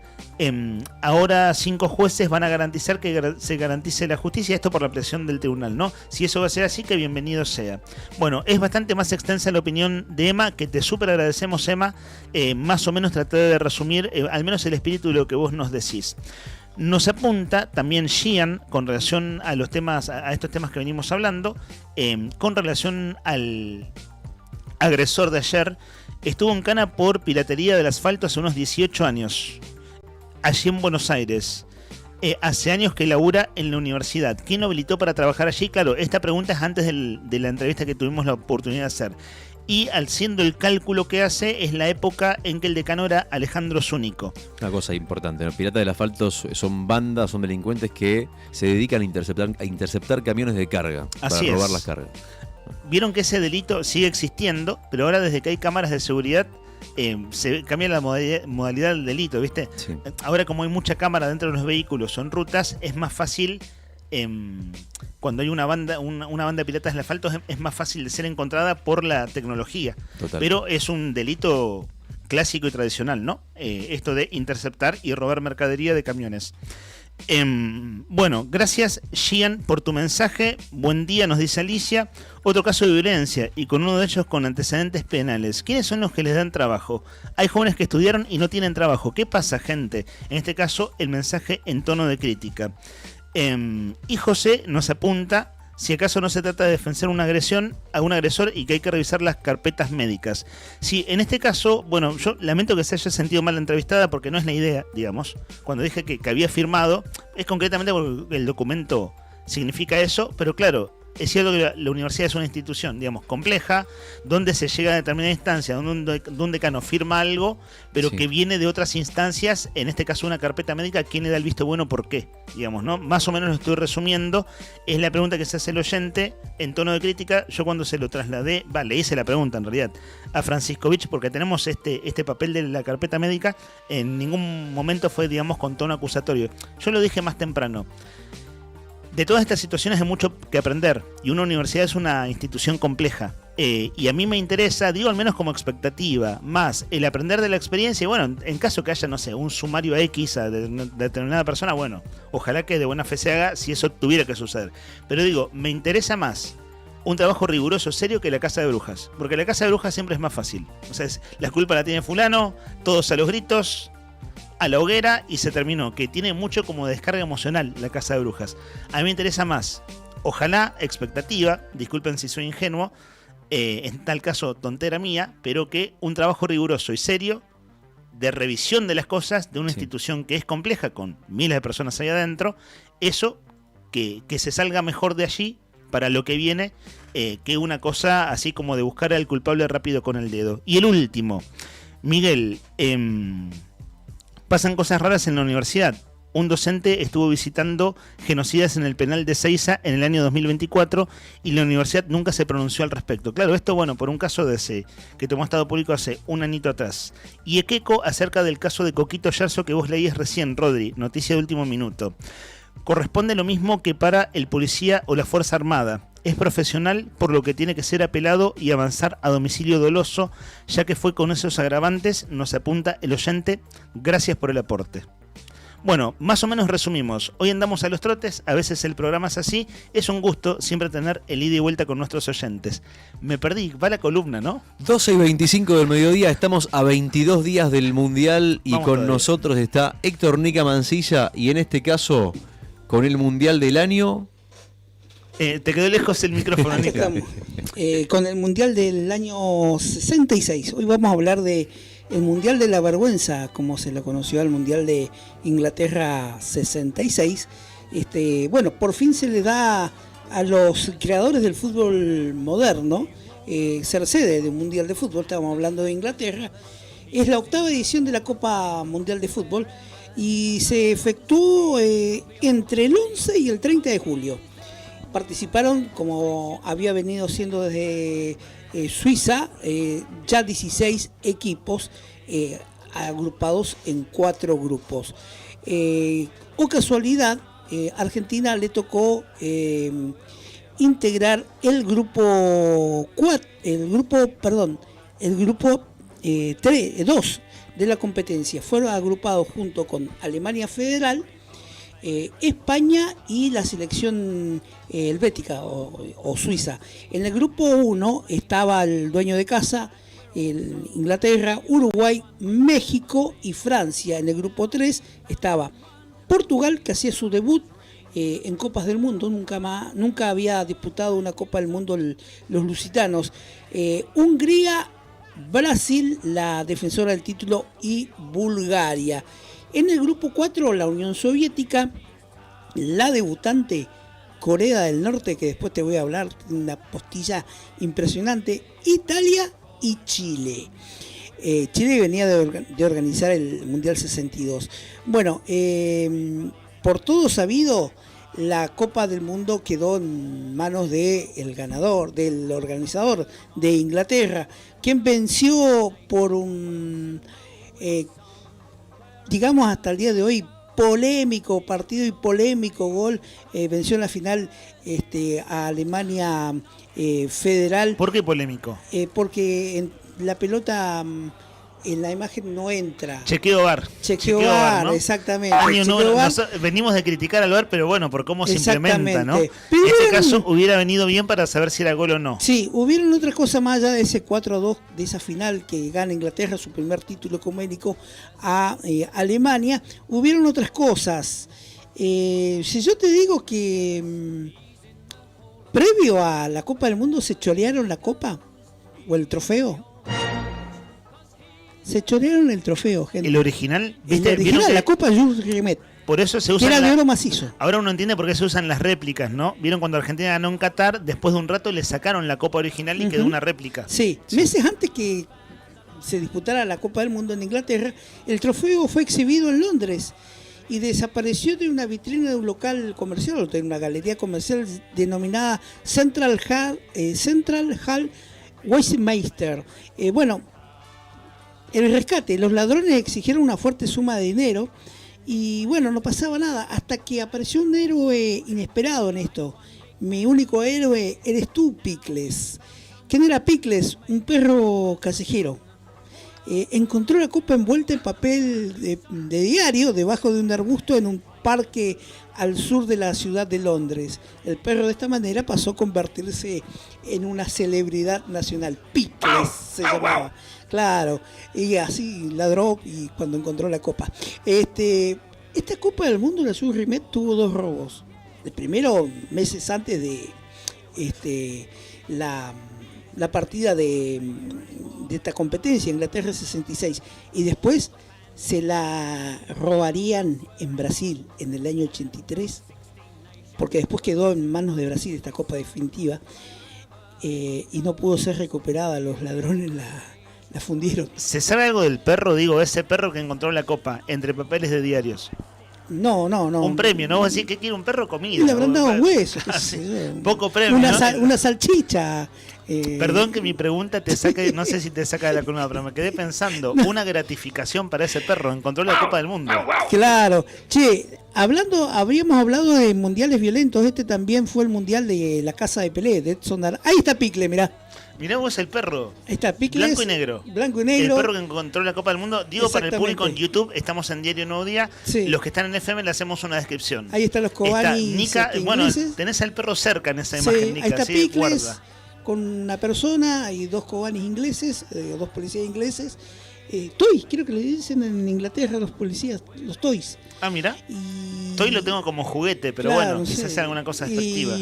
Ahora 5 jueces van a garantizar que se garantice la justicia, esto por la presión del tribunal, ¿no? Si eso va a ser así, que bienvenido sea. Bueno, es bastante más extensa la opinión de Emma, que te súper agradecemos, Emma. Más o menos traté de resumir al menos el espíritu de lo que vos nos decís. Nos apunta también Gian con relación a los temas, a estos temas que venimos hablando, con relación al agresor de ayer. Estuvo en cana por piratería del asfalto hace unos 18 años, allí en Buenos Aires. Hace años que labura en la universidad. ¿Quién lo habilitó para trabajar allí? Claro, esta pregunta es antes de la entrevista que tuvimos la oportunidad de hacer. Y siendo el cálculo que hace, es la época en que el decano era Alejandro Zúñigo. Una cosa importante, ¿no? Piratas del asfalto son bandas, son delincuentes que se dedican a interceptar camiones de carga. Para robar las cargas. Vieron que ese delito sigue existiendo, pero ahora desde que hay cámaras de seguridad se cambia la modalidad del delito, ¿viste? Sí. Ahora como hay mucha cámara dentro de los vehículos o en rutas, es más fácil... cuando hay una banda de piratas del asfalto es más fácil de ser encontrada por la tecnología. Total. Pero es un delito clásico y tradicional, ¿no? Esto de interceptar y robar mercadería de camiones. Bueno, gracias Gian por tu mensaje. Buen día, nos dice Alicia. Otro caso de violencia y con uno de ellos con antecedentes penales. ¿Quiénes son los que les dan trabajo? Hay jóvenes que estudiaron y no tienen trabajo. ¿Qué pasa, gente? En este caso, el mensaje en tono de crítica. Y José nos apunta si acaso no se trata de defender una agresión a un agresor y que hay que revisar las carpetas médicas. Sí, en este caso, bueno, yo lamento que se haya sentido mal la entrevistada porque no es la idea, digamos. Cuando dije que había firmado, es concretamente porque el documento significa eso, pero claro, es cierto que la universidad es una institución, digamos, compleja, donde se llega a determinada instancia, donde un decano firma algo, pero que viene de otras instancias, en este caso una carpeta médica, ¿quién le da el visto bueno? ¿Por qué? Digamos, ¿no? Más o menos lo estoy resumiendo, es la pregunta que se hace el oyente en tono de crítica. Yo cuando se lo trasladé, le hice la pregunta en realidad a Franciscovich, porque tenemos este papel de la carpeta médica, en ningún momento fue, digamos, con tono acusatorio. Yo lo dije más temprano. De todas estas situaciones hay mucho que aprender, y una universidad es una institución compleja. Y a mí me interesa, digo al menos como expectativa, más el aprender de la experiencia. Y bueno, en caso que haya, no sé, un sumario X a determinada persona, bueno, ojalá que de buena fe se haga si eso tuviera que suceder. Pero digo, me interesa más un trabajo riguroso, serio, que la casa de brujas. Porque la casa de brujas siempre es más fácil. O sea, la culpa la tiene fulano, todos a los gritos, a la hoguera y se terminó. Que tiene mucho como descarga emocional la casa de brujas. A mí me interesa más, ojalá, expectativa, disculpen si soy ingenuo, en tal caso tontera mía, pero que un trabajo riguroso y serio de revisión de las cosas de una institución que es compleja, con miles de personas ahí adentro, eso, que se salga mejor de allí para lo que viene, que una cosa así como de buscar al culpable rápido con el dedo. Y el último, Miguel, pasan cosas raras en la universidad. Un docente estuvo visitando genocidas en el penal de Seiza en el año 2024 y la universidad nunca se pronunció al respecto. Claro, esto, bueno, por un caso de ese que tomó Estado Público hace un añito atrás. Y Equeco acerca del caso de Coquito Yarzo que vos leías recién, Rodri, noticia de último minuto. Corresponde lo mismo que para el policía o la Fuerza Armada. Es profesional, por lo que tiene que ser apelado y avanzar a domicilio doloso, ya que fue con esos agravantes, nos apunta el oyente. Gracias por el aporte. Bueno, más o menos resumimos. Hoy andamos a los trotes, a veces el programa es así. Es un gusto siempre tener el ida y vuelta con nuestros oyentes. Me perdí, va la columna, ¿no? 12:25 del mediodía, estamos a 22 días del Mundial y Vamos con todavía. nosotros está Héctor Nica Mancilla y en este caso, con el Mundial del año... Te quedó lejos el micrófono, Nica. Con el Mundial del año 66. Hoy vamos a hablar de el Mundial de la Vergüenza, como se lo conoció al Mundial de Inglaterra 66. Bueno, por fin se le da a los creadores del fútbol moderno ser sede de un Mundial de Fútbol. Estamos hablando de Inglaterra. Es la 8ª edición de la Copa Mundial de Fútbol y se efectuó entre el 11 y el 30 de julio. Participaron, como había venido siendo desde Suiza, ya 16 equipos agrupados en 4 grupos. O casualidad, Argentina le tocó integrar el grupo 2 de la competencia. Fueron agrupados junto con Alemania Federal, España y la selección helvética o suiza. En el grupo 1 estaba el dueño de casa, Inglaterra, Uruguay, México y Francia. En el grupo 3 estaba Portugal, que hacía su debut en Copas del Mundo, nunca había disputado una Copa del Mundo los lusitanos. Hungría, Brasil, la defensora del título, y Bulgaria. En el grupo 4, la Unión Soviética, la debutante Corea del Norte, que después te voy a hablar, una postilla impresionante, Italia y Chile. Chile venía de organizar el Mundial 62. Bueno, por todo sabido, la Copa del Mundo quedó en manos del ganador, del organizador de Inglaterra, quien venció por un... digamos hasta el día de hoy, polémico partido y polémico gol, venció en la final a Alemania Federal. ¿Por qué polémico? Porque la pelota en la imagen no entra. Chequeo VAR, ¿no? Exactamente. Venimos de criticar al VAR, pero bueno, por cómo se implementa, ¿no? Pero en este caso hubiera venido bien para saber si era gol o no. Sí, hubieron otras cosas más allá de ese 4-2, de esa final que gana Inglaterra su primer título ecuménico a Alemania. Hubieron otras cosas. Si yo te digo que previo a la Copa del Mundo se chorearon la copa o el trofeo. Se chorearon el trofeo, gente. ¿El original? ¿Viste? La Copa Jules Rimet. Por eso se Que usan era de oro macizo. Ahora uno entiende por qué se usan las réplicas, ¿no? Vieron cuando Argentina ganó en Qatar, después de un rato le sacaron la copa original y quedó una réplica. Sí, meses antes que se disputara la Copa del Mundo en Inglaterra, el trofeo fue exhibido en Londres y desapareció de una vitrina de un local comercial, de una galería comercial denominada Central Hall Westminster. Bueno, el rescate, los ladrones exigieron una fuerte suma de dinero y bueno, no pasaba nada hasta que apareció un héroe inesperado en esto. Mi único héroe eres tú, Pickles. ¿Quién era Pickles? Un perro callejero. Encontró la copa envuelta en papel de diario debajo de un arbusto en un parque al sur de la ciudad de Londres. El perro de esta manera pasó a convertirse en una celebridad nacional. Pickles se llamaba. Claro, y así ladró y cuando encontró la copa. Esta Copa del Mundo, la Jules Rimet, tuvo 2 robos. El primero, meses antes de la partida de esta competencia, Inglaterra 66, y después se la robarían en Brasil en el año 83, porque después quedó en manos de Brasil esta Copa definitiva, y no pudo ser recuperada. Los ladrones la fundieron. ¿Se sabe algo del perro? Digo, ese perro que encontró la copa entre papeles de diarios. No. Un premio, ¿no? Vos decís que quiere un perro comida. Le habrán dado un hueso. Poco premio. Una salchicha. Perdón que mi pregunta te saque, no sé si te saca de la columna, pero me quedé pensando, una gratificación para ese perro, encontró la Copa del Mundo. Claro. Che, habríamos hablado de mundiales violentos, este también fue el mundial de la casa de Pelé, de Edson Arantes. Ahí está Pickle, mirá. Mirá vos el perro. Ahí está Pickles. Blanco y negro. Blanco y negro. El perro que encontró la Copa del Mundo. Digo, para el público en YouTube, estamos en Diario Nuevo Día. Sí. Los que están en FM le hacemos una descripción. Ahí están los Cobani. Nika, bueno, tenés al perro cerca en esa imagen, Nika. Ahí está ¿sí? Pickles Guarda. con una persona y 2 Cobanis ingleses, 2 policías ingleses. Toys, creo que le dicen en Inglaterra a los policías, los toys. Ah, mira. Toy lo tengo como juguete, pero Claro, bueno, no quizás sé. sea alguna cosa despectiva.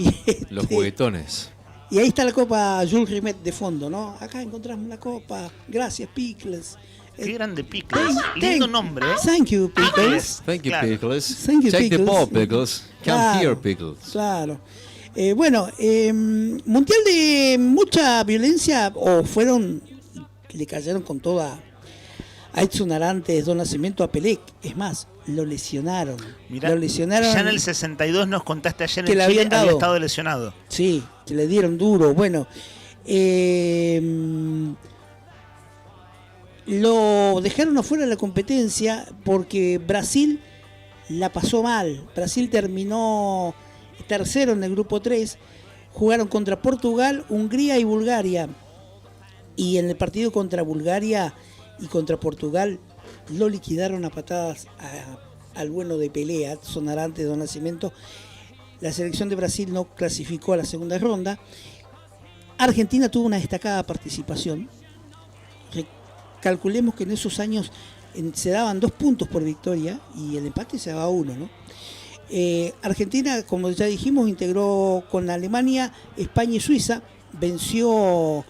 Los juguetones. Y ahí está la copa Jules Rimet de fondo, ¿no? Acá encontramos la copa. Gracias, Pickles. Qué grande Pickles. Lindo nombre, ¿eh? Thank you, Pickles. Thank you, Claro. Pickles. Thank you, Take the Pickles. ball, Pickles. Come Claro, here, Pickles. Claro. Bueno, mundial de mucha violencia, o fueron, le cayeron con toda a Edson Arantes, Don Nacimiento, a Pelé. Es más, lo lesionaron. Mirá, Lo lesionaron. ya en el 62 nos contaste ayer que en le Chile, habían dado. había estado lesionado. Sí, que le dieron duro. Bueno, lo dejaron afuera de la competencia porque Brasil la pasó mal. Brasil terminó tercero en el grupo 3. Jugaron contra Portugal, Hungría y Bulgaria. Y en el partido contra Bulgaria y contra Portugal lo liquidaron a patadas al bueno de Pelé, a Edson Arantes, Don Nacimiento. La selección de Brasil no clasificó a la segunda ronda. Argentina tuvo una destacada participación. Calculemos que en esos años se daban 2 puntos por victoria y el empate se daba 1, ¿no? Argentina, como ya dijimos, integró con Alemania, España y Suiza. Venció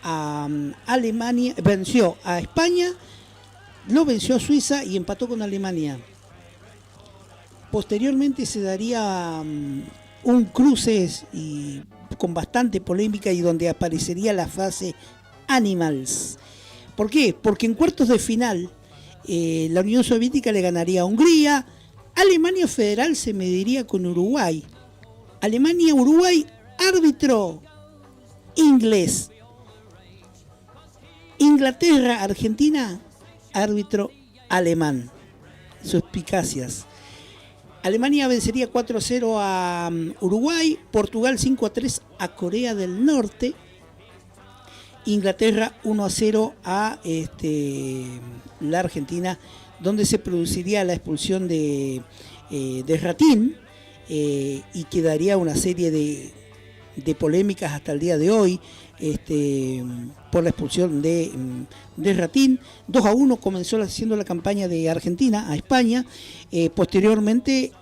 a Alemania, venció a España, lo venció a Suiza y empató con Alemania. Posteriormente se daría un cruce y con bastante polémica y donde aparecería la frase Animals. ¿Por qué? Porque en cuartos de final la Unión Soviética le ganaría a Hungría, Alemania Federal se mediría con Uruguay. Alemania-Uruguay, árbitro inglés. Inglaterra-Argentina, árbitro alemán. Suspicacias. Alemania vencería 4-0 a Uruguay, Portugal 5-3 a Corea del Norte, Inglaterra 1-0 a la Argentina, donde se produciría la expulsión de Ratín y quedaría una serie de polémicas hasta el día de hoy por la expulsión de Ratín. 2-1 comenzó haciendo la campaña de Argentina a España. Posteriormente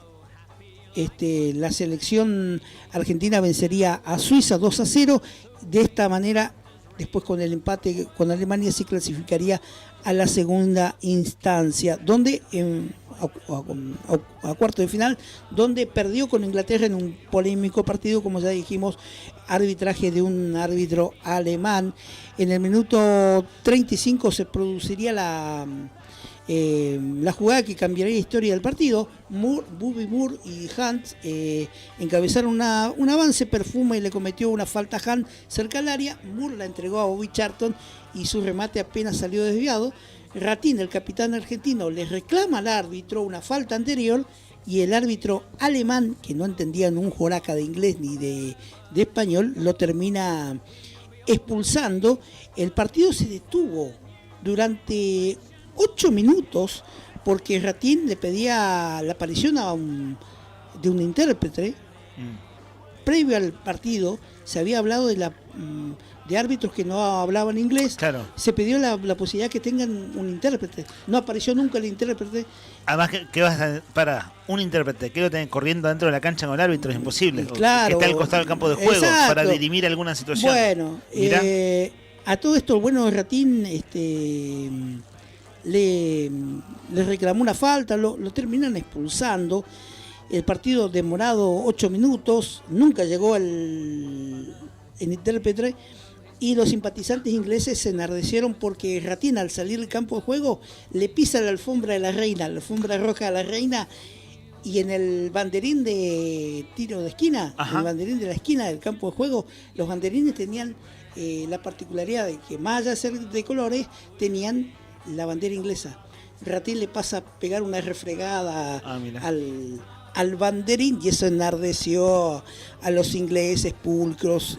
la selección argentina vencería a Suiza 2-0. De esta manera, después con el empate con Alemania, se clasificaría a la segunda instancia, donde a cuarto de final, donde perdió con Inglaterra en un polémico partido, como ya dijimos, arbitraje de un árbitro alemán. En el minuto 35 se produciría la jugada que cambiaría la historia del partido. Bobby Moore y Hunt encabezaron un avance. Perfuma y le cometió una falta a Hunt cerca del área. Moore la entregó a Bobby Charlton y su remate apenas salió desviado. Ratín, el capitán argentino, le reclama al árbitro una falta anterior y el árbitro alemán, que no entendía un joraca de inglés ni de español, lo termina expulsando. El partido se detuvo durante 8 minutos porque Ratín le pedía la aparición de un intérprete. Previo al partido se había hablado de árbitros que no hablaban inglés. Claro. Se pidió la posibilidad que tengan un intérprete. No apareció nunca el intérprete. Además, ¿qué vas a para un intérprete? Que lo tenés corriendo dentro de la cancha con el árbitro, es imposible. Claro. Que esté al costado del campo de juego. Exacto. Para dirimir alguna situación. Bueno, a todo esto, el bueno de Ratín le reclamó una falta, lo terminan expulsando. El partido demorado 8 minutos, nunca llegó el intérprete y los simpatizantes ingleses se enardecieron porque Ratín, al salir del campo de juego, le pisa la alfombra de la reina, la alfombra roja de la reina, y en el banderín de tiro de esquina, en el banderín de la esquina del campo de juego, los banderines tenían la particularidad de que, más allá de ser de colores, tenían la bandera inglesa. Ratín le pasa a pegar una refregada al banderín y eso enardeció a los ingleses pulcros.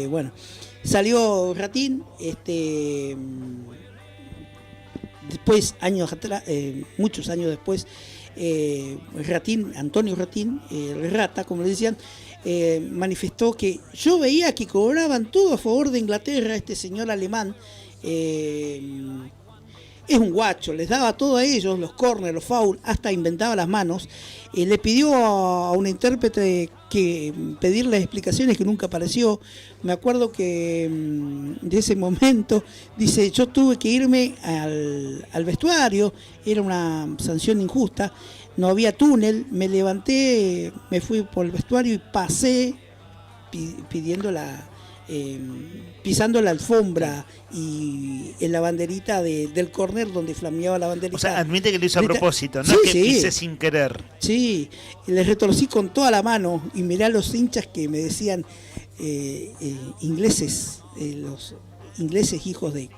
Bueno, salió Ratín, después, muchos años después, Ratín, Antonio Ratín, el Rata, como le decían, manifestó que yo veía que cobraban todo a favor de Inglaterra. Este señor alemán es un guacho, les daba todo a ellos, los corners, los fouls, hasta inventaba las manos. Le pidió a un intérprete que pedirle explicaciones, que nunca apareció. Me acuerdo que de ese momento, dice, yo tuve que irme al vestuario, era una sanción injusta, no había túnel, me levanté, me fui por el vestuario y pasé pidiendo pisando la alfombra y en la banderita del córner donde flameaba la banderita. O sea, admite que lo hizo a propósito, no sí, es que quise sin querer. Sí, le retorcí con toda la mano y miré a los hinchas que me decían ingleses, los ingleses hijos de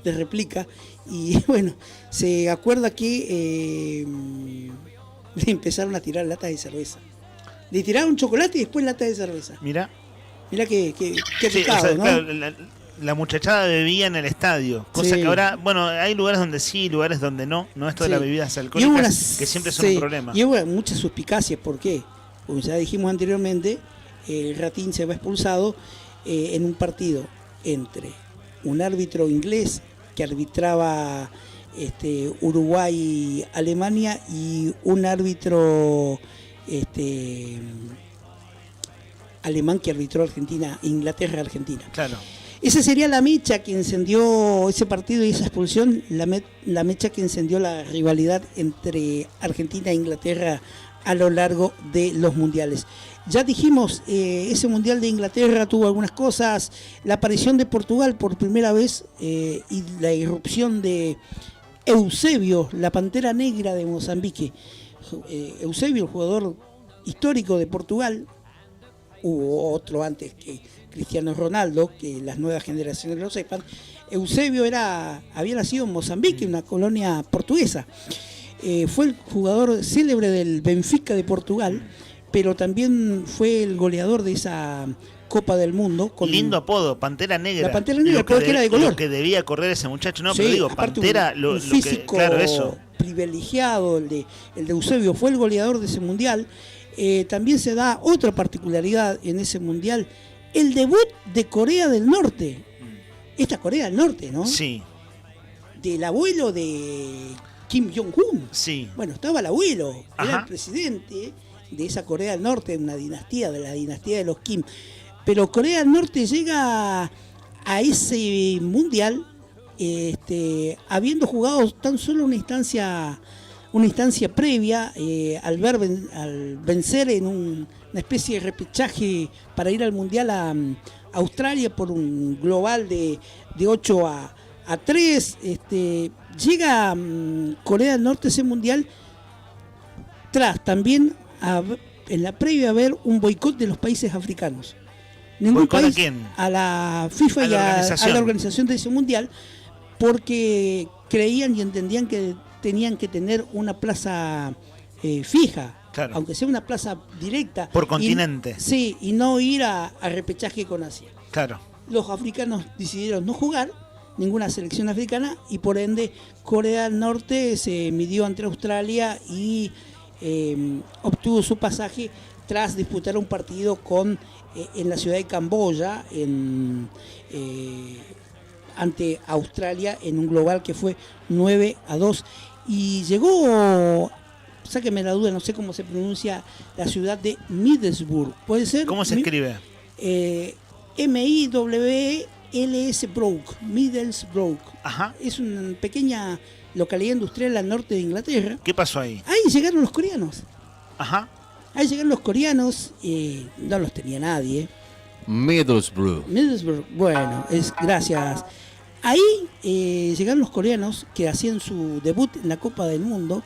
réplica, y bueno, se acuerda que le empezaron a tirar latas de cerveza. Le tiraron chocolate y después latas de cerveza. Mira qué sí, pecado, o sea, ¿no? Claro, la muchachada bebía en el estadio, cosa que ahora, bueno, hay lugares donde sí, lugares donde no esto de las bebidas alcohólicas, que siempre son un problema. Y hubo muchas suspicacias, ¿por qué? Como ya dijimos anteriormente, Ratín se va expulsado en un partido entre un árbitro inglés que arbitraba Uruguay-Alemania y un árbitro alemán que arbitró Inglaterra-Argentina. Claro. Esa sería la mecha que encendió ese partido y esa expulsión, la mecha que encendió la rivalidad entre Argentina e Inglaterra a lo largo de los mundiales. Ya dijimos, ese mundial de Inglaterra tuvo algunas cosas, la aparición de Portugal por primera vez y la irrupción de Eusebio, la pantera negra de Mozambique. Eusebio, el jugador histórico de Portugal. Hubo otro antes que Cristiano Ronaldo, que las nuevas generaciones lo sepan. Eusebio había nacido en Mozambique, una colonia portuguesa. Fue el jugador célebre del Benfica de Portugal, pero también fue el goleador de esa Copa del Mundo. Lindo apodo, Pantera Negra. La Pantera Negra, porque era de color. Lo que debía correr ese muchacho, no, sí, pero digo, Pantera, un físico claro, eso. Privilegiado, el de Eusebio, fue el goleador de ese mundial. También se da otra particularidad en ese mundial, el debut de Corea del Norte. Esta Corea del Norte, ¿no? Sí. Del abuelo de Kim Jong-un. Sí. Bueno, estaba el abuelo, Ajá. era el presidente de esa Corea del Norte, una dinastía, de la dinastía de los Kim. Pero Corea del Norte llega a ese mundial habiendo jugado tan solo una instancia una instancia previa al vencer en una especie de repechaje para ir al Mundial a Australia por un global de 8-3. Llega Corea del Norte a ese Mundial tras también en la previa haber un boicot de los países africanos. Ningún ¿Boicot país, a quién? a la FIFA y a la organización de ese Mundial, porque creían y entendían que tenían que tener una plaza fija, claro, aunque sea una plaza directa. Por continente. Sí, y no ir a repechaje con Asia. Claro. Los africanos decidieron no jugar, ninguna selección africana, y por ende Corea del Norte se midió ante Australia y obtuvo su pasaje tras disputar un partido en la ciudad de Camboya ante Australia en un global que fue 9-2. Y llegó, sáqueme la duda, no sé cómo se pronuncia la ciudad de Middlesbrough. ¿Puede ser? ¿Cómo se escribe? Middlesbrough. Middlesbrough. Ajá. Es una pequeña localidad industrial al norte de Inglaterra. ¿Qué pasó ahí? Ahí llegaron los coreanos. Ajá. Ahí llegaron los coreanos, no los tenía nadie. Middlesbrough. Bueno, gracias. Ahí llegaron los coreanos que hacían su debut en la Copa del Mundo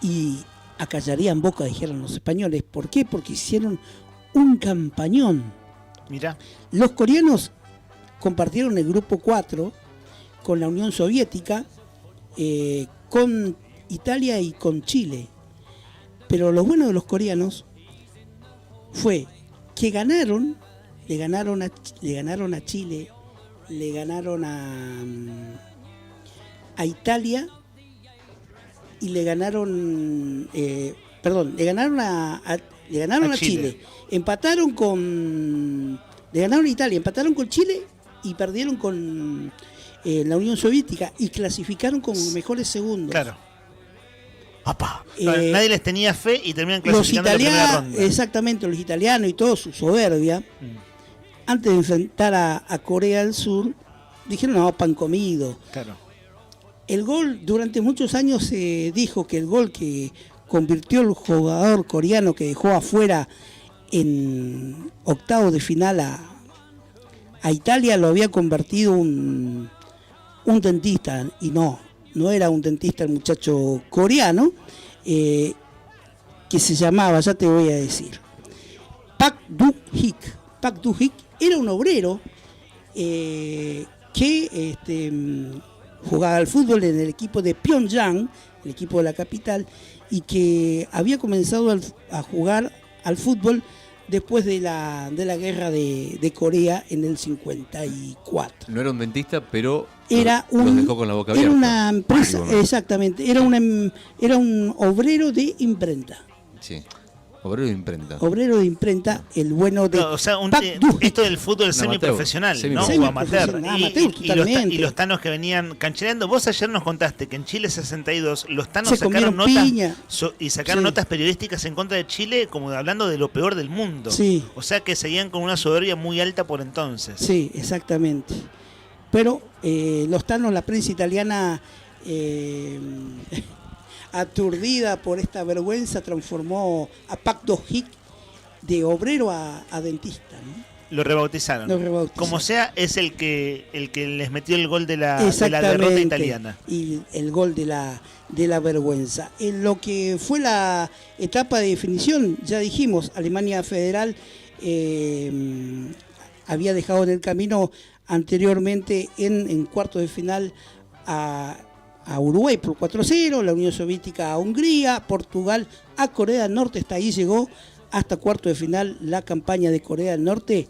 y acallarían boca, dijeron los españoles. ¿Por qué? Porque hicieron un campañón. Mirá. Los coreanos compartieron el grupo 4 con la Unión Soviética, con Italia y con Chile. Pero lo bueno de los coreanos fue que le ganaron a Chile, le ganaron a Italia y le ganaron a Chile. Le ganaron a Italia, empataron con Chile y perdieron con la Unión Soviética y clasificaron como mejores segundos. Claro. Nadie les tenía fe y terminan clasificando los en la primera ronda. Exactamente, los italianos y toda su soberbia, antes de enfrentar a Corea del Sur, dijeron, no, pan comido. Claro. El gol, durante muchos años se dijo que el gol que convirtió el jugador coreano que dejó afuera en octavos de final a Italia lo había convertido un dentista, y no era un dentista el muchacho coreano, que se llamaba, ya te voy a decir, Park Do-hik. Park Do-hik era un obrero que jugaba al fútbol en el equipo de Pyongyang, el equipo de la capital, y que había comenzado a jugar al fútbol después de la guerra de Corea en el 54. No era un dentista, pero los dejó con la boca abierta. Era una empresa, exactamente, era un obrero de imprenta. Sí, obrero de imprenta. Obrero de imprenta, el bueno de... No, o sea, esto del fútbol semiprofesional, ¿no? O amateur. Y los tanos que venían canchereando. Vos ayer nos contaste que en Chile 62 los tanos sacaron notas periodísticas en contra de Chile, como hablando de lo peor del mundo. Sí. O sea que seguían con una soberbia muy alta por entonces. Sí, exactamente. Pero los tanos, la prensa italiana, aturdida por esta vergüenza, transformó a Park Do-hik de obrero a dentista, ¿no? Lo rebautizaron. Como sea, es el que les metió el gol de la derrota italiana. Y el gol de la vergüenza. En lo que fue la etapa de definición, ya dijimos, Alemania Federal había dejado en el camino anteriormente en cuartos de final a Uruguay por 4-0, la Unión Soviética a Hungría, Portugal a Corea del Norte, hasta ahí llegó hasta cuartos de final la campaña de Corea del Norte.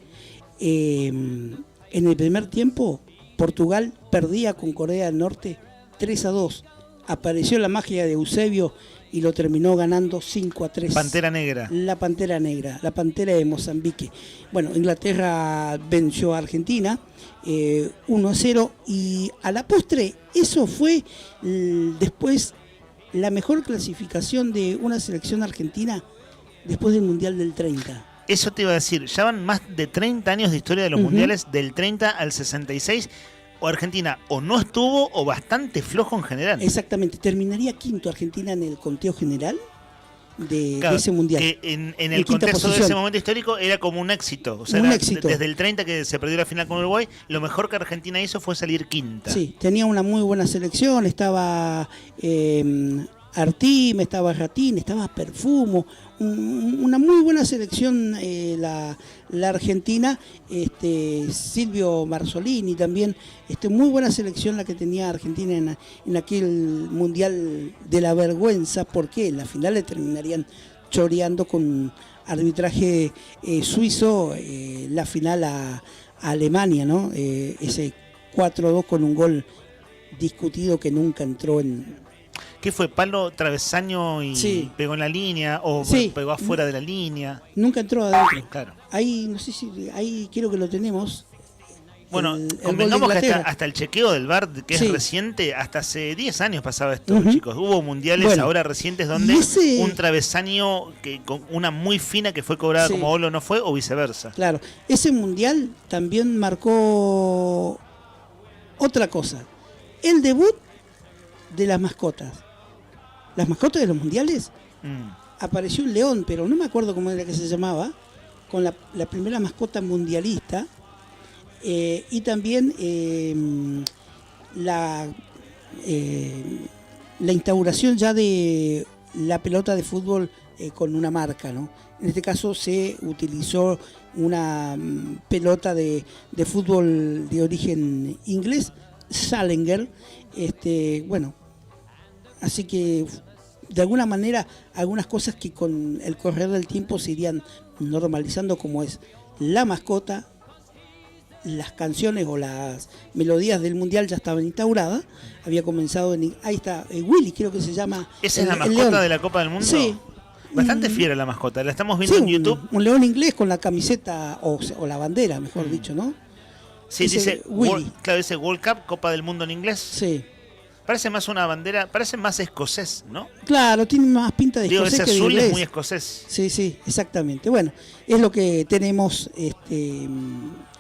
En el primer tiempo, Portugal perdía con Corea del Norte 3-2. Apareció la magia de Eusebio y lo terminó ganando 5-3. Pantera Negra. La Pantera Negra, la Pantera de Mozambique. Bueno, Inglaterra venció a Argentina 1-0 y a la postre eso fue después la mejor clasificación de una selección argentina después del Mundial del 30. Eso te iba a decir, ya van más de 30 años de historia de los mundiales, del 30 al 66. o Argentina o no estuvo o bastante flojo en general. Exactamente, terminaría quinto Argentina en el conteo general de Claro, ese mundial. que en En el quinta contexto de posición. ese momento histórico era como un éxito. O sea, Un era éxito. desde el 30 que se perdió la final con Uruguay, lo mejor que Argentina hizo fue salir quinta. Sí, tenía una muy buena selección, estaba Artim, estaba Ratín, estaba Perfumo, una muy buena selección la Argentina, Silvio Marzolini también, muy buena selección la que tenía Argentina en aquel Mundial de la Vergüenza, porque en la final le terminarían choreando con arbitraje suizo la final a Alemania, ¿no? Ese 4-2 con un gol discutido que nunca entró en... ¿Qué fue? ¿Palo, travesaño y Sí. pegó en la línea? ¿O Sí. pegó afuera de la línea? Nunca entró adentro. Claro. Ahí, no sé si, ahí creo que lo tenemos. Bueno, el gol de convengamos que Inglaterra. hasta el chequeo del VAR, que Sí. es reciente, hasta hace 10 años pasaba esto, Ujú. chicos. Hubo mundiales Bueno, ahora recientes donde y ese- un travesaño que con una muy fina que fue cobrada Sí. como gol o no fue, o viceversa. Claro, ese mundial también marcó otra cosa. El debut de las mascotas. Las mascotas de los mundiales, apareció un león, pero no me acuerdo cómo era que se llamaba, con la primera mascota mundialista. Y también la instauración ya de la pelota de fútbol con una marca, ¿no? En este caso se utilizó una pelota de fútbol de origen inglés, Salinger. Bueno, así que de alguna manera algunas cosas que con el correr del tiempo se irían normalizando, como es la mascota, las canciones o las melodías del mundial ya estaban instauradas, había comenzado ahí está, Willy creo que se llama. ¿Esa es la el mascota león. de la Copa del Mundo? Sí. Bastante fiera la mascota, la estamos viendo Sí, en YouTube. un león inglés con la camiseta o la bandera, mejor dicho, ¿no? Sí, Ese dice Willy. claro, dice World Cup, Copa del Mundo en inglés. Sí. Parece más una bandera, parece más escocés, ¿no? Claro, tiene más pinta de Digo, escocés ese que de azul inglés. es muy escocés. Sí, sí, exactamente. Bueno, es lo que tenemos,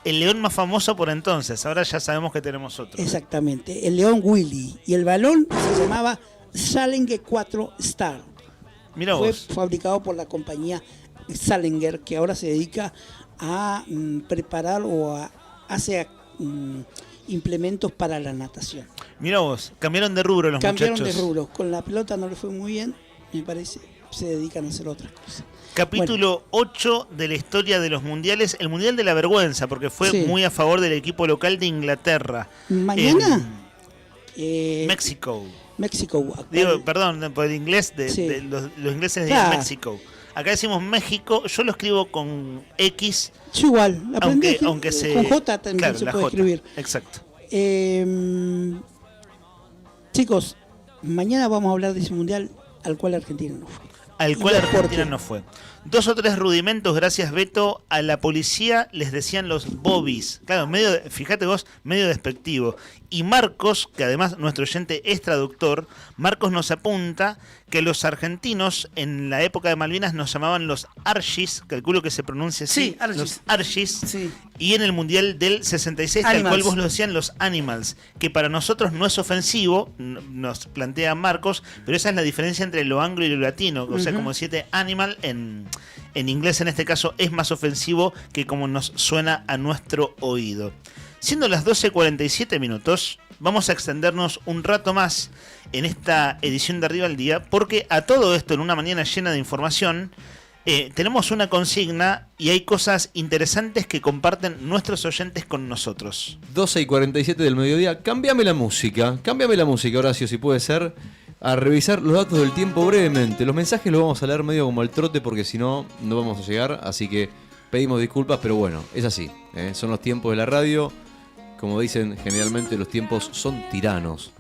El león más famoso por entonces, ahora ya sabemos que tenemos otro. exactamente, el león Willy. Y el balón se llamaba Salinger 4 Star. Mira Fue vos. fabricado por la compañía Salinger, que ahora se dedica a preparar o hace implementos para la natación. Mira vos, cambiaron de rubro los Cambiaron muchachos. de rubro. Con la pelota no le fue muy bien, me parece. Se dedican a hacer otras cosas. Capítulo 8 de la historia de los mundiales, el Mundial de la Vergüenza, porque fue Sí. muy a favor del equipo local de Inglaterra. Mañana, México. México. Digo, perdón, por el inglés, Sí. de los ingleses de Claro. México. Acá decimos México, yo lo escribo con X. Yo igual, aprendí aunque se. con J también claro, se la puede J, escribir. Exacto. Chicos, mañana vamos a hablar de ese mundial al cual Argentina no fue. Al cual ¿Y por Argentina qué? no fue. 2 o 3 rudimentos, gracias Beto. A la policía les decían los bobbies. Claro, fíjate vos, medio despectivo. Y Marcos, que además nuestro oyente es traductor, Marcos nos apunta que los argentinos en la época de Malvinas nos llamaban los Argis, calculo que se pronuncia así, Sí, Argis. los Argis. Y en el Mundial del 66, tal Animals. cual vos lo decían, los Animals, que para nosotros no es ofensivo, nos plantea Marcos, pero esa es la diferencia entre lo anglo y lo latino. O sea, Ujú. como 7 animal en inglés en este caso es más ofensivo que como nos suena a nuestro oído. Siendo las 12:47 minutos, vamos a extendernos un rato más en esta edición de Arriba al Día, porque a todo esto, en una mañana llena de información, tenemos una consigna y hay cosas interesantes que comparten nuestros oyentes con nosotros. 12:47 del mediodía. Cámbiame la música, Horacio, si puede ser. A revisar los datos del tiempo brevemente. Los mensajes los vamos a leer medio como al trote porque si no, no vamos a llegar. Así que pedimos disculpas, pero bueno, es así. Son los tiempos de la radio. Como dicen, generalmente los tiempos son tiranos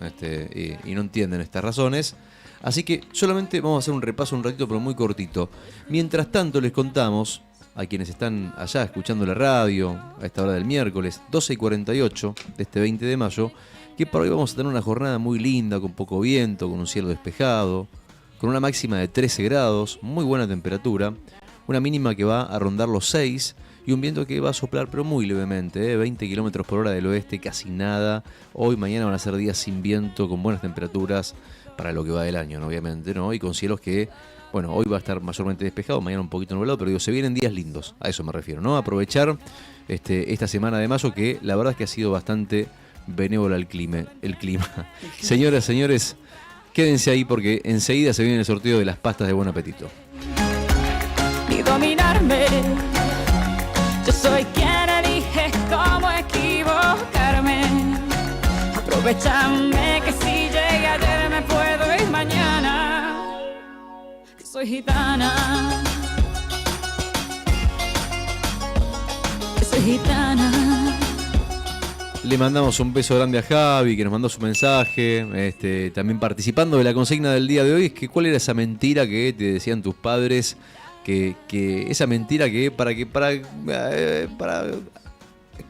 y no entienden estas razones. Así que solamente vamos a hacer un repaso un ratito, pero muy cortito. Mientras tanto, les contamos a quienes están allá escuchando la radio a esta hora del miércoles, 12:48 de este 20 de mayo, que por hoy vamos a tener una jornada muy linda, con poco viento, con un cielo despejado, con una máxima de 13 grados, muy buena temperatura, una mínima que va a rondar los 6 y un viento que va a soplar, pero muy levemente, 20 kilómetros por hora del oeste, casi nada. Hoy, mañana van a ser días sin viento, con buenas temperaturas para lo que va del año, ¿no? Obviamente, ¿no? Y con cielos que, bueno, hoy va a estar mayormente despejado, mañana un poquito nublado, pero digo, se vienen días lindos, a eso me refiero, ¿no? Aprovechar esta semana de mayo, que la verdad es que ha sido bastante benévola el clima. Señoras, señores, quédense ahí porque enseguida se viene el sorteo de las pastas de Buen Apetito. Ni dominarme. Yo soy quien elige cómo equivocarme. Aprovechame que si llegué ayer me puedo ir mañana. Que soy gitana. Que soy gitana. Le mandamos un beso grande a Javi, que nos mandó su mensaje, también participando de la consigna del día de hoy. Es que ¿cuál era esa mentira que te decían tus padres? Que esa mentira que para que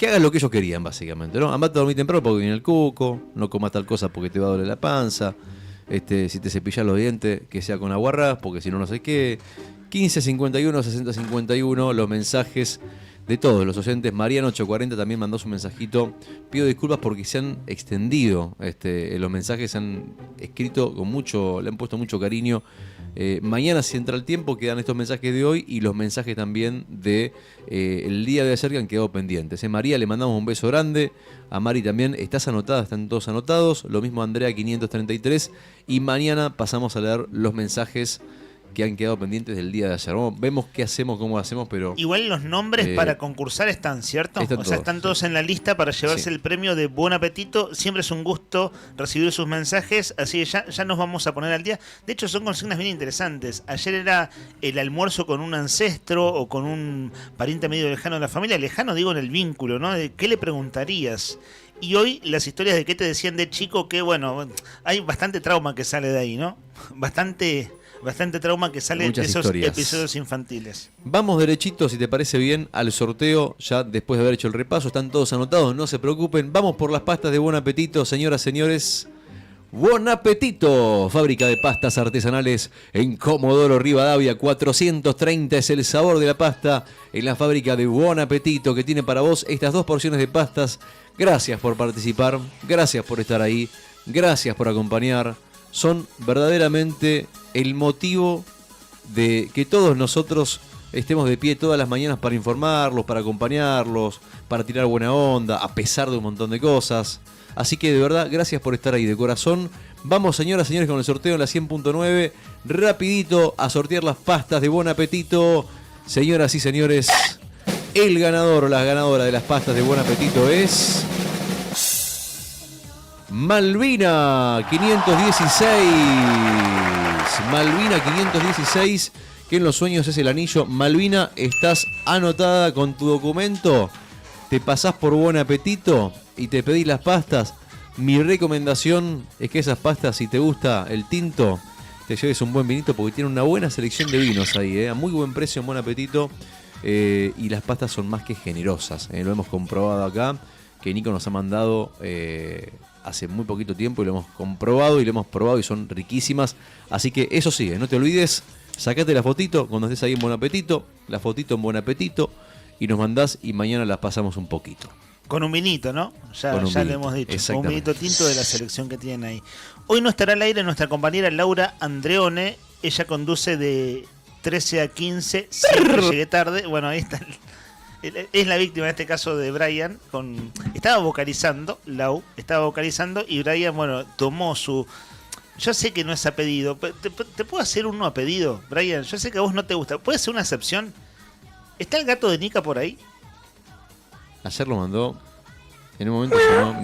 hagas lo que ellos querían, básicamente, ¿no? Andate a dormir temprano porque viene el cuco, no comas tal cosa porque te va a doler la panza, si te cepillas los dientes, que sea con aguarrás, porque si no, no sé qué. 15 51 60 51, los mensajes de todos los oyentes. Mariano 840 también mandó su mensajito. Pido disculpas porque se han extendido los mensajes, se han escrito con mucho, le han puesto mucho cariño. Mañana, si entra el tiempo, quedan estos mensajes de hoy y los mensajes también de el día de ayer que han quedado pendientes. María, le mandamos un beso grande. A Mari también, estás anotada, están todos anotados. Lo mismo Andrea 533. Y mañana pasamos a leer los mensajes que han quedado pendientes del día de ayer. Vemos qué hacemos, cómo hacemos, pero... Igual los nombres para concursar están, ¿cierto? Están todos en la lista para llevarse el premio de Buen Apetito. Siempre es un gusto recibir sus mensajes, así que ya nos vamos a poner al día. De hecho, son consignas bien interesantes. Ayer era el almuerzo con un ancestro o con un pariente medio lejano de la familia. Lejano, digo, en el vínculo, ¿no? ¿De qué le preguntarías? Y hoy las historias de qué te decían de chico, que bueno, hay bastante trauma que sale de ahí, ¿no? Bastante trauma que sale de esos episodios infantiles. Vamos derechito, si te parece bien, al sorteo, ya después de haber hecho el repaso. Están todos anotados, no se preocupen. Vamos por las pastas de Buen Apetito, señoras, señores. Buen Apetito, fábrica de pastas artesanales en Comodoro Rivadavia 430. Es el sabor de la pasta en la fábrica de Buen Apetito, que tiene para vos estas 2 porciones de pastas. Gracias por participar, gracias por estar ahí, gracias por acompañar. Son verdaderamente el motivo de que todos nosotros estemos de pie todas las mañanas para informarlos, para acompañarlos, para tirar buena onda, a pesar de un montón de cosas. Así que de verdad, gracias por estar ahí de corazón. Vamos, señoras y señores, con el sorteo en la 100.9. Rapidito a sortear las pastas de Buen Apetito. Señoras y señores, el ganador o la ganadora de las pastas de Buen Apetito es... Malvina 516. Malvina 516, que en los sueños es el anillo. Malvina, estás anotada con tu documento. Te pasás por Buen Apetito y te pedís las pastas. Mi recomendación es que esas pastas, si te gusta el tinto, te lleves un buen vinito porque tiene una buena selección de vinos ahí, a muy buen precio en Buen Apetito. Y las pastas son más que generosas. Lo hemos comprobado acá, que Nico nos ha mandado hace muy poquito tiempo y lo hemos comprobado y lo hemos probado y son riquísimas. Así que eso sí, no te olvides, sacate la fotito cuando estés ahí en Buen Apetito, la fotito en Buen Apetito y nos mandás y mañana las pasamos un poquito. Con un vinito, ¿no? Ya le hemos dicho, con un vinito tinto de la selección que tienen ahí. Hoy no estará al aire nuestra compañera Laura Andreone. Ella conduce de 13 a 15, siempre llegué tarde. Bueno, ahí está. Es la víctima en este caso de Brian. Estaba vocalizando, Lau, y Brian, bueno, tomó su... Yo sé que no es a pedido. ¿Te puedo hacer uno a pedido, Brian? Yo sé que a vos no te gusta. ¿Puede ser una excepción? ¿Está el gato de Nika por ahí? Ayer lo mandó. En un momento sonó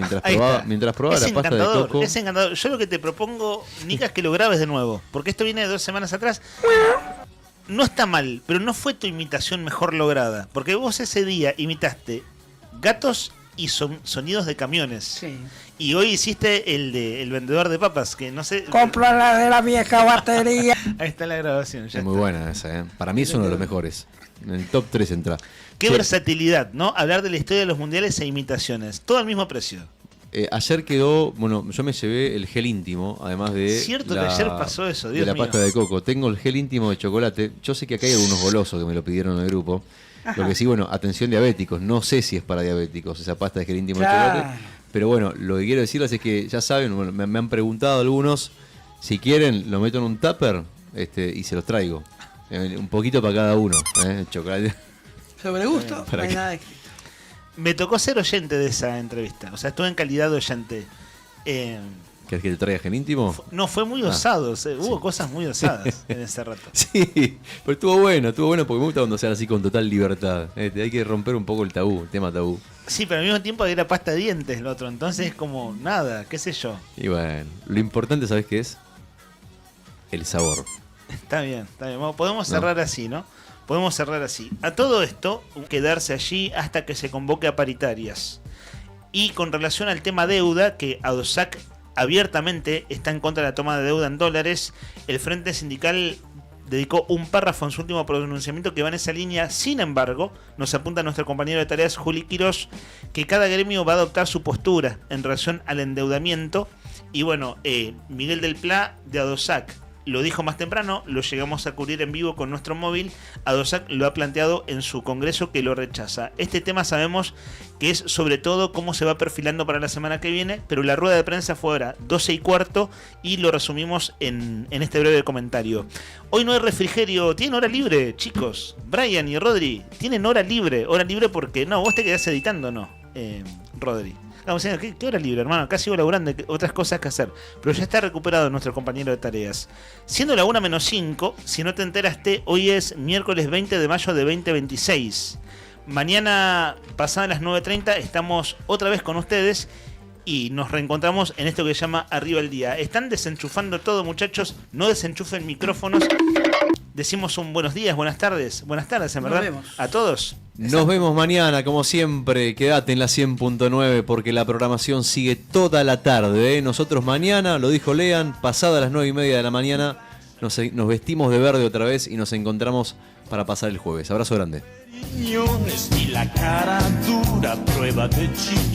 mientras probaba la pasta de coco. Es encantador. Yo lo que te propongo, Nika, es que lo grabes de nuevo. Porque esto viene de 2 semanas atrás. No está mal, pero no fue tu imitación mejor lograda. Porque vos ese día imitaste gatos y sonidos de camiones. Sí. Y hoy hiciste el vendedor de papas, que no sé... Compra la de la vieja batería. Ahí está la grabación. Es muy buena esa, ¿eh? Para mí es uno de los mejores. En el top 3 entra. Qué versatilidad, ¿no? Hablar de la historia de los mundiales e imitaciones. Todo al mismo precio. Ayer quedó, bueno, yo me llevé el gel íntimo, además de Cierto que ayer pasó eso, Dios de la mío. pasta de coco. Tengo el gel íntimo de chocolate. Yo sé que acá hay algunos golosos que me lo pidieron en el grupo. Lo que sí, bueno, atención diabéticos. No sé si es para diabéticos esa pasta de gel íntimo de chocolate. Pero bueno, lo que quiero decirles es que ya saben, bueno, me han preguntado algunos. Si quieren, lo meto en un tupper y se los traigo. Un poquito para cada uno. Chocolate. Sobre gusto, ¿Para no hay qué? nada. Me tocó ser oyente de esa entrevista. O sea, estuve en calidad de oyente. ¿Querés que te traiga gel íntimo? No, fue muy osado. Hubo cosas muy osadas en ese rato. Sí, pero estuvo bueno porque me gusta cuando sean así con total libertad. Hay que romper un poco el tabú, el tema tabú. Sí, pero al mismo tiempo era pasta de dientes el otro. Entonces es como nada, qué sé yo. Y bueno, lo importante, ¿sabes qué es? El sabor. Está bien, está bien. Bueno, podemos cerrar así, ¿no? Podemos cerrar así. A todo esto, quedarse allí hasta que se convoque a paritarias. Y con relación al tema deuda, que ADOSAC abiertamente está en contra de la toma de deuda en dólares, el Frente Sindical dedicó un párrafo en su último pronunciamiento que va en esa línea. Sin embargo, nos apunta nuestro compañero de tareas, Juli Quirós, que cada gremio va a adoptar su postura en relación al endeudamiento. Y bueno, Miguel del Pla de ADOSAC lo dijo más temprano, lo llegamos a cubrir en vivo con nuestro móvil. ADOSAC lo ha planteado en su congreso, que lo rechaza. Este tema sabemos que es sobre todo cómo se va perfilando para la semana que viene, pero la rueda de prensa fue ahora 12:15 y lo resumimos en este breve comentario. Hoy no hay refrigerio, tienen hora libre, chicos. Brian y Rodri tienen hora libre porque no, vos te quedás editando, ¿no, Rodri? Vamos a decir, ¿qué hora libre, hermano? Acá sigo laburando, otras cosas que hacer. Pero ya está recuperado nuestro compañero de tareas. Siendo la 1:05, si no te enteraste, hoy es miércoles 20 de mayo de 2026. Mañana, pasadas las 9:30, estamos otra vez con ustedes y nos reencontramos en esto que se llama Arriba el Día. Están desenchufando todo, muchachos. No desenchufen micrófonos. Decimos un buenos días, buenas tardes, en verdad. Nos vemos. A todos. Nos vemos mañana, como siempre. Quédate en la 100.9 porque la programación sigue toda la tarde. Nosotros mañana, lo dijo Lean, pasada las 9:30 de la mañana, nos vestimos de verde otra vez y nos encontramos para pasar el jueves. Abrazo grande. Y la cara dura, prueba de chicho.